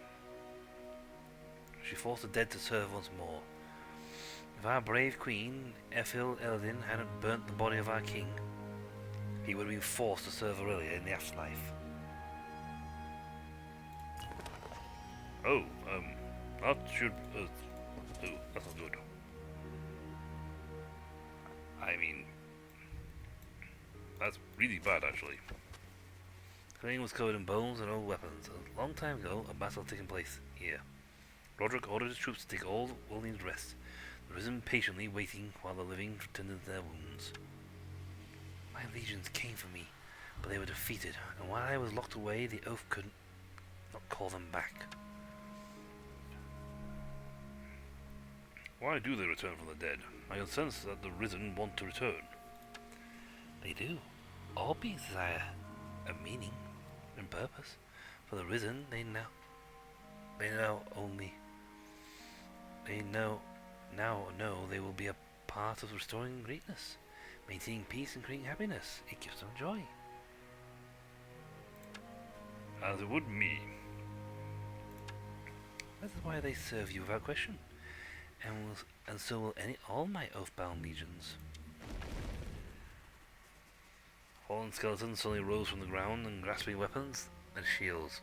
Speaker 1: she forced the dead to serve once more. If our brave queen, Ethel Eldin, hadn't burnt the body of our king, he would have been forced to serve Aurelia in the afterlife.
Speaker 2: Oh, that should, oh, that's not good. I mean, that's really bad, actually.
Speaker 1: The ring was covered in bones and old weapons. A long time ago, a battle had taken place here. Roderick ordered his troops to take all well needed rest, the risen patiently waiting while the living tended to their wounds. My legions came for me, but they were defeated, and while I was locked away, the oath could not call them back.
Speaker 2: Why do they return from the dead? I can sense that the risen want to return.
Speaker 1: They do. All beings desire a meaning and purpose. For the risen, they now know they will be a part of restoring greatness, maintaining peace and creating happiness. It gives them joy.
Speaker 2: As it would me.
Speaker 1: That is why they serve you without question, and so will all my oath-bound legions. Fallen skeletons suddenly rose from the ground and grasping weapons and shields.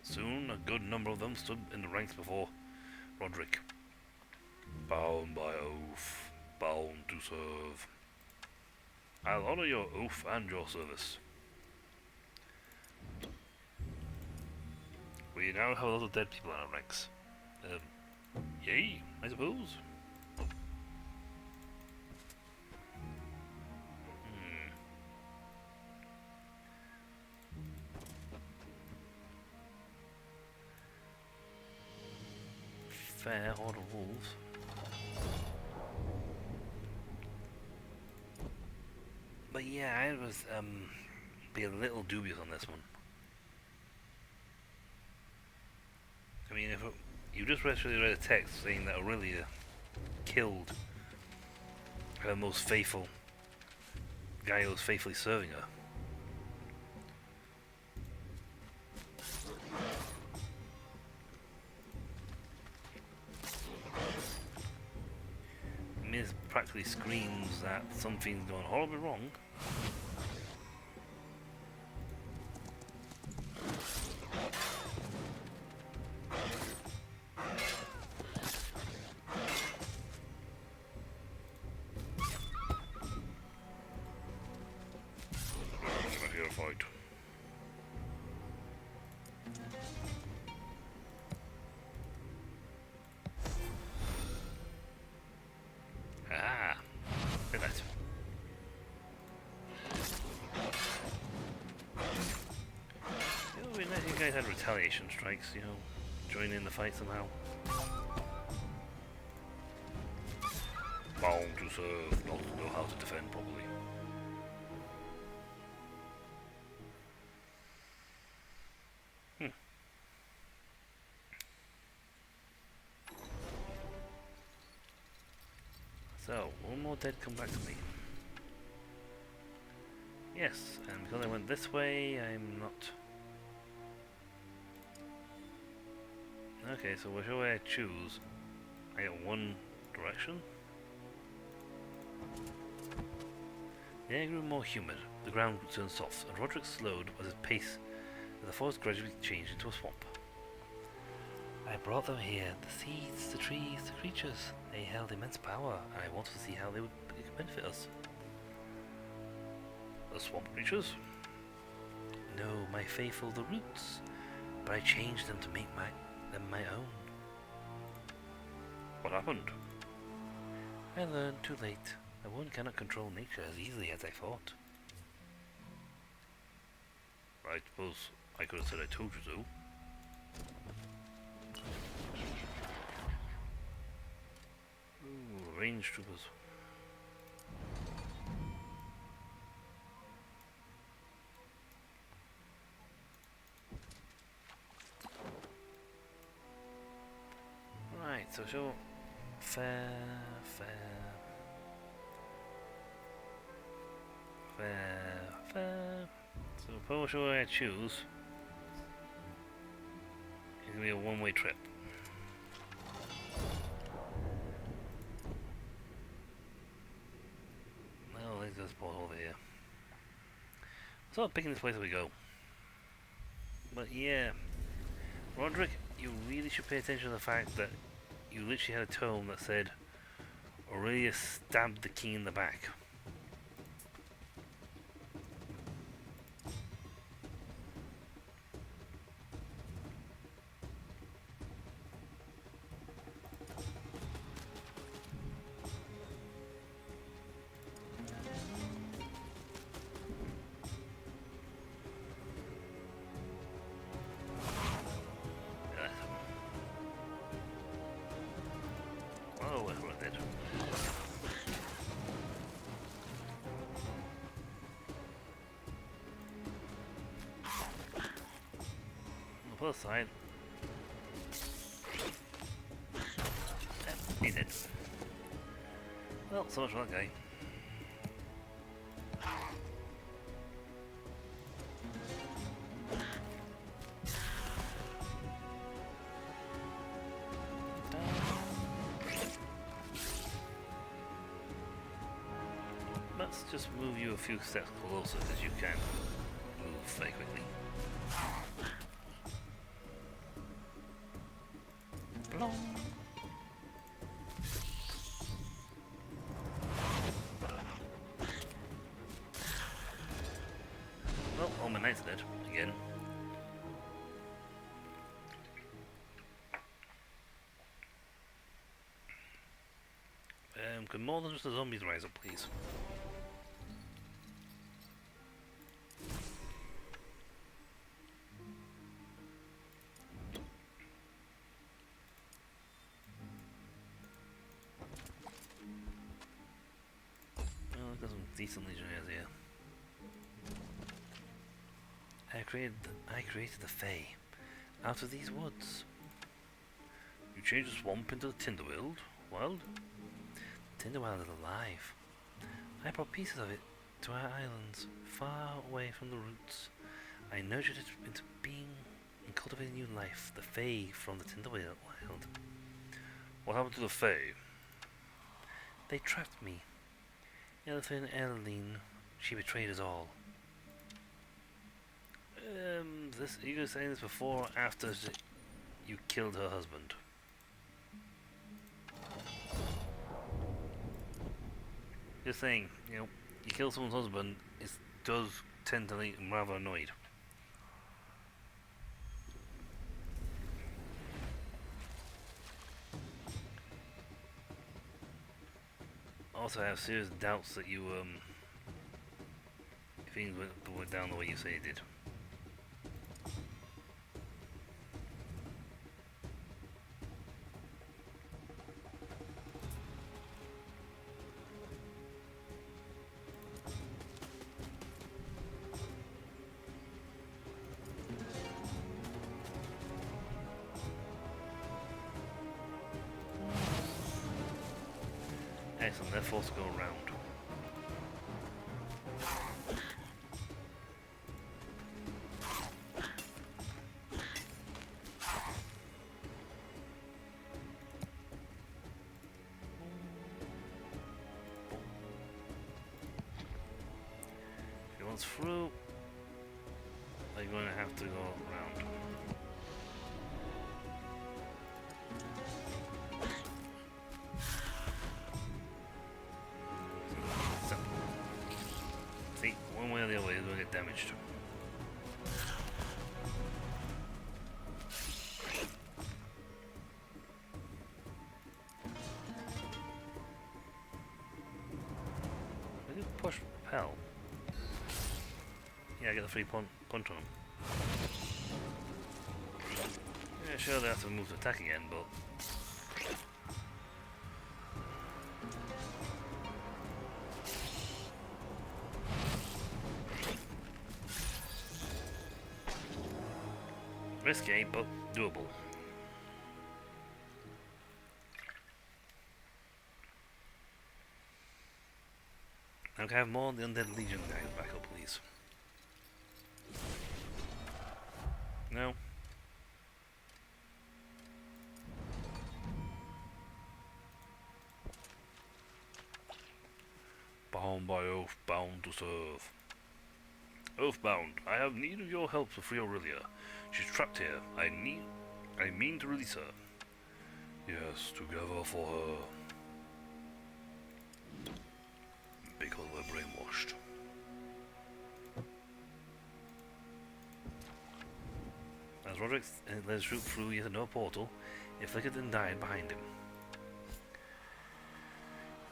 Speaker 2: Soon a good number of them stood in the ranks before Roderick. Bound by oath, bound to serve. I'll honor your oath and your service.
Speaker 1: We now have a lot of dead people in our ranks.
Speaker 2: Yay, I suppose.
Speaker 1: fair horde of wolves. But yeah, I was be a little dubious on this one. I mean, if you just actually read a text saying that Aurelia killed her most faithful guy who was faithfully serving her. I mean, it practically screams that something's gone horribly wrong. Fight. Ah, look at that. It would be nice if you guys had retaliation strikes, you know, join in the fight somehow. Bound to serve, not to know how to defend properly. So, one more dead come back to me. Yes, and because I went this way, I'm not... Okay, so whichever way I choose, I get one direction. The air grew more humid, the ground turned soft, and Roderick slowed as his pace as the forest gradually changed into a swamp. I brought them here, the seeds, the trees, the creatures. They held immense power, and I wanted to see how they would benefit us. The swamp creatures? No, my faithful, the roots. But I changed them to make them my own. What happened? I learned too late that one cannot control nature as easily as I thought. I suppose I could have said I told you so. Ooh, range troopers. Right, so show fair. So whichever way I choose, it's gonna be a one-way trip. Well, let's just pause over here. So I'm picking this place as we go. But yeah, Roderick, you really should pay attention to the fact that you literally had a tome that said Aurelia stabbed the king in the back. Oh, we're dead. On the plus side, he's dead. Well, so much for that guy. Let's just move you a few steps closer as you can. Move very quickly. Blong. Well, all my knights are dead again. Could more than just the zombies rise up, please? decent legionnaires here. I created the Fae out of these woods.
Speaker 2: You changed the swamp into the Tinderwild? Wild?
Speaker 1: Tinderwild is alive. I brought pieces of it to our islands, far away from the roots. I nurtured it into being and cultivating new life, the Fae from the Tinderwild.
Speaker 2: What happened to the Fae?
Speaker 1: They trapped me. Elfin Eline, she betrayed us all. You were saying this before or after you killed her husband? Just saying, you kill someone's husband, it does tend to make them rather annoyed. Also, I have serious doubts that things went down the way you say it did. Excellent, they're forced to go around. If he wants through, they're going to have to go around. See, one way or the other way is going to get damaged. I do push repel. Yeah, I get the free punch on him. Yeah, sure they have to move to attack again, but risky, but doable. Now can I have more of the Undead Legion guys back up, please? No?
Speaker 2: Bound by oath, bound to serve. Oathbound, I have need of your help to free Aurelia. She's trapped here. I mean to release her. Yes, together for her. Because we're brainwashed.
Speaker 1: As Roderick led his troop through yet another portal, it flickered and died behind him.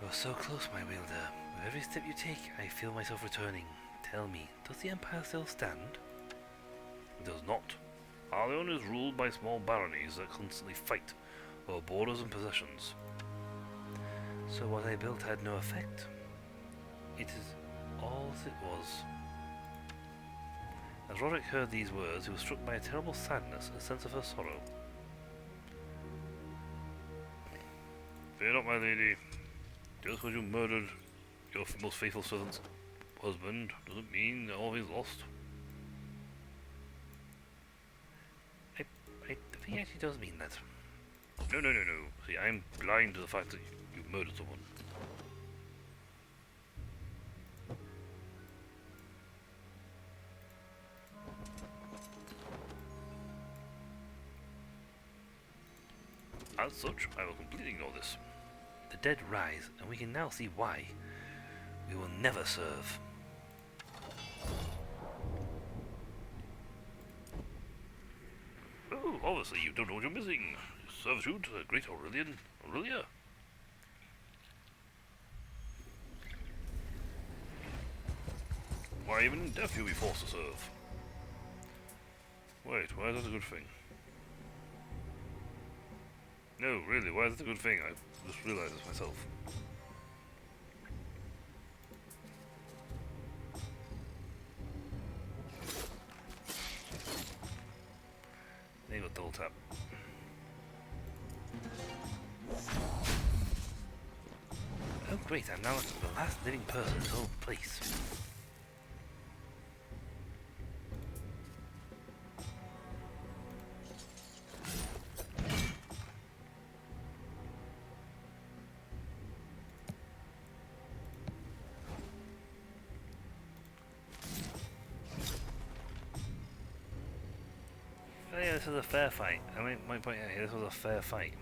Speaker 1: You are so close, my wielder. With every step you take, I feel myself returning. Tell me, does the Empire still stand?
Speaker 2: It does not. Arleon is ruled by small baronies that constantly fight over borders and possessions.
Speaker 1: So what I built had no effect? It is all as it was. As Roderick heard these words, he was struck by a terrible sadness, a sense of her sorrow.
Speaker 2: Fear not, my lady. Just because you murdered your most faithful servant's husband doesn't mean that all is lost.
Speaker 1: I think he actually does mean that.
Speaker 2: No. See, I'm blind to the fact that you murdered someone. As such, I will completely ignore this.
Speaker 1: The dead rise, and we can now see why. We will never serve.
Speaker 2: Oh, obviously you don't know what you're missing. Servitude to the great Aurelia. Why, even in death you'll be forced to serve. Wait, why is that a good thing? No, really, why is it a good thing? I just realized this myself.
Speaker 1: double tap. Oh great, I'm now the last living person in this whole place. Oh yeah, this was a fair fight. I mean, my point out here, this was a fair fight.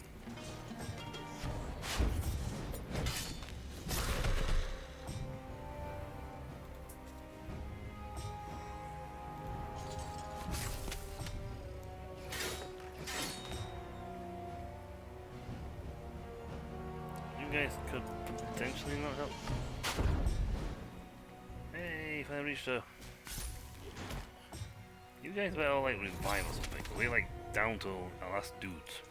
Speaker 1: You guys could potentially not help. Hey, finally reached her. You guys better all like revive or something. We're like down to our last dudes.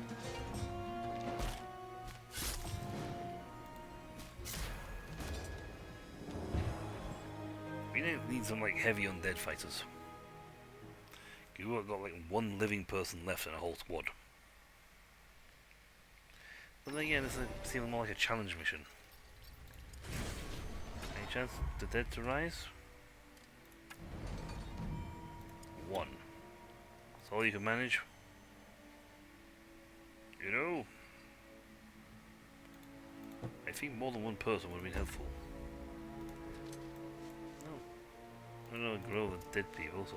Speaker 1: We need some like heavy undead fighters. You've got like one living person left in a whole squad. But then again, this seems more like a challenge mission. Any chance the dead to rise? One. That's all you can manage. You know, I think more than one person would have been helpful. No, I don't know, a grove of dead people, so.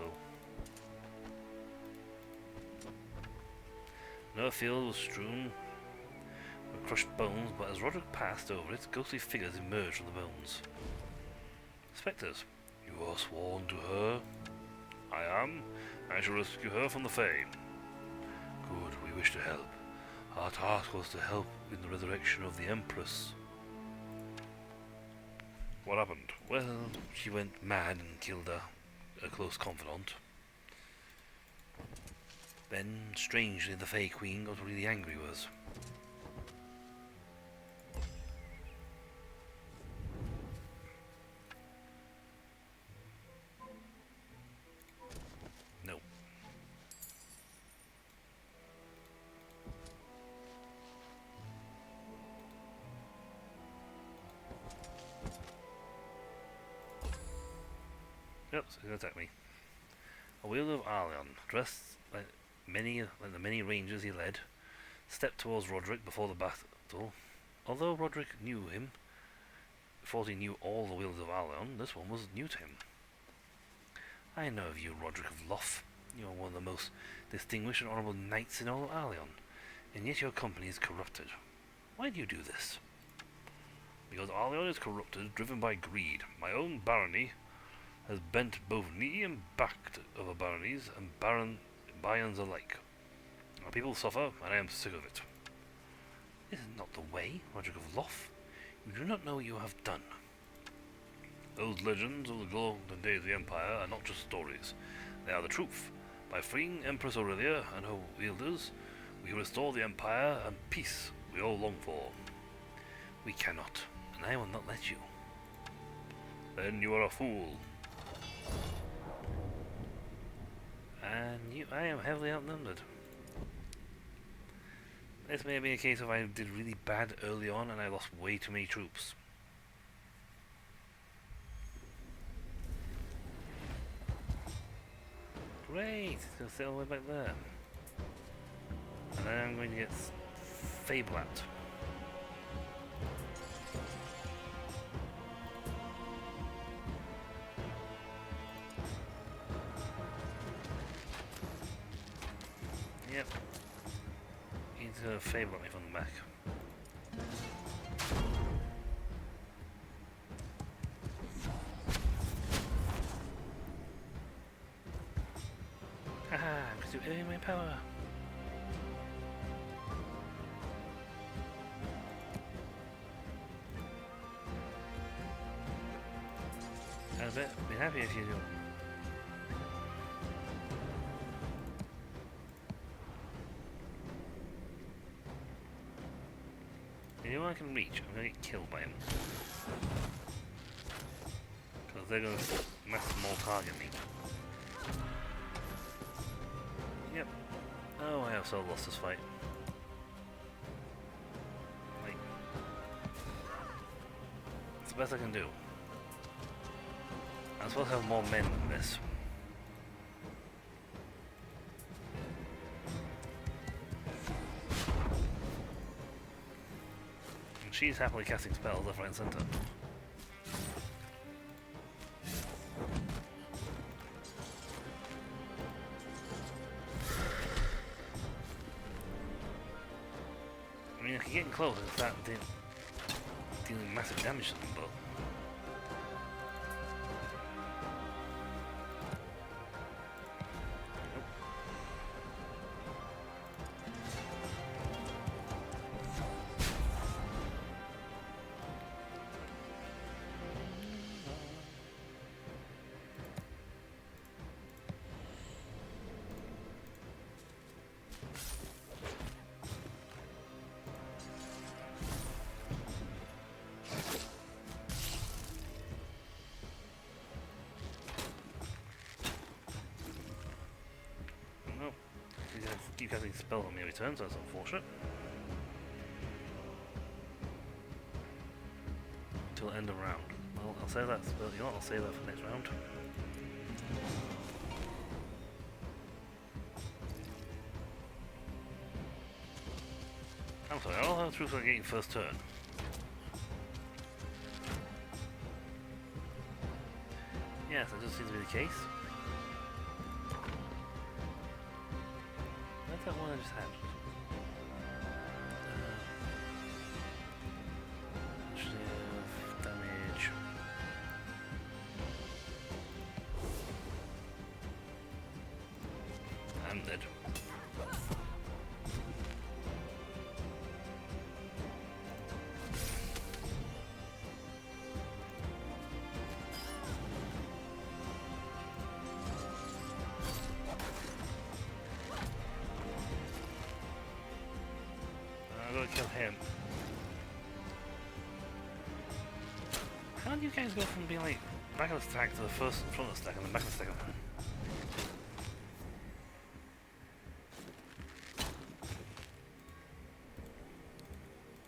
Speaker 1: No field was strewn with crushed bones, but as Roderick passed over it, ghostly figures emerged from the bones. Spectres, you are sworn to her. I am. I shall rescue her from the Fae. Good, we wish to help. Our task was to help in the resurrection of the Empress. What happened? Well, she went mad and killed a close confidant. Then, strangely, the Fae Queen got really angry with us. No. Yep, so he's gonna attack me. A wielder of Arleon, dressed like the many rangers he led, stepped towards Roderick before the battle. Although Roderick knew him, thought he knew all the wielders of Arleon, this one was new to him. I know of you, Roderick of Loth. You are one of the most distinguished and honourable knights in all of Arleon, and yet your company is corrupted. Why do you do this? Because Arleon is corrupted, driven by greed. My own barony has bent both knee and back to other baronies and barons alike. Our people suffer, and I am sick of it. This is not the way, Roderick of Loth. You do not know what you have done. Those legends of the golden days of the Empire are not just stories. They are the truth. By freeing Empress Aurelia and her wielders, we restore the Empire and peace we all long for. We cannot, and I will not let you. Then you are a fool. And I am heavily outnumbered. This may be a case of I did really bad early on and I lost way too many troops. Great! It's going to stay all the way back there. And then I'm going to get Fablat. Yep. He's going to Fablat me from the back. Haha, I'm consuming my power. I'd be happy if you do. Anyone I can reach, I'm gonna get killed by him. Because they're gonna mass small target me. Yep. Oh, I have so lost this fight. Like, it's the best I can do. I'm supposed to have more men than this. And she's happily casting spells left, right, and centre. I mean, I can get close and start dealing massive damage to them, but no. Keep casting spells on me every turn, so that's unfortunate. Until end of round. Well, I'll save that spell. You know what? I'll save that for next round. I'm sorry, I'll have truth on getting first turn. Yes, that just seems to be the case. Where's that one I just had? Initiative, damage. I'm dead. I'm gonna kill him. How do you guys go from being like back of the stack to the first front of the stack and then back of the stack?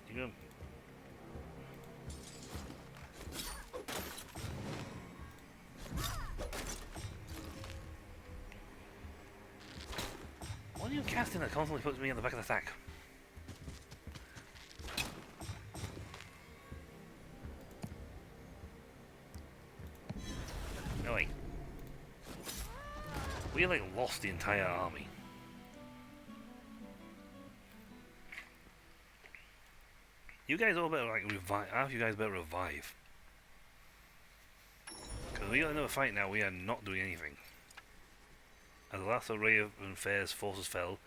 Speaker 1: You go. What are you casting that constantly puts me in the back of the stack? No way. We like lost the entire army. You guys all better like revive. Half of you guys better revive. Because we got another fight now. We are not doing anything. As the last array of Fair's forces fell,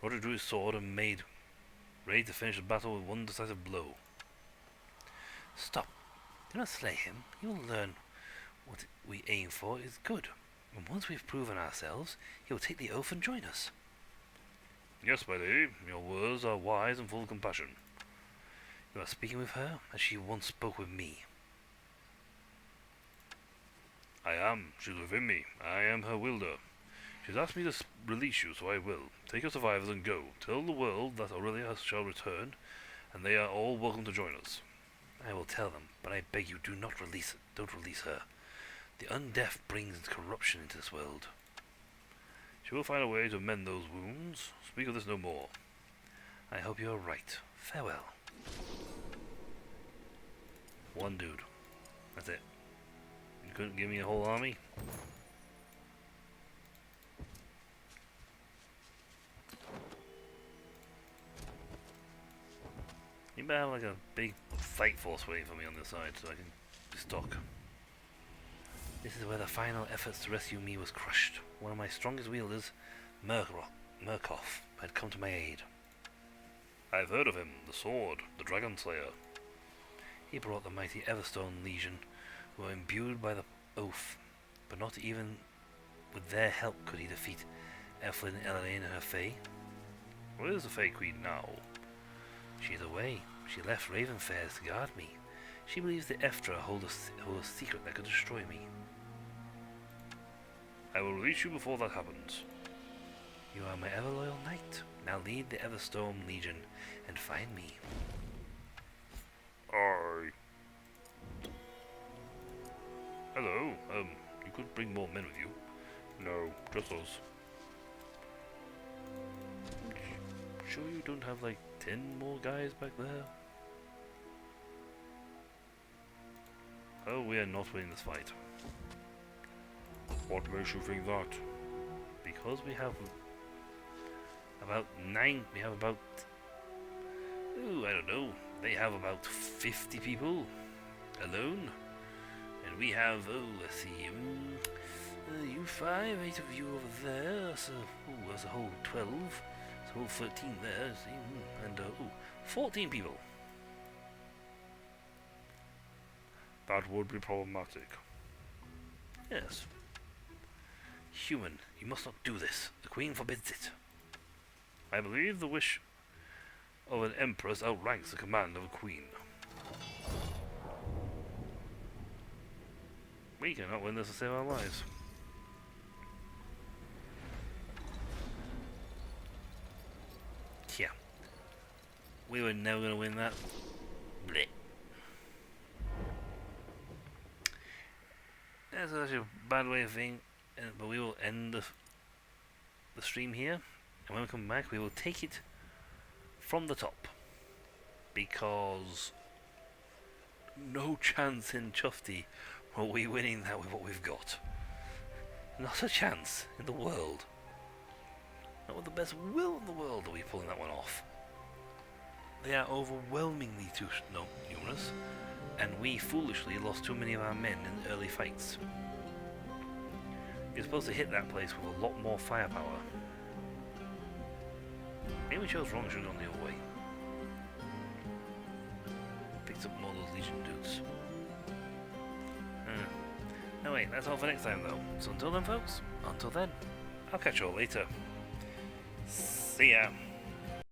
Speaker 1: Roger drew his sword and made ready to finish the battle with one decisive blow. Stop! Do not slay him. He will learn what we aim for is good. And once we've proven ourselves, he will take the oath and join us. Yes, my lady. Your words are wise and full of compassion. You are speaking with her as she once spoke with me. I am. She's within me. I am her wielder. She's asked me to release you, so I will. Take your survivors and go. Tell the world that Aurelia shall return, and they are all welcome to join us. I will tell them, but I beg you, do not release it. Don't release her. The undeaf brings corruption into this world. She will find a way to mend those wounds. Speak of this no more. I hope you are right. Farewell. One dude. That's it. You couldn't give me a whole army? You better have like a big fight force waiting for me on this side so I can stock. This is where the final efforts to rescue me was crushed. One of my strongest wielders, Murkoff, had come to my aid. I've heard of him, the Sword, the Dragon Slayer. He brought the mighty Everstone Legion, who were imbued by the oath, but not even with their help could he defeat Ethelyn, Elaine, and her Fae. Where is the Fae Queen now? She is away. She left Ravenfair to guard me. She believes the Eftra hold a secret that could destroy me. I will release you before that happens. You are my ever-loyal knight. Now lead the Everstorm Legion and find me.
Speaker 2: Aye. Hello, you could bring more men with you. No, just us.
Speaker 1: Sure you don't have like 10 more guys back there? Oh, we are not winning this fight.
Speaker 2: What makes you think that?
Speaker 1: Because we have about 9, we have about, ooh, I don't know, they have about 50 people alone. And we have, oh, let's see, you 5, 8 of you over there, that's a whole 12, that's a whole 13 there, see, and, 14 people.
Speaker 2: That would be problematic.
Speaker 1: Yes. Human, you must not do this. The Queen forbids it.
Speaker 2: I believe the wish of an empress outranks the command of a queen.
Speaker 1: We cannot win this to save our lives. Yeah. We were never going to win that. Blech. That's actually a bad way of thinking, but we will end the stream here. And when we come back, we will take it from the top. Because no chance in Chufty are we winning that with what we've got. Not a chance in the world. Not with the best will in the world are we pulling that one off. They are overwhelmingly too numerous, and we foolishly lost too many of our men in the early fights. You're supposed to hit that place with a lot more firepower. Maybe we chose wrong, should have gone the other way. Picked up more of those Legion dudes. No wait, that's all for next time though. So until then folks, until then, I'll catch you all later. See ya!